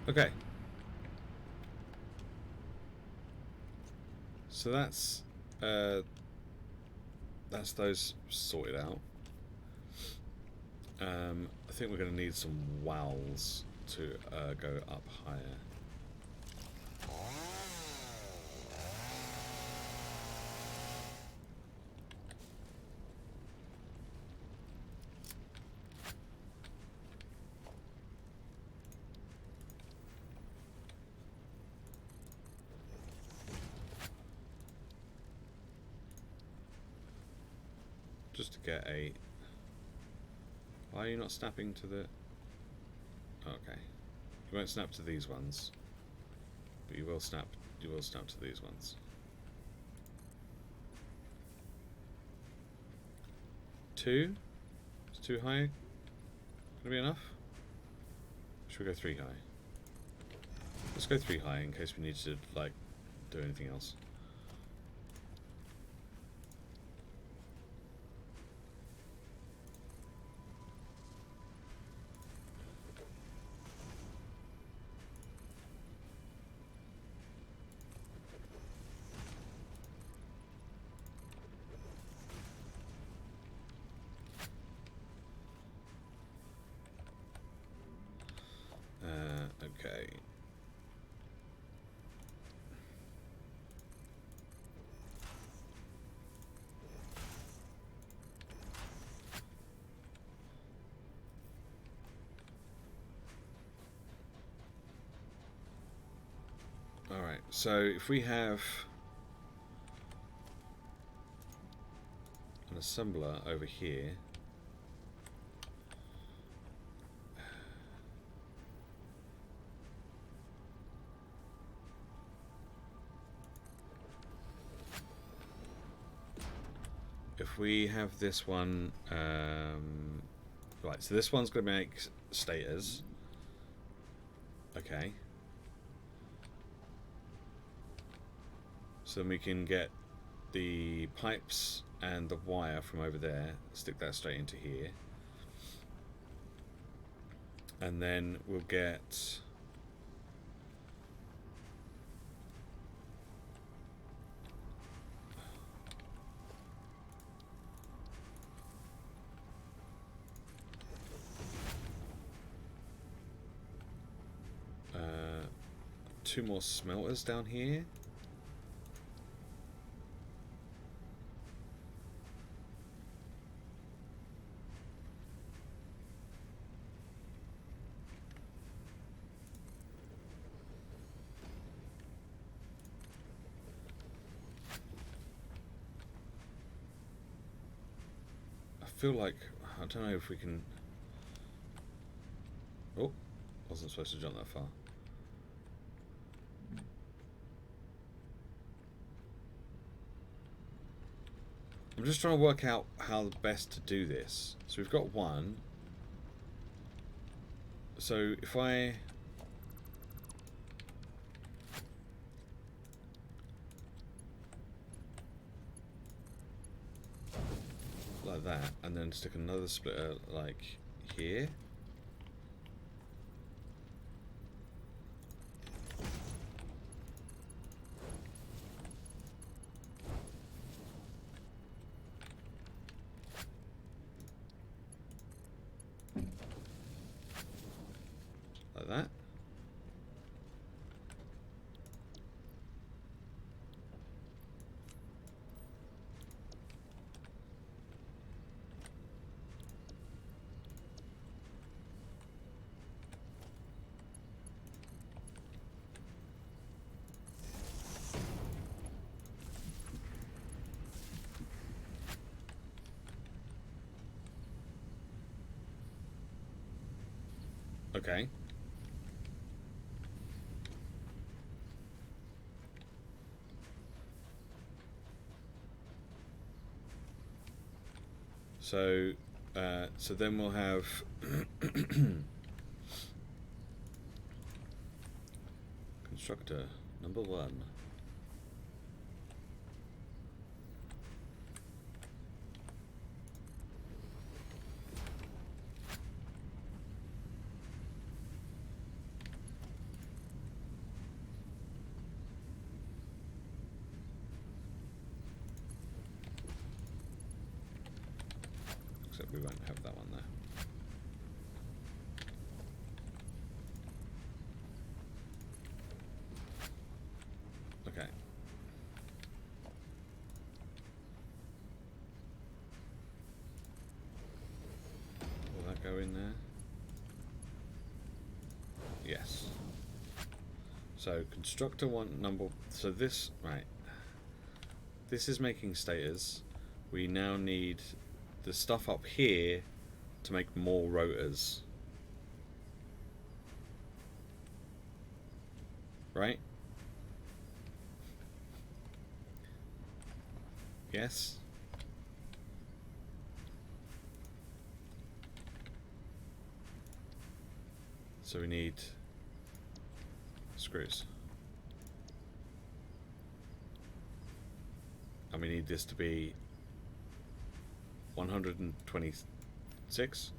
Speaker 1: Okay. So that's those sorted out. I think we're going to need some walls to go up higher. Just to get a... Why are you not snapping to the... Okay. You won't snap to these ones. But you will snap to these ones. 2? Is 2 high gonna be enough? Should we go 3 high? Let's go 3 high in case we need to, like, do anything else. Okay. Alright, so if we have an assembler over here, if we have this one, right, so this one's going to make stators. Okay. So then we can get the pipes and the wire from over there, stick that straight into here. And then we'll get... two more smelters down here. I feel like, I don't know if we can... Oh, wasn't supposed to jump that far. I'm just trying to work out how best to do this. So we've got one. So if I... like that, and then stick another splitter like here. Like that. Okay. So then we'll have constructor number 1. go in there? Yes. So constructor one number. So this right. This is making stators. We now need the stuff up here to make more rotors. Right? Yes. So we need screws. And we need this to be 126.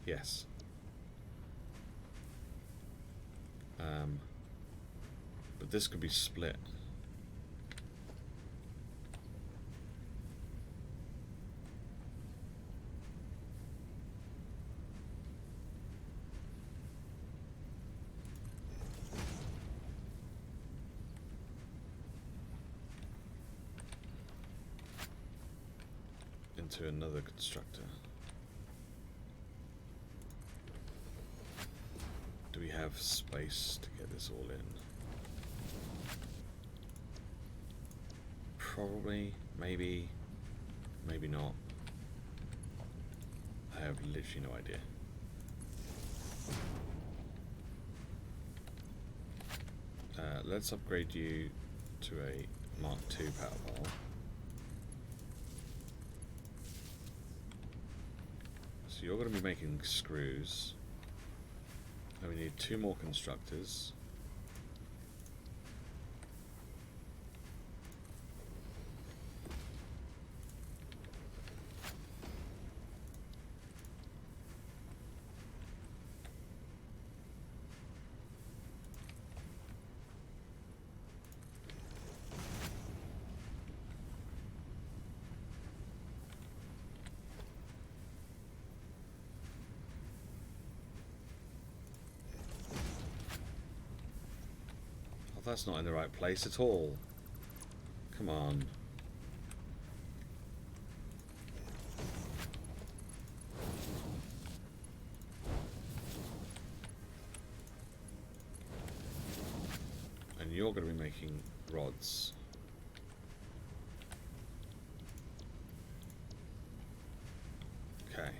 Speaker 1: Yes. But this could be split. Into another constructor. Do we have space to get this all in? Probably, maybe, maybe not. I have literally no idea. Let's upgrade you to a Mark II power pole. So you're going to be making screws. And we need 2 more constructors. That's not in the right place at all. Come on. And you're going to be making rods. Okay.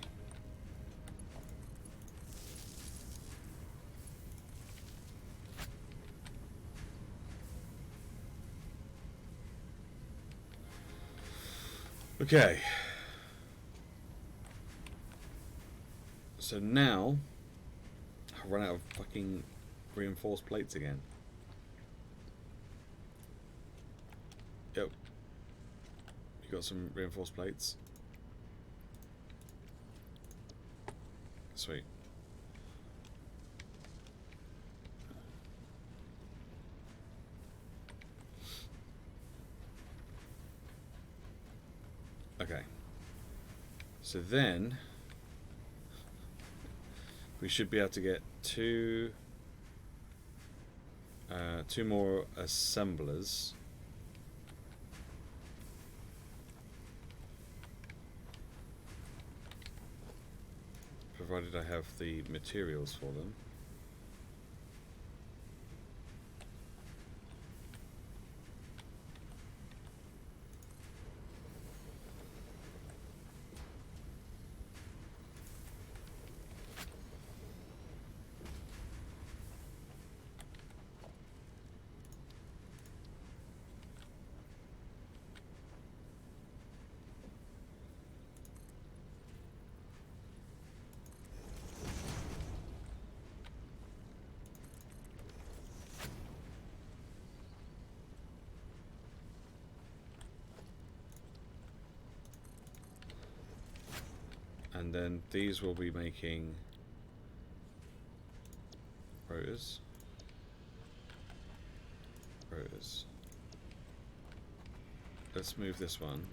Speaker 1: Okay. So now I've run out of fucking reinforced plates again. Yep. You got some reinforced plates? Sweet. Okay. So then we should be able to get two more assemblers. Provided I have the materials for them. And then these will be making rotors. Rotors. Let's move this one.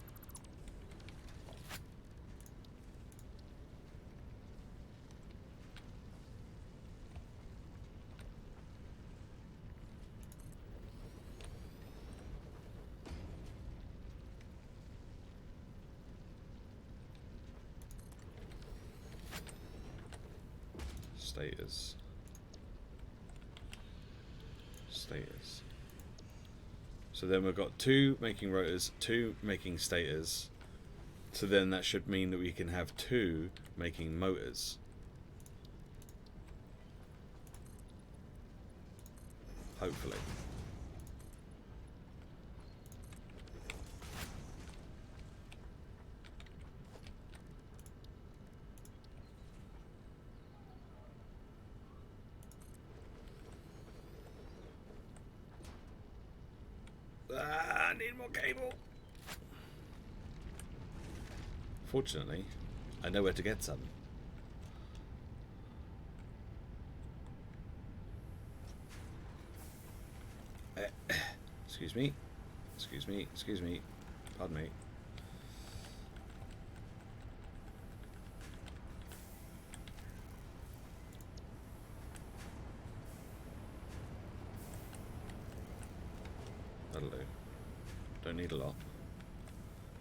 Speaker 1: Stators. Stators. So then we've got 2 making rotors, 2 making stators. So then that should mean that we can have 2 making motors. Hopefully. I need more cable. Fortunately, I know where to get some. Excuse me. Excuse me. Excuse me. Pardon me. That'll do. Don't need a lot.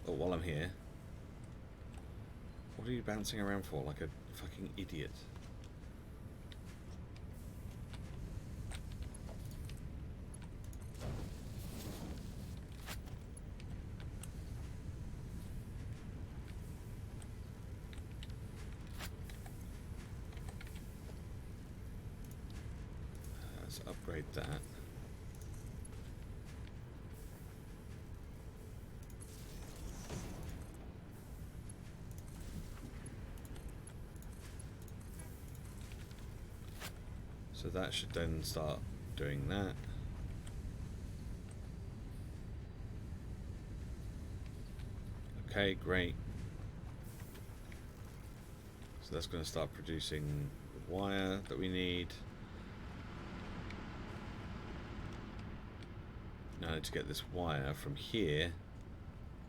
Speaker 1: But while I'm here, what are you bouncing around for like a fucking idiot? Let's upgrade that. So that should then start doing that. Okay, great. So that's going to start producing the wire that we need. Now I need to get this wire from here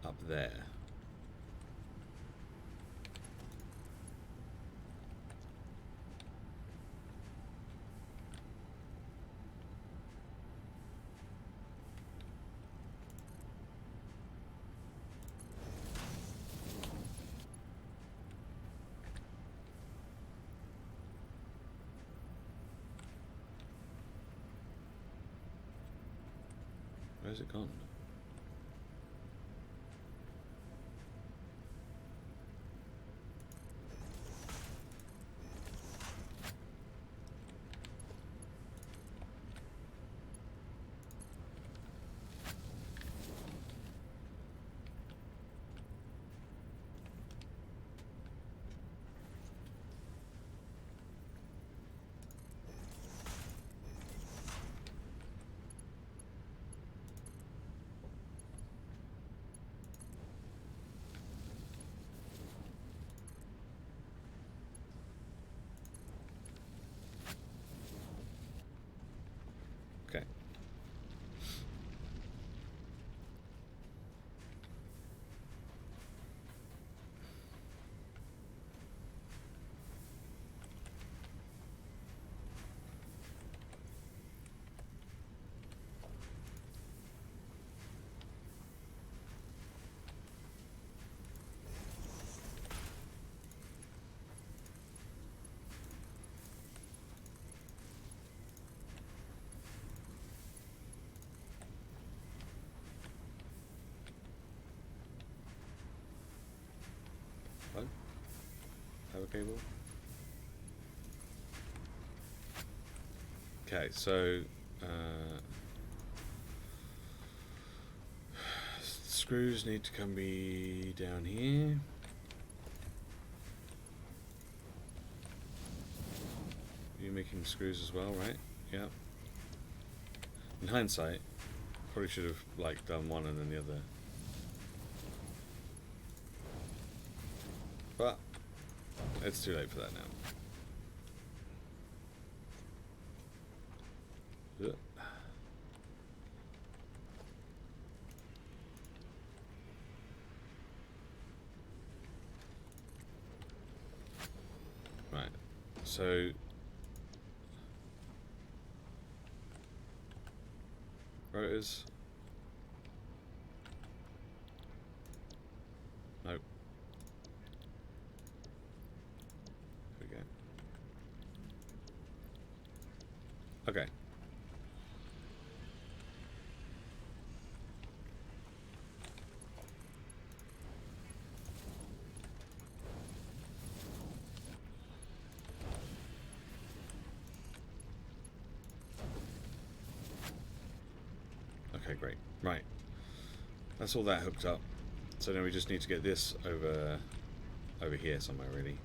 Speaker 1: up there. Where's it gone? Okay. Hello? Power cable? Okay, so screws need to come be down here. You're making screws as well, right? Yeah. In hindsight, probably should have like done one and then the other. But it's too late for that now. Ugh. Right, so rotors. Nope. Here we go. Okay. Okay, great. Right. That's all that hooked up. So now we just need to get this over here somewhere, really.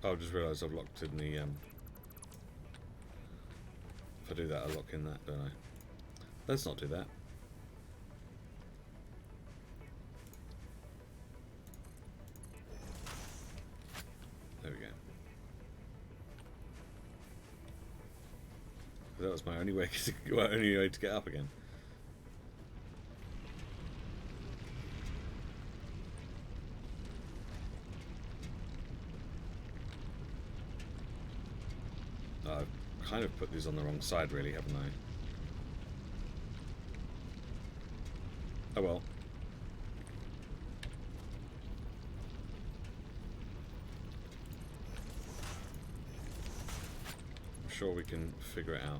Speaker 1: Oh, I just realised I've locked in the, if I do that, I lock in that, don't I? Let's not do that. There we go. That was my only way to get up again. I've kind of put these on the wrong side, really, haven't I? Oh well. I'm sure we can figure it out.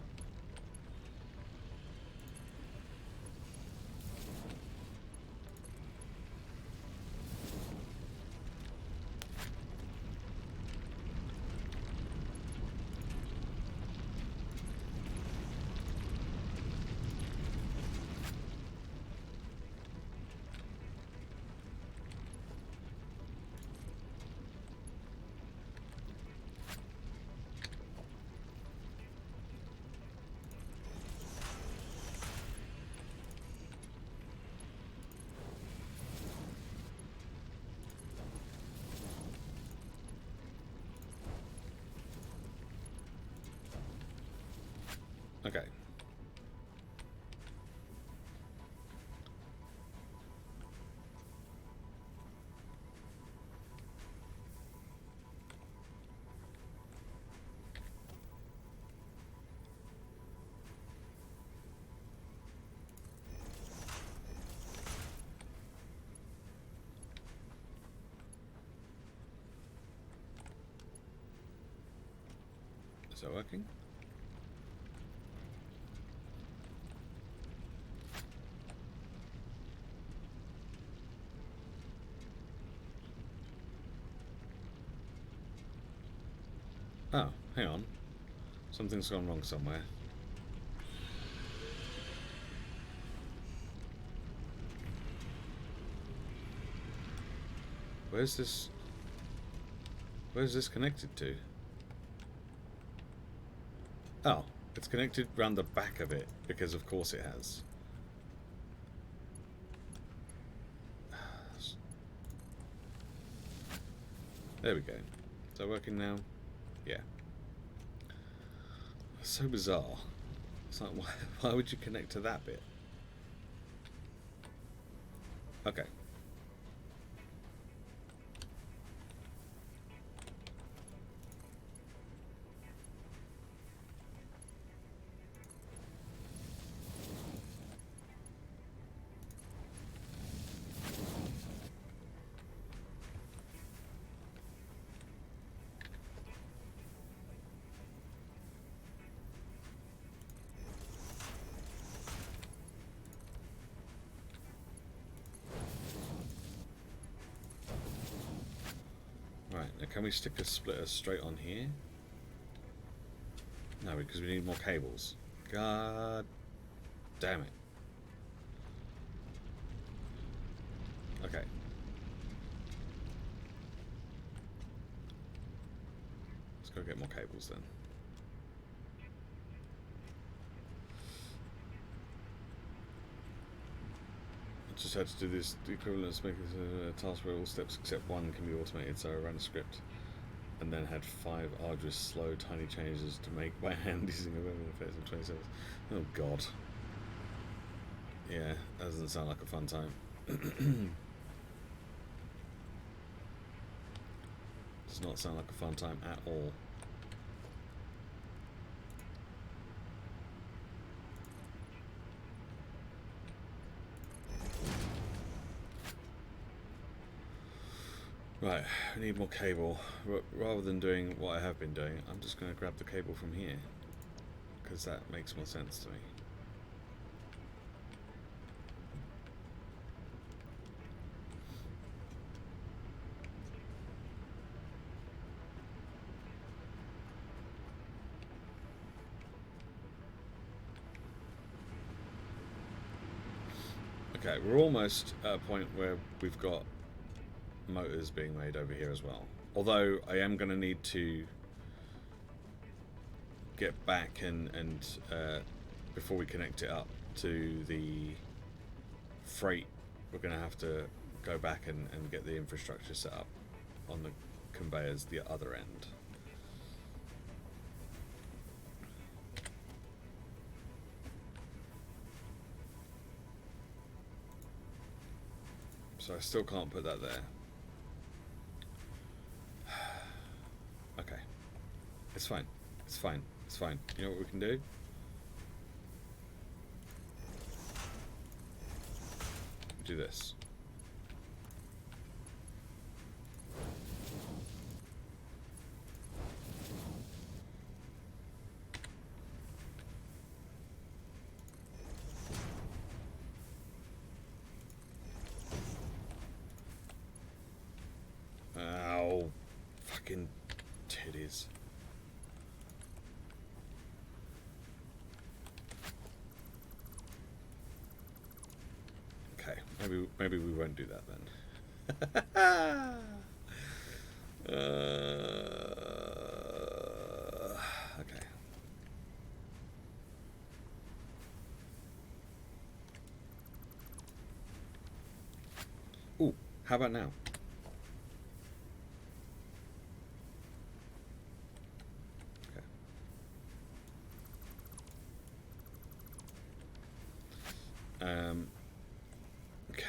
Speaker 1: Okay. Is that working? Oh, hang on. Something's gone wrong somewhere. Where's this connected to? Oh, it's connected round the back of it, because of course it has. There we go. Is that working now? Yeah. So bizarre. It's like, why would you connect to that bit? Okay. Right, now can we stick a splitter straight on here? No, because we need more cables. God damn it. Okay. Let's go get more cables then. just had to do this. The equivalent of making a task where all steps except one can be automated. So I ran a script, and then had 5 arduous, slow, tiny changes to make by hand using a web interface in 20 seconds. Oh God. Yeah, that doesn't sound like a fun time. Does not sound like a fun time at all. Right, I need more cable. Rather than doing what I have been doing, I'm just going to grab the cable from here, because that makes more sense to me. Okay, we're almost at a point where we've got motors being made over here as well. Although I am going to need to get back and before we connect it up to the freight, we're going to have to go back and get the infrastructure set up on the conveyors the other end. So I still can't put that there. Okay. It's fine. It's fine. It's fine. You know what we can do? Do this. Ow. Fucking titties. Okay, maybe we won't do that then. Okay. Ooh, how about now? Okay.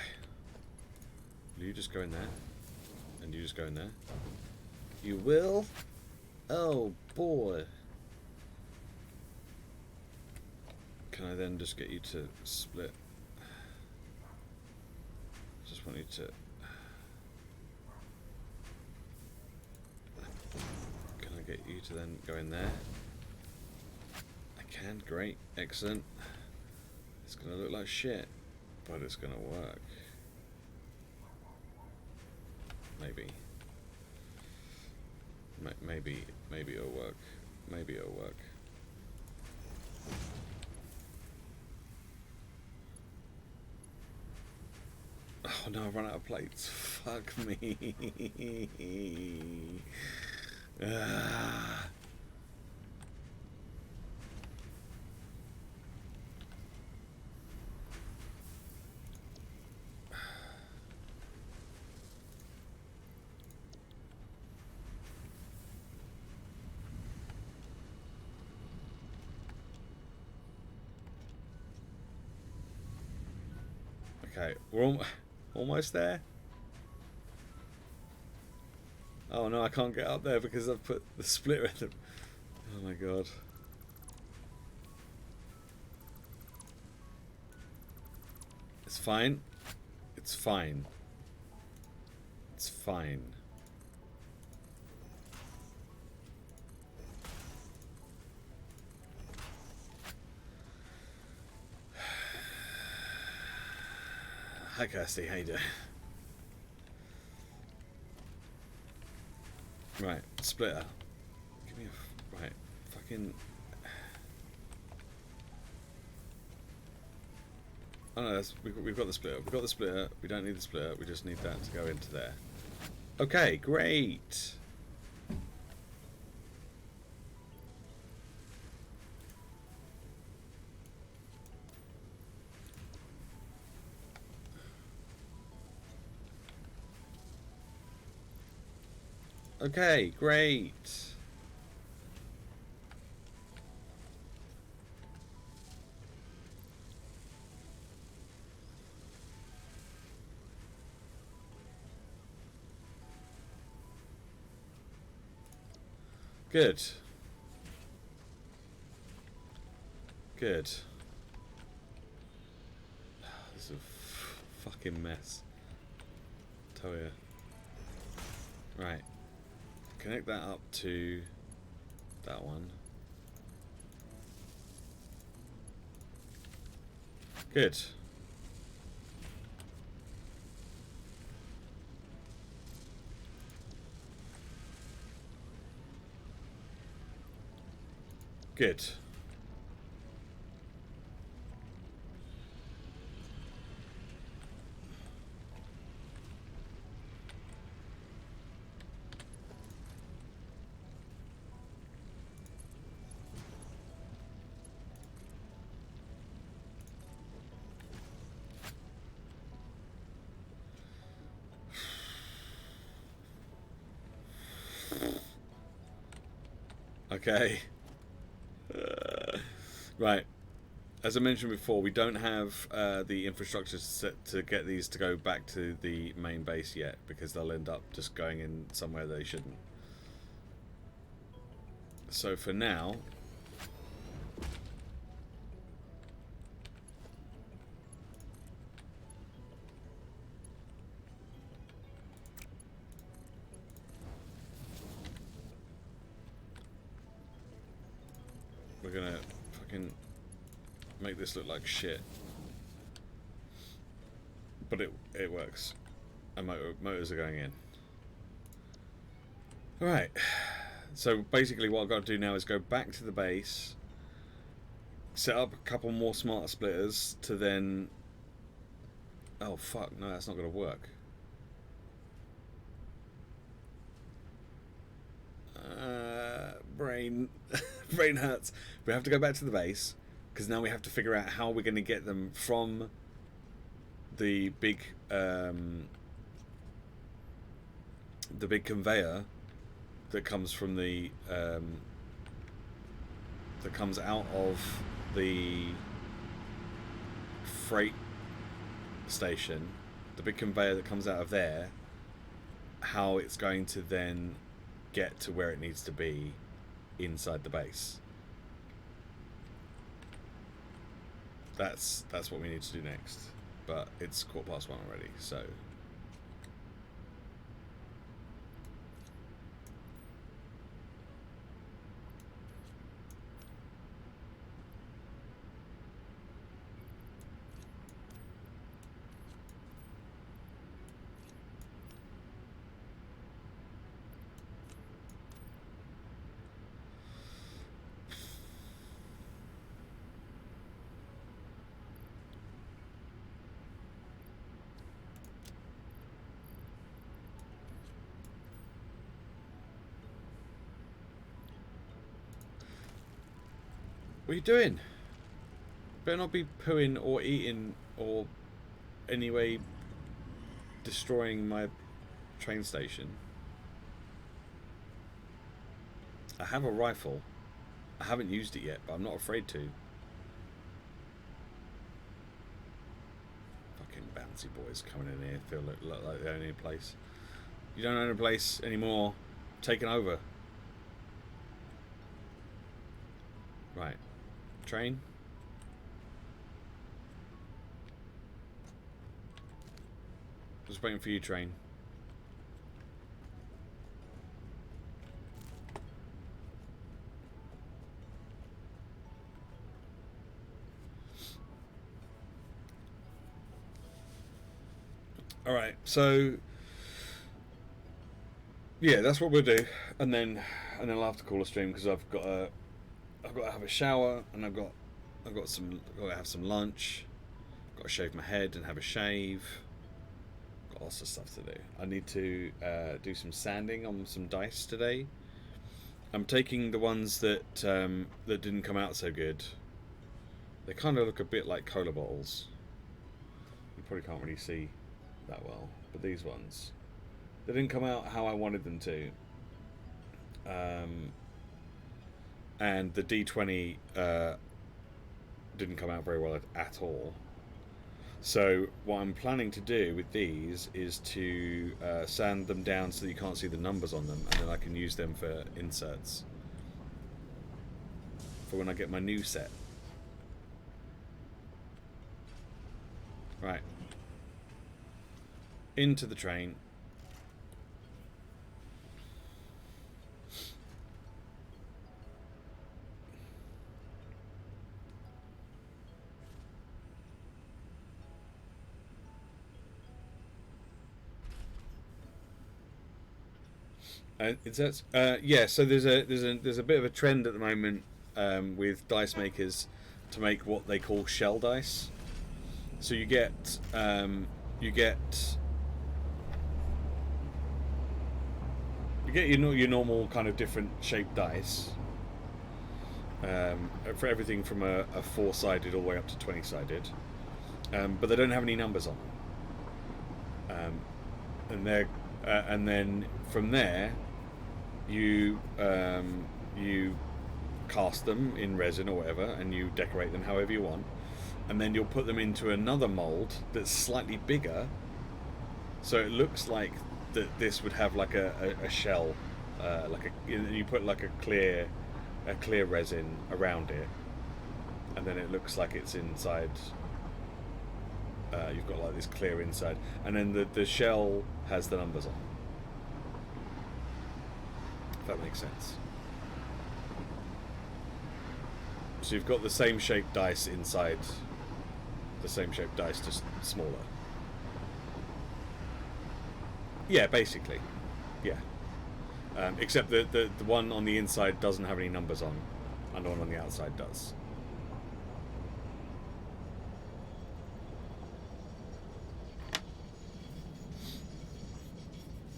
Speaker 1: Will you just go in there? And you just go in there? You will? Oh boy. Can I then just get you to split? Just want you to... Can I get you to then go in there? I can, great, excellent. It's gonna look like shit, but it's gonna work. Maybe. Maybe it'll work. Maybe it'll work. Oh no, I've run out of plates. Fuck me. Ah. Okay, we're almost there. Oh no, I can't get up there because I've put the splitter in the... Oh my god. It's fine. It's fine. It's fine. Hi Kirsty, how you doing? Right, splitter. Give me a... Right, fucking... Oh no, we've got the splitter. We've got the splitter. We don't need the splitter. We just need that to go into there. Okay, great. Okay, great. Good. Good. This is a fucking mess. Tell you. Right. Connect that up to that one. Good. Good. Okay. Right. As I mentioned before, we don't have the infrastructure set to get these to go back to the main base yet, because they'll end up just going in somewhere they shouldn't. So for now, we're gonna fucking make this look like shit. But it works. And motors are going in. Alright. So basically what I've got to do now is go back to the base, set up a couple more smart splitters to then... Oh fuck, no, that's not going to work. Brain brain hurts. We have to go back to the base, because now we have to figure out how we're going to get them from the big conveyor that comes from the that comes out of the freight station, the big conveyor that comes out of there, how it's going to then get to where it needs to be inside the base. That's what we need to do next, but it's 1:15 already, so what are you doing? Better not be pooing or eating or anyway destroying my train station. I have a rifle. I haven't used it yet, but I'm not afraid to. Fucking bouncy boys coming in here feel look like they own a place. You don't own a place anymore. Taken over. Right. Train. Just waiting for you, train. All right, so yeah, that's what we'll do, and then I'll have to call a stream because I've got to have a shower, and I've got to have some lunch. Got to shave my head and have a shave. Got lots of stuff to do. I need to do some sanding on some dice today. I'm taking the ones that didn't come out so good. They kind of look a bit like cola bottles. You probably can't really see that well, but these ones, they didn't come out how I wanted them to, and the D20 didn't come out very well at all. So what I'm planning to do with these is to sand them down so that you can't see the numbers on them, and then I can use them for inserts for when I get my new set. Right. Into the train. It says, yeah. So there's a bit of a trend at the moment with dice makers to make what they call shell dice. So you get your normal kind of different shaped dice for everything from a 4-sided all the way up to 20-sided, but they don't have any numbers on them, and then from there you cast them in resin or whatever, and you decorate them however you want, and then you'll put them into another mold that's slightly bigger, so it looks like that this would have like a shell, you put like a clear resin around it, and then it looks like it's inside. You've got like this clear inside, and then the shell has the numbers on. If that makes sense. So you've got the same shaped dice inside the same shaped dice, just smaller. Yeah, basically. Yeah. Except the one on the inside doesn't have any numbers on, and the one on the outside does.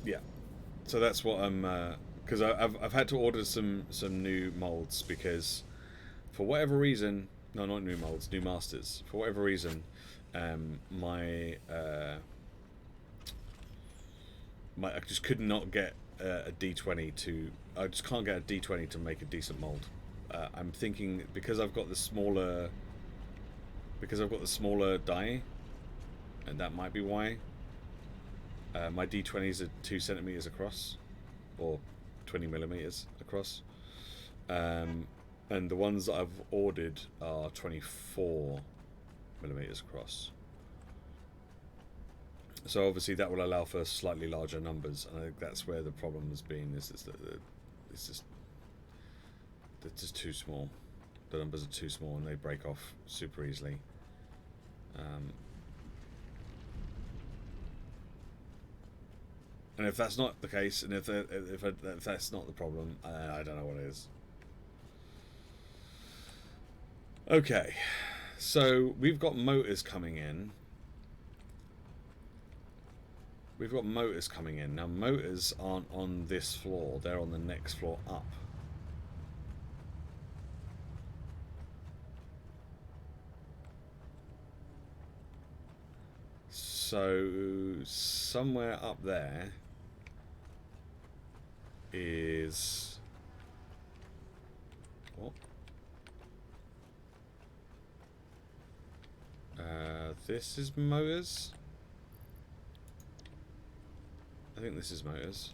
Speaker 1: Yeah. So that's what I'm... because I've had to order some new molds, because for whatever reason... No, not new molds, new masters. For whatever reason, I just could not get a D20 to... I just can't get a D20 to make a decent mold. I'm thinking because I've got the smaller... Because I've got the smaller die, and that might be why. My D20s are 2 centimeters across, or 20 millimeters across. And the ones that I've ordered are 24 millimeters across. So obviously that will allow for slightly larger numbers, and I think that's where the problem has been. Is that it's just too small. The numbers are too small, and they break off super easily. And if that's not the case, and if that's not the problem, I don't know what is. Okay, so we've got motors coming in. Now, motors aren't on this floor. They're on the next floor up. So, somewhere up there is... What? This is motors. I think this is motors,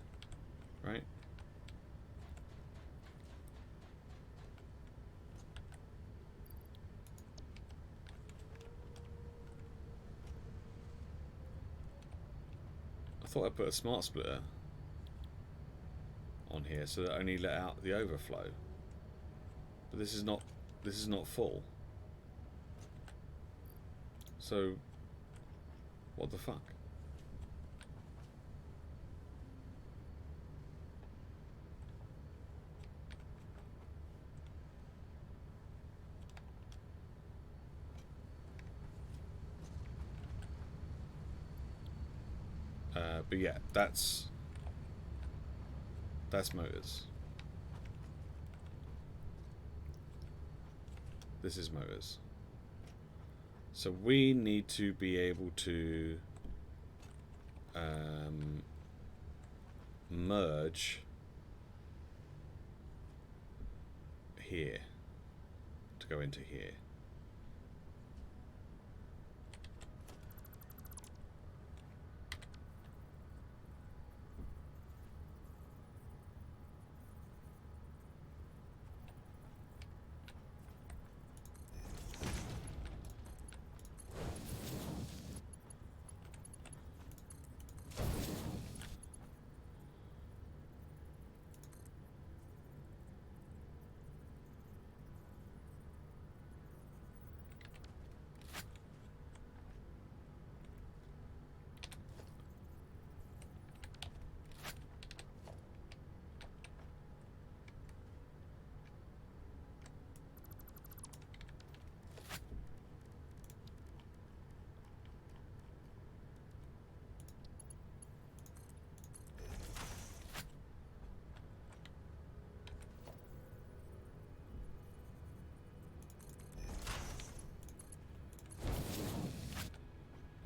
Speaker 1: right? I thought I put a smart splitter on here so that I only let out the overflow. But this is not full. So, what the fuck? But yeah, that's motors. This is motors. So we need to be able to merge here to go into here.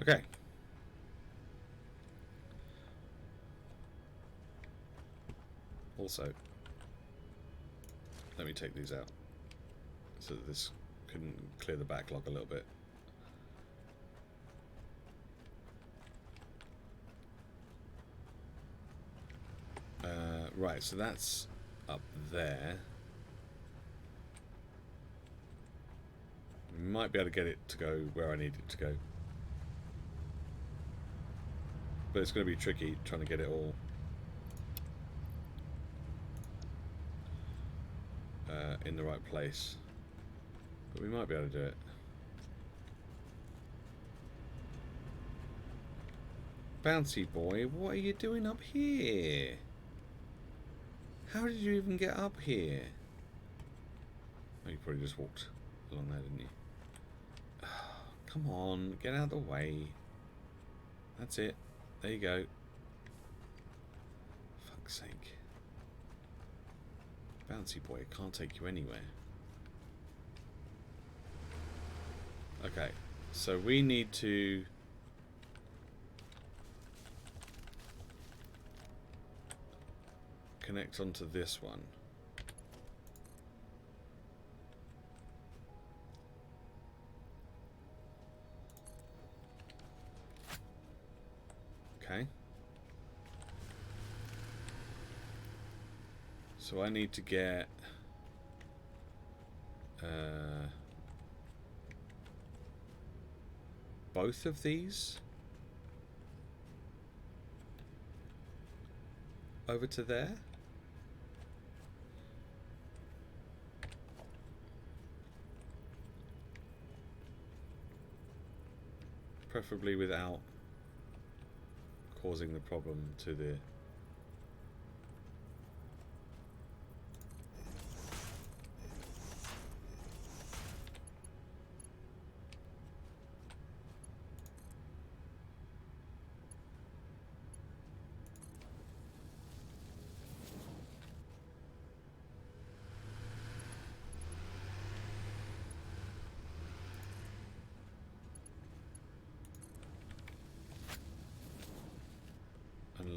Speaker 1: Okay. Also, let me take these out so that this can clear the backlog a little bit. Right, so that's up there. We might be able to get it to go where I need it to go. But it's going to be tricky trying to get it all in the right place. But we might be able to do it. Bouncy boy, what are you doing up here? How did you even get up here? Oh, you probably just walked along there, didn't you? Oh, come on, get out of the way. That's it. There you go. Fuck's sake. Bouncy boy, it can't take you anywhere. Okay, so we need to connect onto this one. Okay. So I need to get both of these over to there. Preferably without causing the problem to the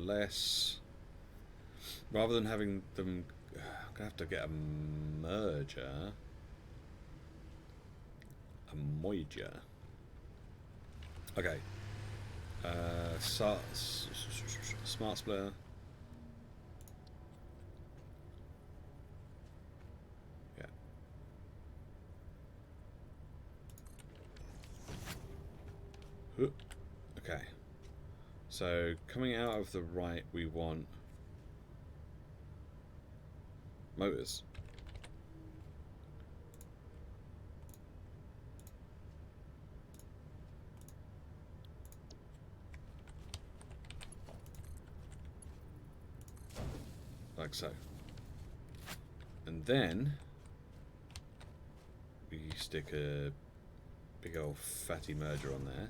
Speaker 1: unless, rather than having them, I'm gonna have to get a merger, a moiger. Okay. Smart splitter. Yeah. Okay. So coming out of the right, we want motors. Like so. And then we stick a big old fatty merger on there.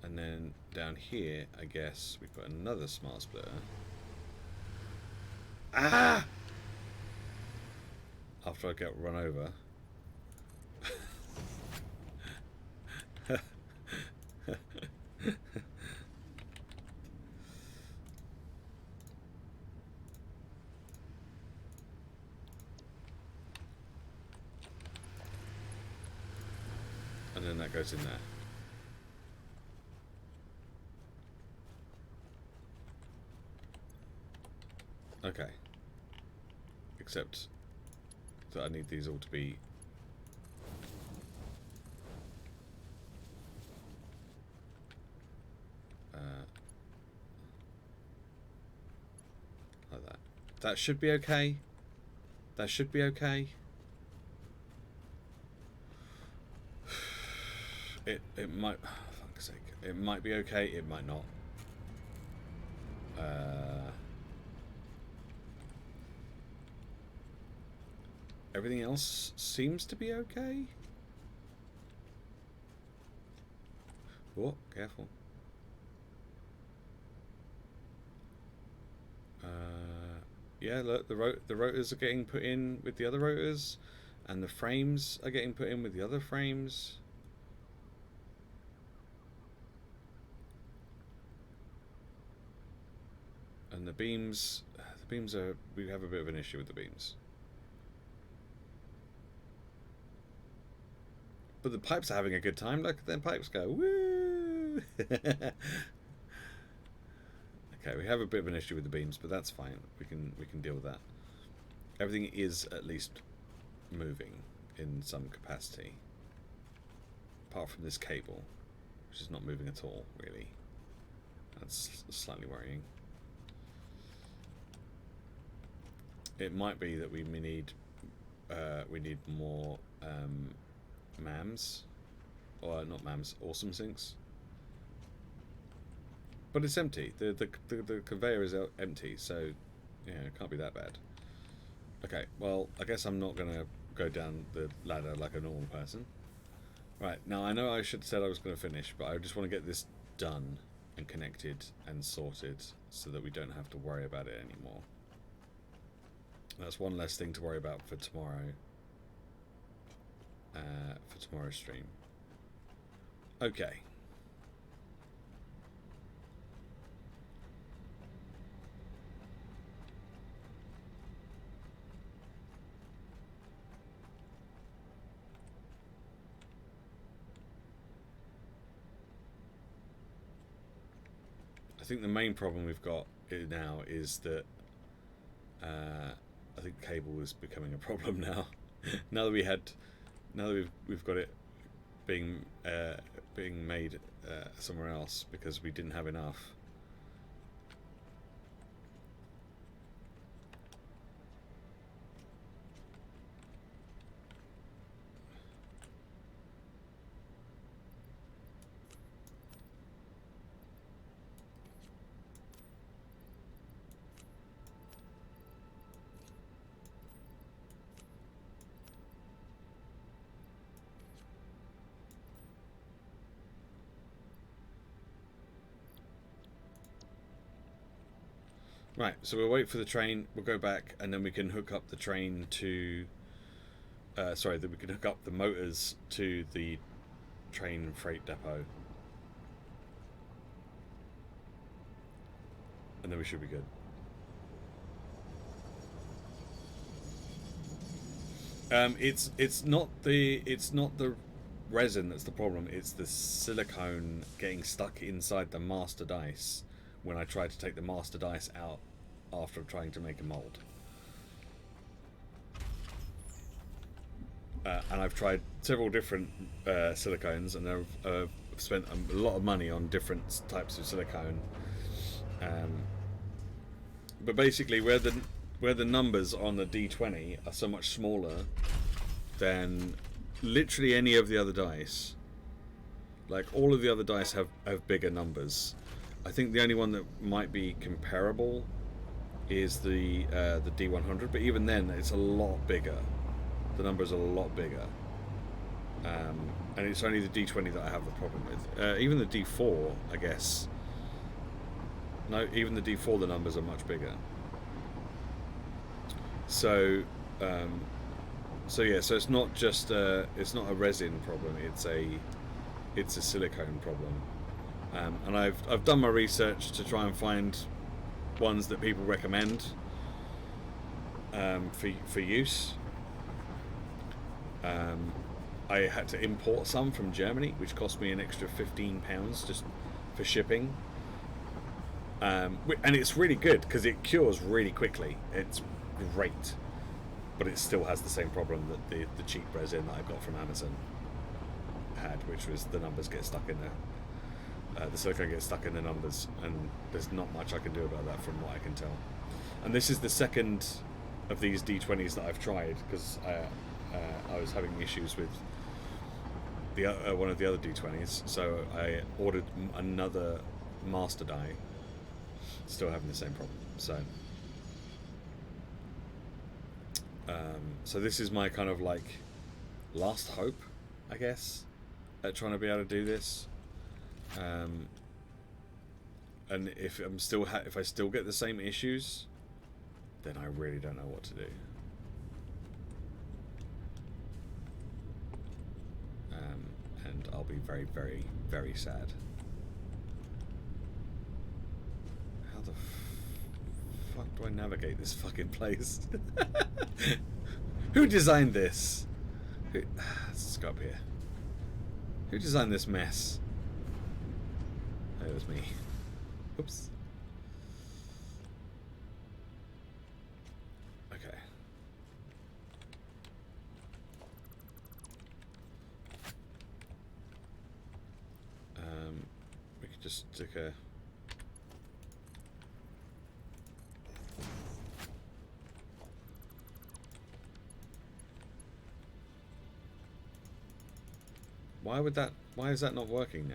Speaker 1: And then down here, I guess, we put another smart splitter. Ah! After I get run over. and then that goes in there. Okay. Except that I need these all to be... like that. That should be okay. That should be okay. It might... Oh, fuck's sake. It might be okay, it might not. Everything else seems to be okay. Oh, careful. Yeah, look, the rotors are getting put in with the other rotors, and the frames are getting put in with the other frames. And the beams are, we have a bit of an issue with the beams. But the pipes are having a good time. Look at them pipes go. Woo! Okay, we have a bit of an issue with the beams, but that's fine. We can deal with that. Everything is at least moving in some capacity. Apart from this cable, which is not moving at all, really. That's slightly worrying. It might be that we need more MAMs, or not MAMs, awesome sinks. But it's empty. The conveyor is empty, so yeah, it can't be that bad. Okay, well, I guess I'm not gonna go down the ladder like a normal person. Right, now I know I should have said I was gonna finish, but I just want to get this done and connected and sorted so that we don't have to worry about it anymore. That's one less thing to worry about for tomorrow. For tomorrow's stream. Okay. I think the main problem we've got now is that I think cable is becoming a problem now. now that we've got it being made somewhere else because we didn't have enough. Right, so we'll wait for the train, we'll go back, and then we can hook up the train to... sorry, that we can hook up the motors to the train freight depot. And then we should be good. It's not the resin that's the problem, it's the silicone getting stuck inside the master dice when I try to take the master dice out after trying to make a mold. And I've tried several different silicones, and I've spent a lot of money on different types of silicone. But basically, where the numbers on the D20 are so much smaller than literally any of the other dice, like all of the other dice have bigger numbers. I think the only one that might be comparable is the D100, but even then it's a lot bigger. The numbers are a lot bigger, and it's only the D20 that I have the problem with. Even the D4, I guess. No, even the D4, the numbers are much bigger. So, so it's not just it's not a resin problem. It's a silicone problem. And I've done my research to try and find ones that people recommend for use. I had to import some from Germany, which cost me an extra £15 just for shipping. And it's really good because it cures really quickly. It's great, but it still has the same problem that the cheap resin that I got from Amazon had, which was the numbers get stuck in there. The silicone gets stuck in the numbers, and there's not much I can do about that from what I can tell. And this is the second of these D20s that I've tried, because I was having issues with the one of the other D20s, so I ordered another master die. Still having the same problem. So this is my kind of like last hope, I guess, at trying to be able to do this. And if I'm still if I still get the same issues, then I really don't know what to do. And I'll be very, very, very sad. How the fuck do I navigate this fucking place? Who designed this? Let's go up here. Who designed this mess? It was me. Oops. Okay. We could just stick a... Why is that not working now?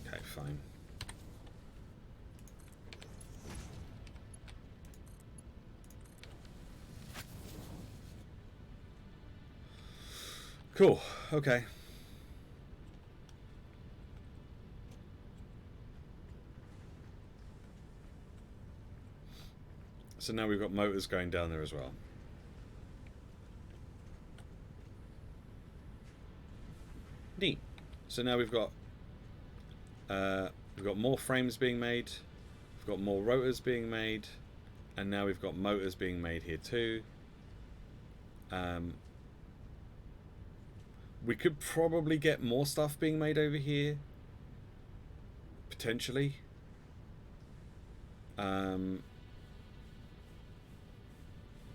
Speaker 1: Okay, fine. Cool. Okay. So now we've got motors going down there as well. Neat. So now we've got more frames being made, we've got more rotors being made, and now we've got motors being made here too. We could probably get more stuff being made over here, potentially.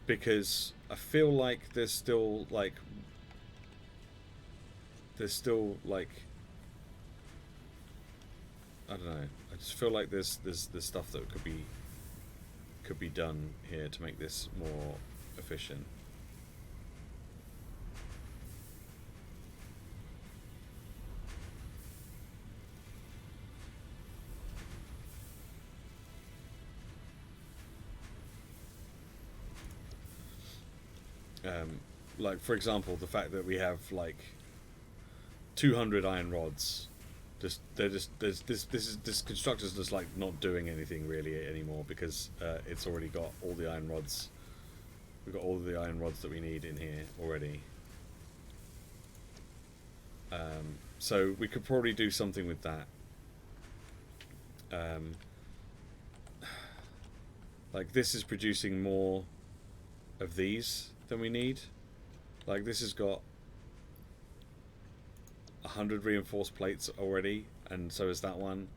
Speaker 1: Because I feel like there's still like I don't know. I just feel like there's stuff that could be done here to make this more efficient. Like for example, the fact that we have like 200 iron rods, this constructor's just like not doing anything really anymore, because it's already got all the iron rods. We've got all of the iron rods that we need in here already. So we could probably do something with that. Like this is producing more of these than we need. Like this has got 100 reinforced plates already, and so is that one,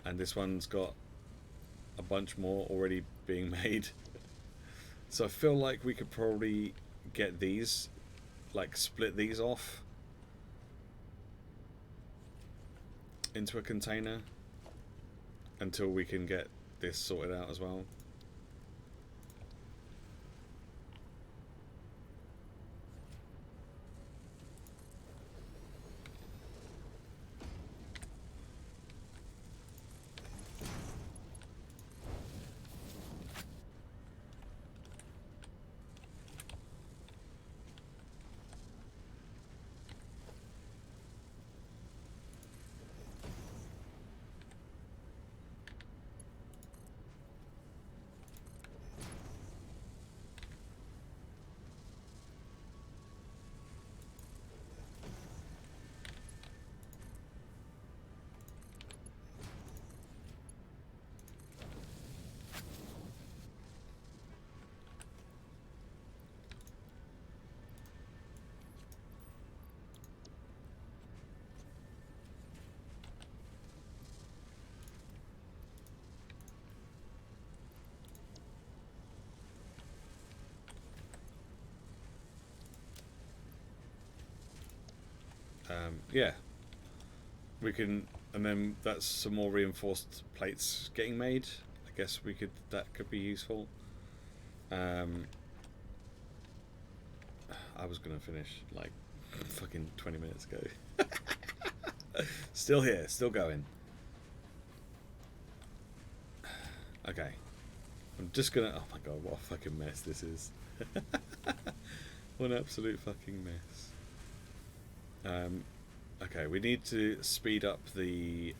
Speaker 1: and this one's got a bunch more already being made. So I feel like we could probably get these, like split these off into a container until we can get this sorted out as well. Yeah, we can, and then that's some more reinforced plates getting made. I guess that could be useful. I was gonna finish like fucking 20 minutes ago. Still here, still going. Okay, I'm just gonna. Oh my god, what a fucking mess this is! What an absolute fucking mess. Okay, we need to speed up the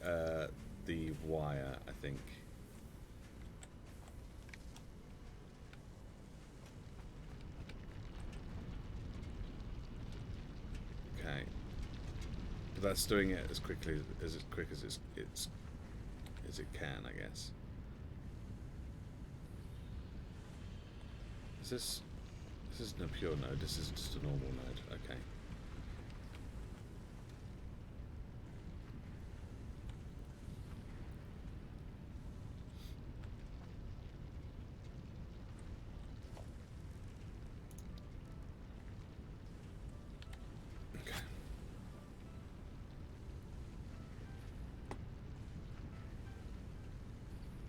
Speaker 1: wire, I think. Okay, but that's doing it as quickly as quick as it can, I guess. This isn't a pure node. This is just a normal node. Okay.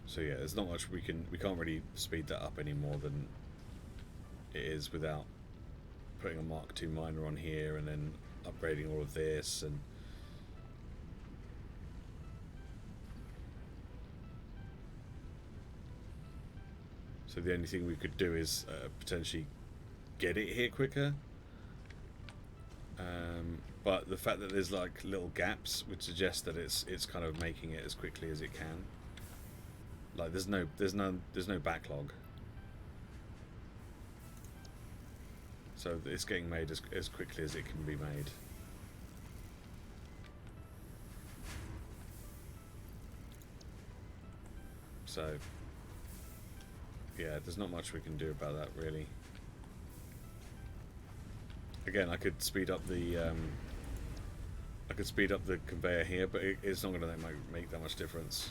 Speaker 1: So yeah, there's not much we can't really speed that up any more than it is without putting a Mark II miner on here and then upgrading all of this. And so the only thing we could do is potentially get it here quicker. But the fact that there's like little gaps would suggest that it's kind of making it as quickly as it can. Like there's no backlog, so it's getting made as quickly as it can be made. So yeah, there's not much we can do about that really. Again, I could speed up the conveyor here, but it's not going to make that much difference.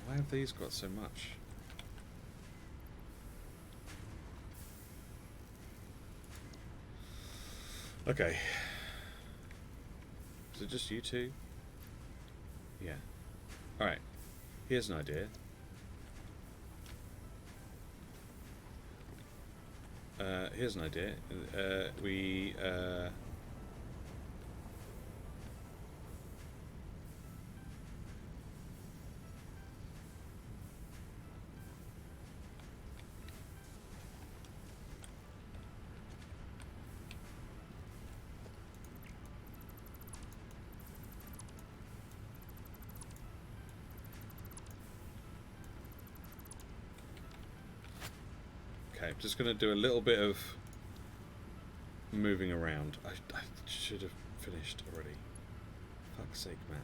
Speaker 1: Why have these got so much? Okay. Is it just you two? Yeah. Alright. Here's an idea. Here's an idea. Okay, just going to do a little bit of moving around. I should have finished already. Fuck's sake, man.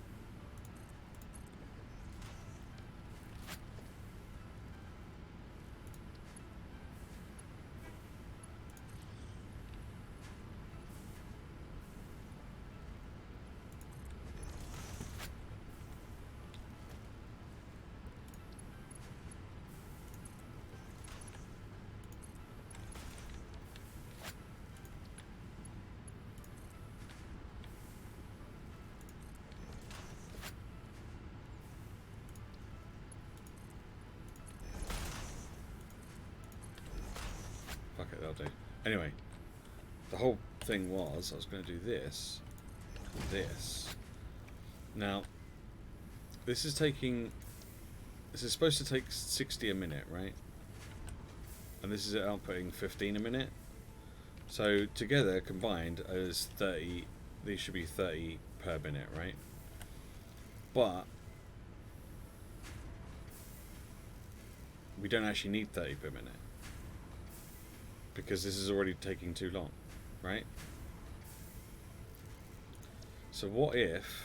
Speaker 1: Fuck it, that'll do. Anyway, the whole thing was I was going to do this and this. Now, this is supposed to take 60 a minute, right? And this is outputting 15 a minute. So together, combined, as 30, these should be 30 per minute, right? But we don't actually need 30 per minute, because this is already taking too long, right? So what if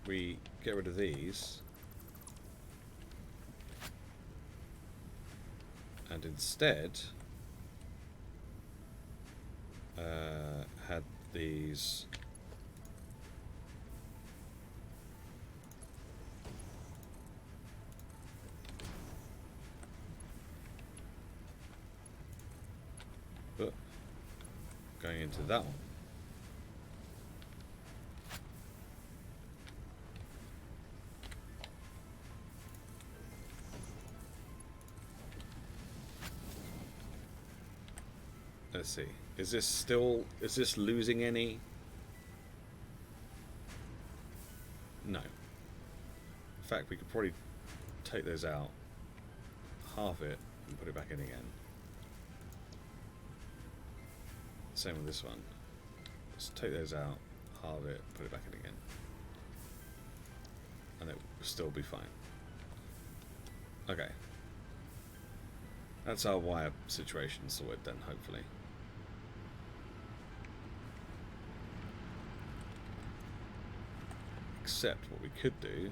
Speaker 1: we get rid of these and instead had these going into that one. Let's see. Is this losing any? No. In fact, we could probably take those out, halve it, and put it back in again. Same with this one. Let's take those out, halve it, put it back in again. And it will still be fine. Okay. That's our wire situation sorted then, hopefully. Except what we could do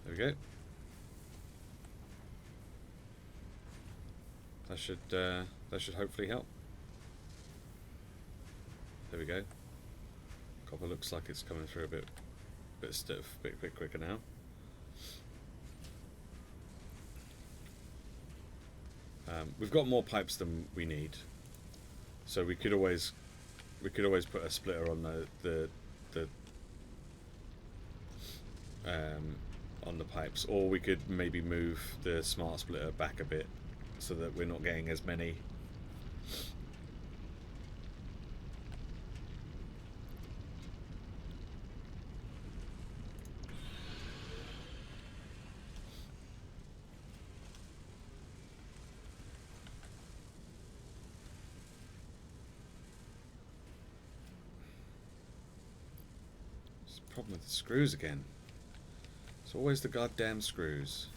Speaker 1: there we go. That should hopefully help. There we go. Copper looks like it's coming through a bit stiff, bit quicker now. We've got more pipes than we need, so we could always put a splitter on on the pipes, or we could maybe move the smart splitter back a bit so that we're not getting as many. There's a problem with the screws again. It's always the goddamn screws.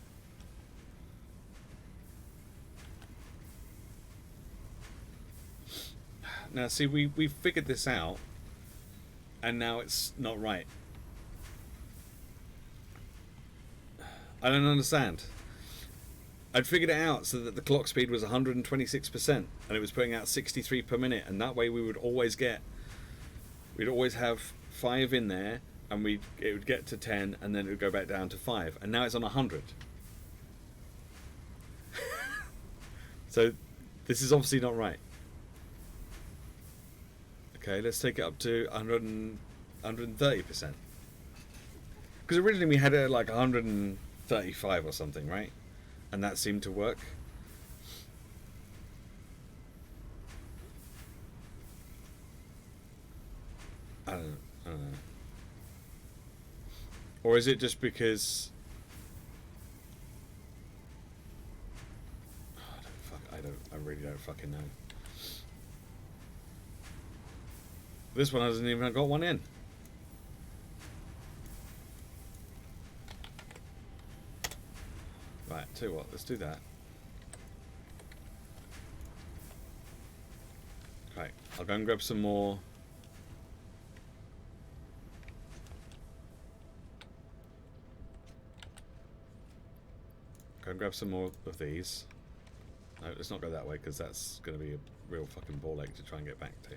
Speaker 1: Now, see, we figured this out, and now it's not right. I don't understand. I'd figured it out so that the clock speed was 126%, and it was putting out 63 per minute, and that way we'd always have 5 in there, and it would get to 10, and then it would go back down to 5, and now it's on 100. So this is obviously not right. Okay, let's take it up to 130%. Because originally we had it at like 135 or something, right? And that seemed to work. I don't know. Or is it just because... I really don't fucking know. This one hasn't even got one in. Right, tell you what, let's do that. Right, I'll go and grab some more. Go and grab some more of these. No, let's not go that way because that's going to be a real fucking ball ache to try and get back to.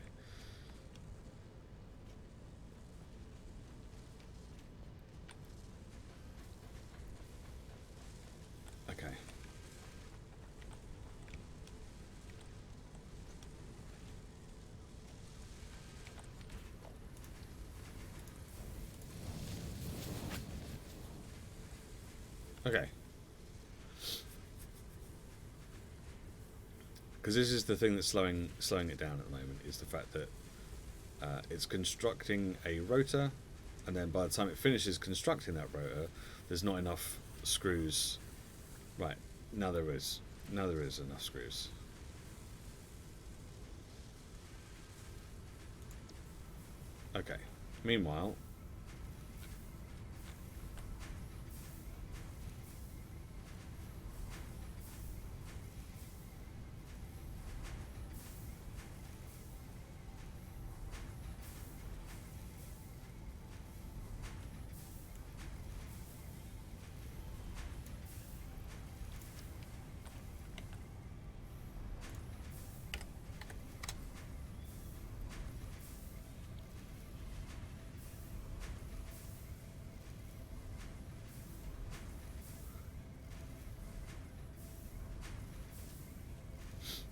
Speaker 1: Okay. Okay. Because this is the thing that's slowing it down at the moment, is the fact that it's constructing a rotor, and then by the time it finishes constructing that rotor, there's not enough screws. Right, now there is. Now there is enough screws. Okay. Meanwhile,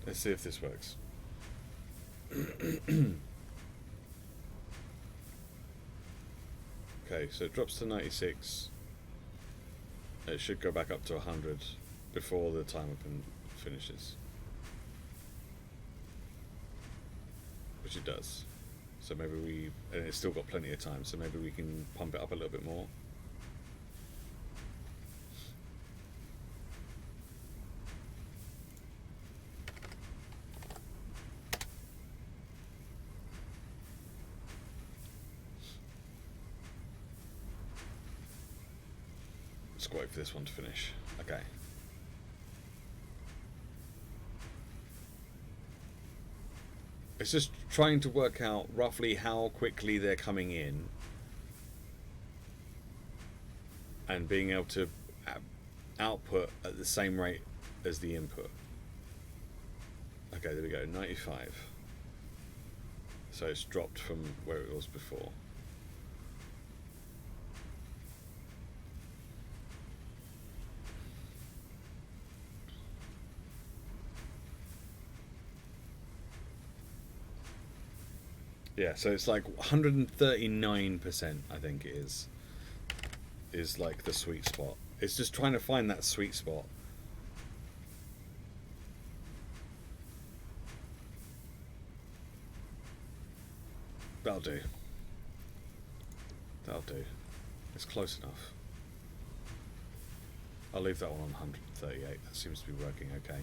Speaker 1: Let's see if this works. Okay, so it drops to 96. It should go back up to 100 before the timer finishes. Which it does. So maybe and it's still got plenty of time, so maybe we can pump it up a little bit more. Let's wait for this one to finish. Okay. It's just trying to work out roughly how quickly they're coming in and being able to output at the same rate as the input. Okay, there we go, 95. So it's dropped from where it was before. Yeah, so it's like 139%, I think it is like the sweet spot. It's just trying to find that sweet spot. That'll do. That'll do. It's close enough. I'll leave that one on 138. That seems to be working okay.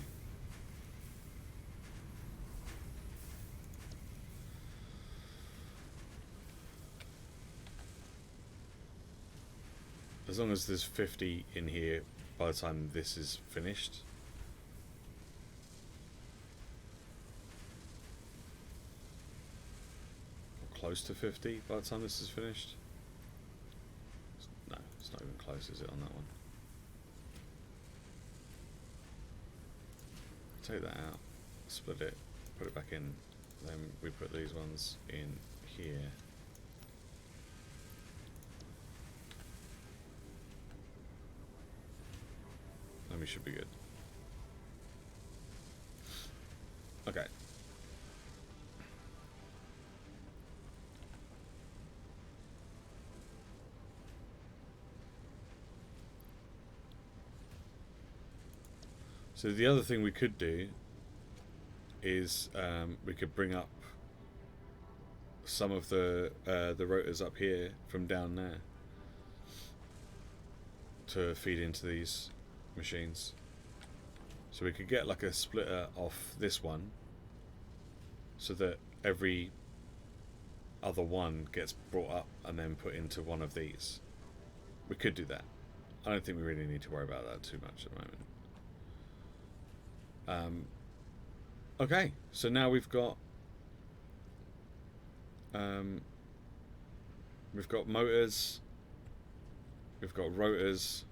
Speaker 1: As long as there's 50 in here by the time this is finished. Or close to 50 by the time this is finished. No, it's not even close, is it, on that one? Take that out, split it, put it back in, then we put these ones in here. Then we should be good. Okay. So the other thing we could do is we could bring up some of the rotors up here from down there to feed into these machines. So we could get like a splitter off this one so that every other one gets brought up and then put into one of these. We could do that. I don't think we really need to worry about that too much at the moment. Okay, so now we've got motors, we've got rotors,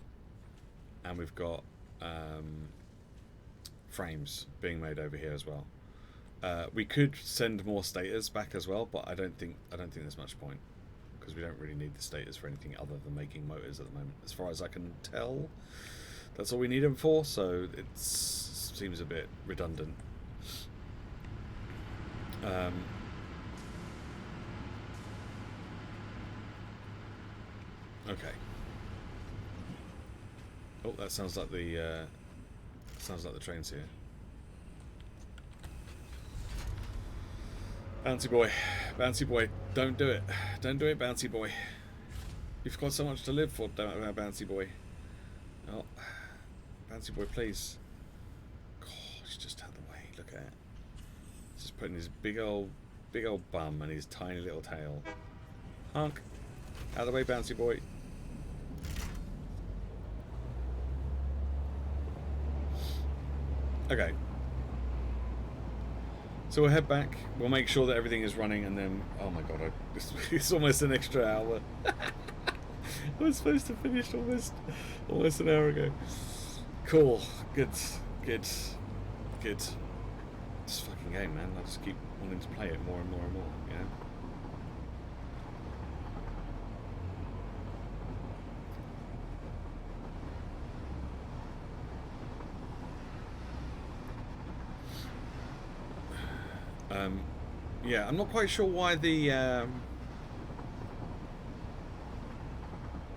Speaker 1: and we've got frames being made over here as well. We could send more stators back as well, but I don't think there's much point because we don't really need the stators for anything other than making motors at the moment, as far as I can tell. That's all we need them for, so it seems a bit redundant. Okay. Oh, that sounds like the trains here. Bouncy boy, don't do it. Don't do it, bouncy boy. You've got so much to live for, bouncy boy. Oh, bouncy boy, please. God, he's just out of the way. Look at it. He's just putting his big old bum and his tiny little tail. Honk. Out of the way, bouncy boy. Okay. So we'll head back. We'll make sure that everything is running, and then oh my god, it's almost an extra hour. I was supposed to finish almost an hour ago. Cool. Good. This fucking game, man. I just keep wanting to play it more and more and more. You know. Yeah, I'm not quite sure why the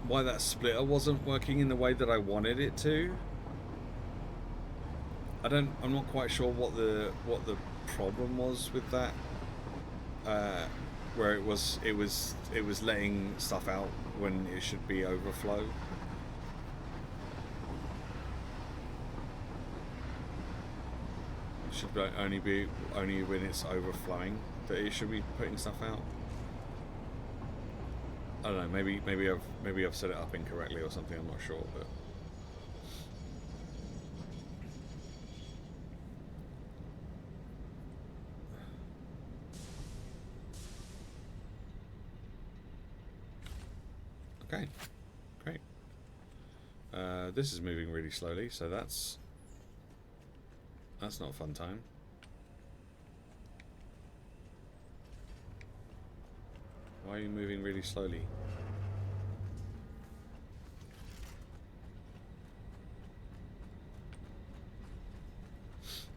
Speaker 1: why that splitter wasn't working in the way that I wanted it to. I'm not quite sure what the problem was with that. Where it was letting stuff out when it should be overflow. Should only when it's overflowing that it should be putting stuff out. I don't know. Maybe I've set it up incorrectly or something. I'm not sure, but. Okay, great. This is moving really slowly, so that's not a fun time. Why are you moving really slowly?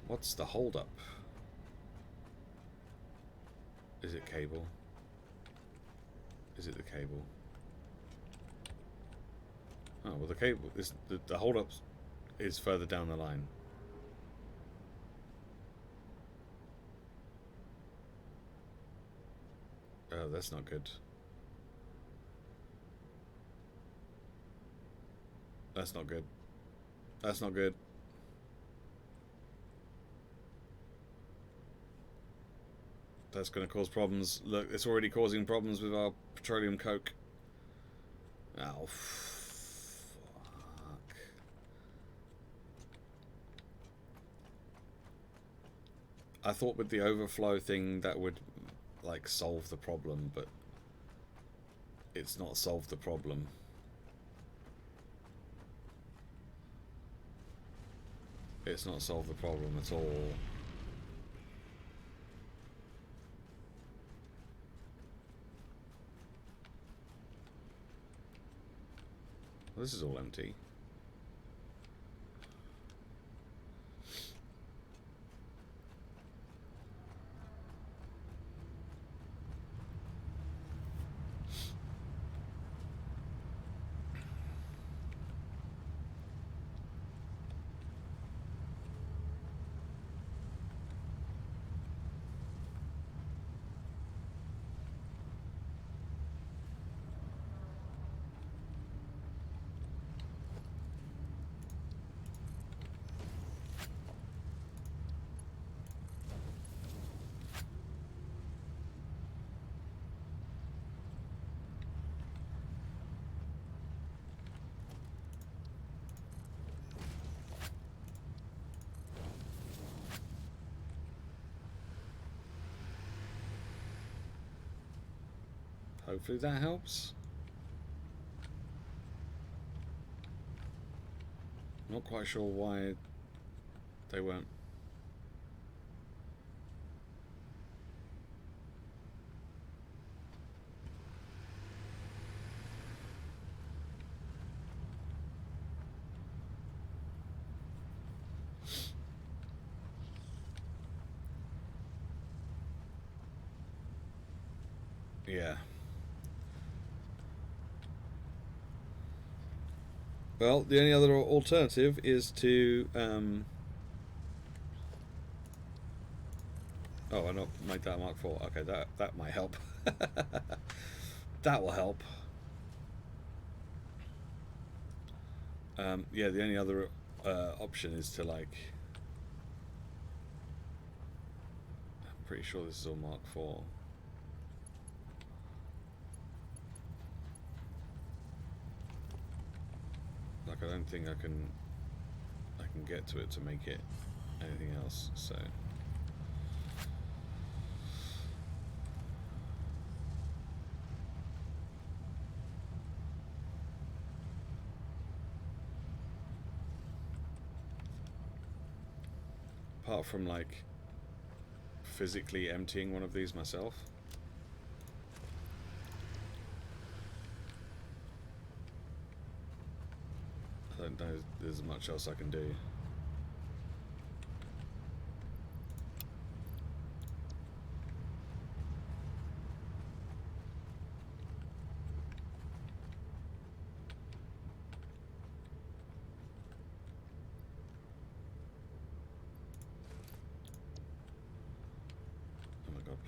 Speaker 1: What's the hold-up? Is it cable? Is it the cable? Oh, well the cable is the hold-up is further down the line. Oh, that's not good. That's not good. That's not good. That's going to cause problems. Look, it's already causing problems with our petroleum coke. Oh, fuck. I thought with the overflow thing that would, like, solve the problem, but it's not solved the problem. It's not solved the problem at all. This is all empty. Hopefully that helps. Not quite sure why they weren't. Yeah. Well, the only other alternative is to oh, I not make that Mark IV. Okay, that might help. That will help. Yeah, the only other option is to, like, I'm pretty sure this is all Mark IV. Like, I don't think I can get to it to make it anything else, so. Apart from, like, physically emptying one of these myself. I don't know if there's much else I can do.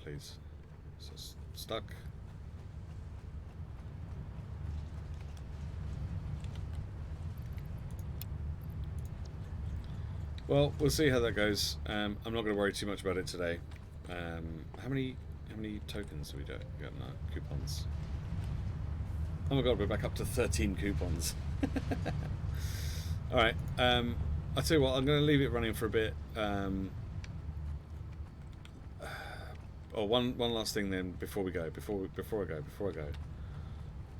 Speaker 1: please. So stuck. Well, we'll see how that goes. I'm not going to worry too much about it today. How many tokens do we got now? Coupons. Oh my god, we're back up to 13 coupons. All right. I'll tell you what. I'm going to leave it running for a bit. One last thing then before we go. Before I go.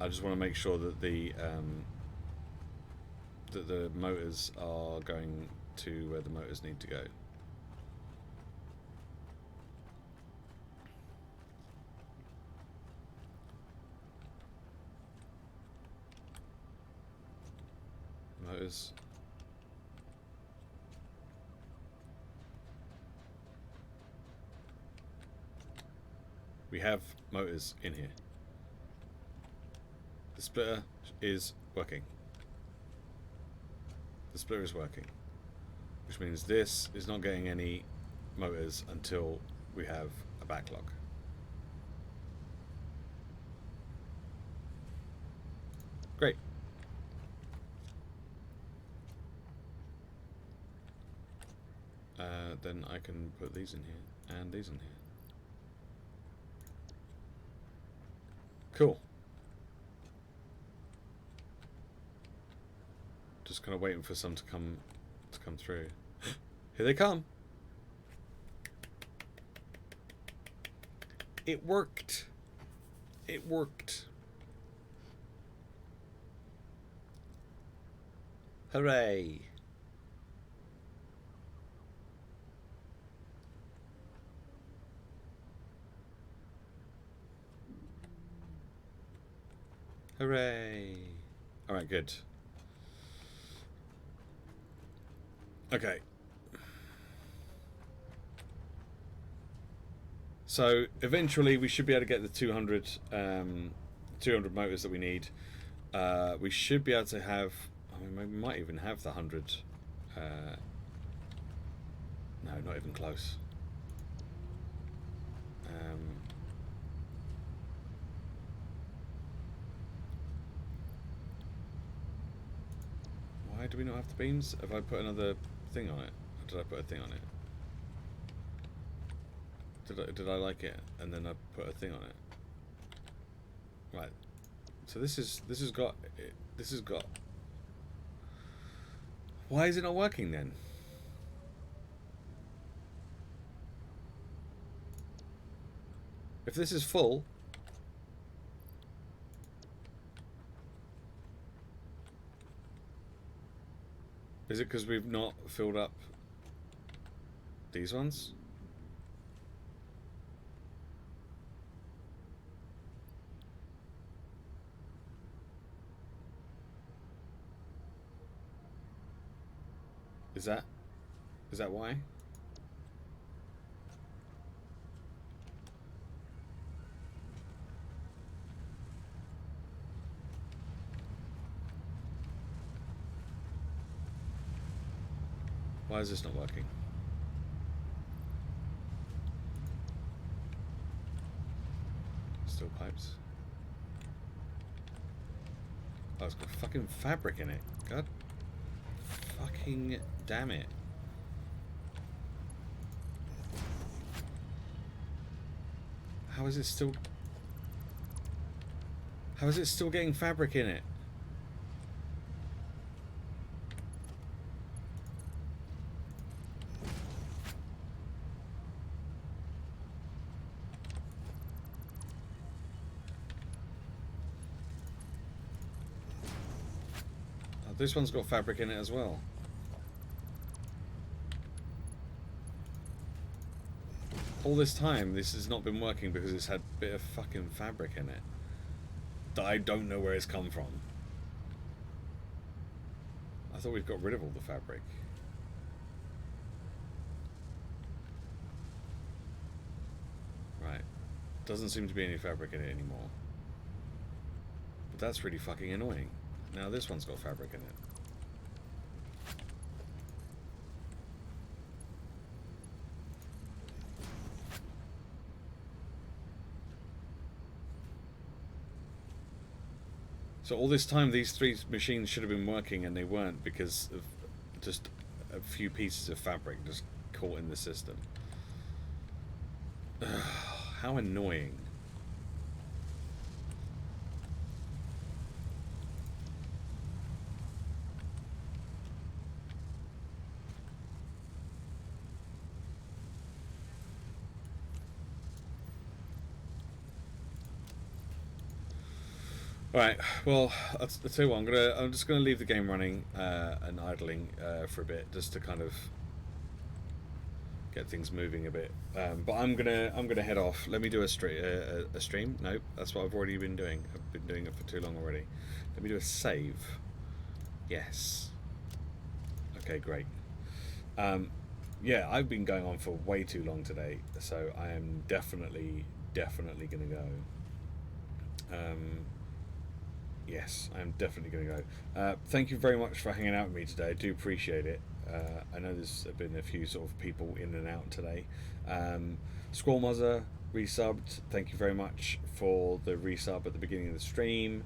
Speaker 1: I just want to make sure that the motors are going to where the motors need to go. Motors. We have motors in here. The splitter is working. The splitter is working. Which means this is not getting any motors until we have a backlog. Great. Then I can put these in here and these in here. Cool. Just kind of waiting for some to come through. Here they come. It worked. It worked. Hooray. Hooray. Alright, good. Okay. So eventually we should be able to get the 200 motors that we need. We should be able to have, I mean, we might even have the 100. No, not even close. Why do we not have the beams? Have I put another thing on it? Or did I put a thing on it? Did I like it and then I put a thing on it? Right. So this has got. Why is it not working then? If this is full. Is it because we've not filled up these ones? Is that why? Why is this not working? Still pipes. Oh, it's got fucking fabric in it. God fucking damn it. How is it still getting fabric in it? This one's got fabric in it as well. All this time, this has not been working because it's had a bit of fucking fabric in it that I don't know where it's come from. I thought we'd got rid of all the fabric. Right. Doesn't seem to be any fabric in it anymore. But that's really fucking annoying. Now this one's got fabric in it. So all this time, these 3 machines should have been working, and they weren't because of just a few pieces of fabric just caught in the system. How annoying. Right. Well, I'll tell you what. I'm just gonna leave the game running and idling for a bit, just to kind of get things moving a bit. But I'm gonna head off. Let me do a stream. Nope, that's what I've already been doing. I've been doing it for too long already. Let me do a save. Yes. Okay, great. Yeah, I've been going on for way too long today, so I am definitely gonna go. Yes, I'm definitely going to go. Thank you very much for hanging out with me today. I do appreciate it. I know there's been a few sort of people in and out today. Squallmuzzer resubbed. Thank you very much for the resub at the beginning of the stream.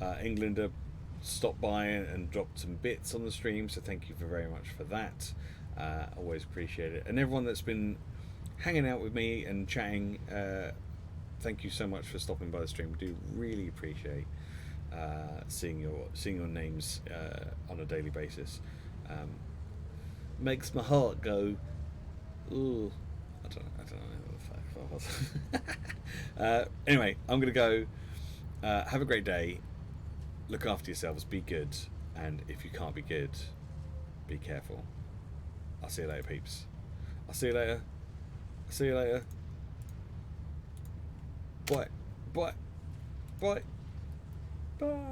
Speaker 1: Englander stopped by and dropped some bits on the stream, so thank you very much for that. Always appreciate it. And everyone that's been hanging out with me and chatting, thank you so much for stopping by the stream. Do really appreciate seeing your names on a daily basis. Makes my heart go, ooh. I don't know what the fuck that was. Anyway, I'm gonna go. Have a great day. Look after yourselves. Be good. And if you can't be good, be careful. I'll see you later, peeps. I'll see you later. I'll see you later. Bye. Bye. Bye. Bye.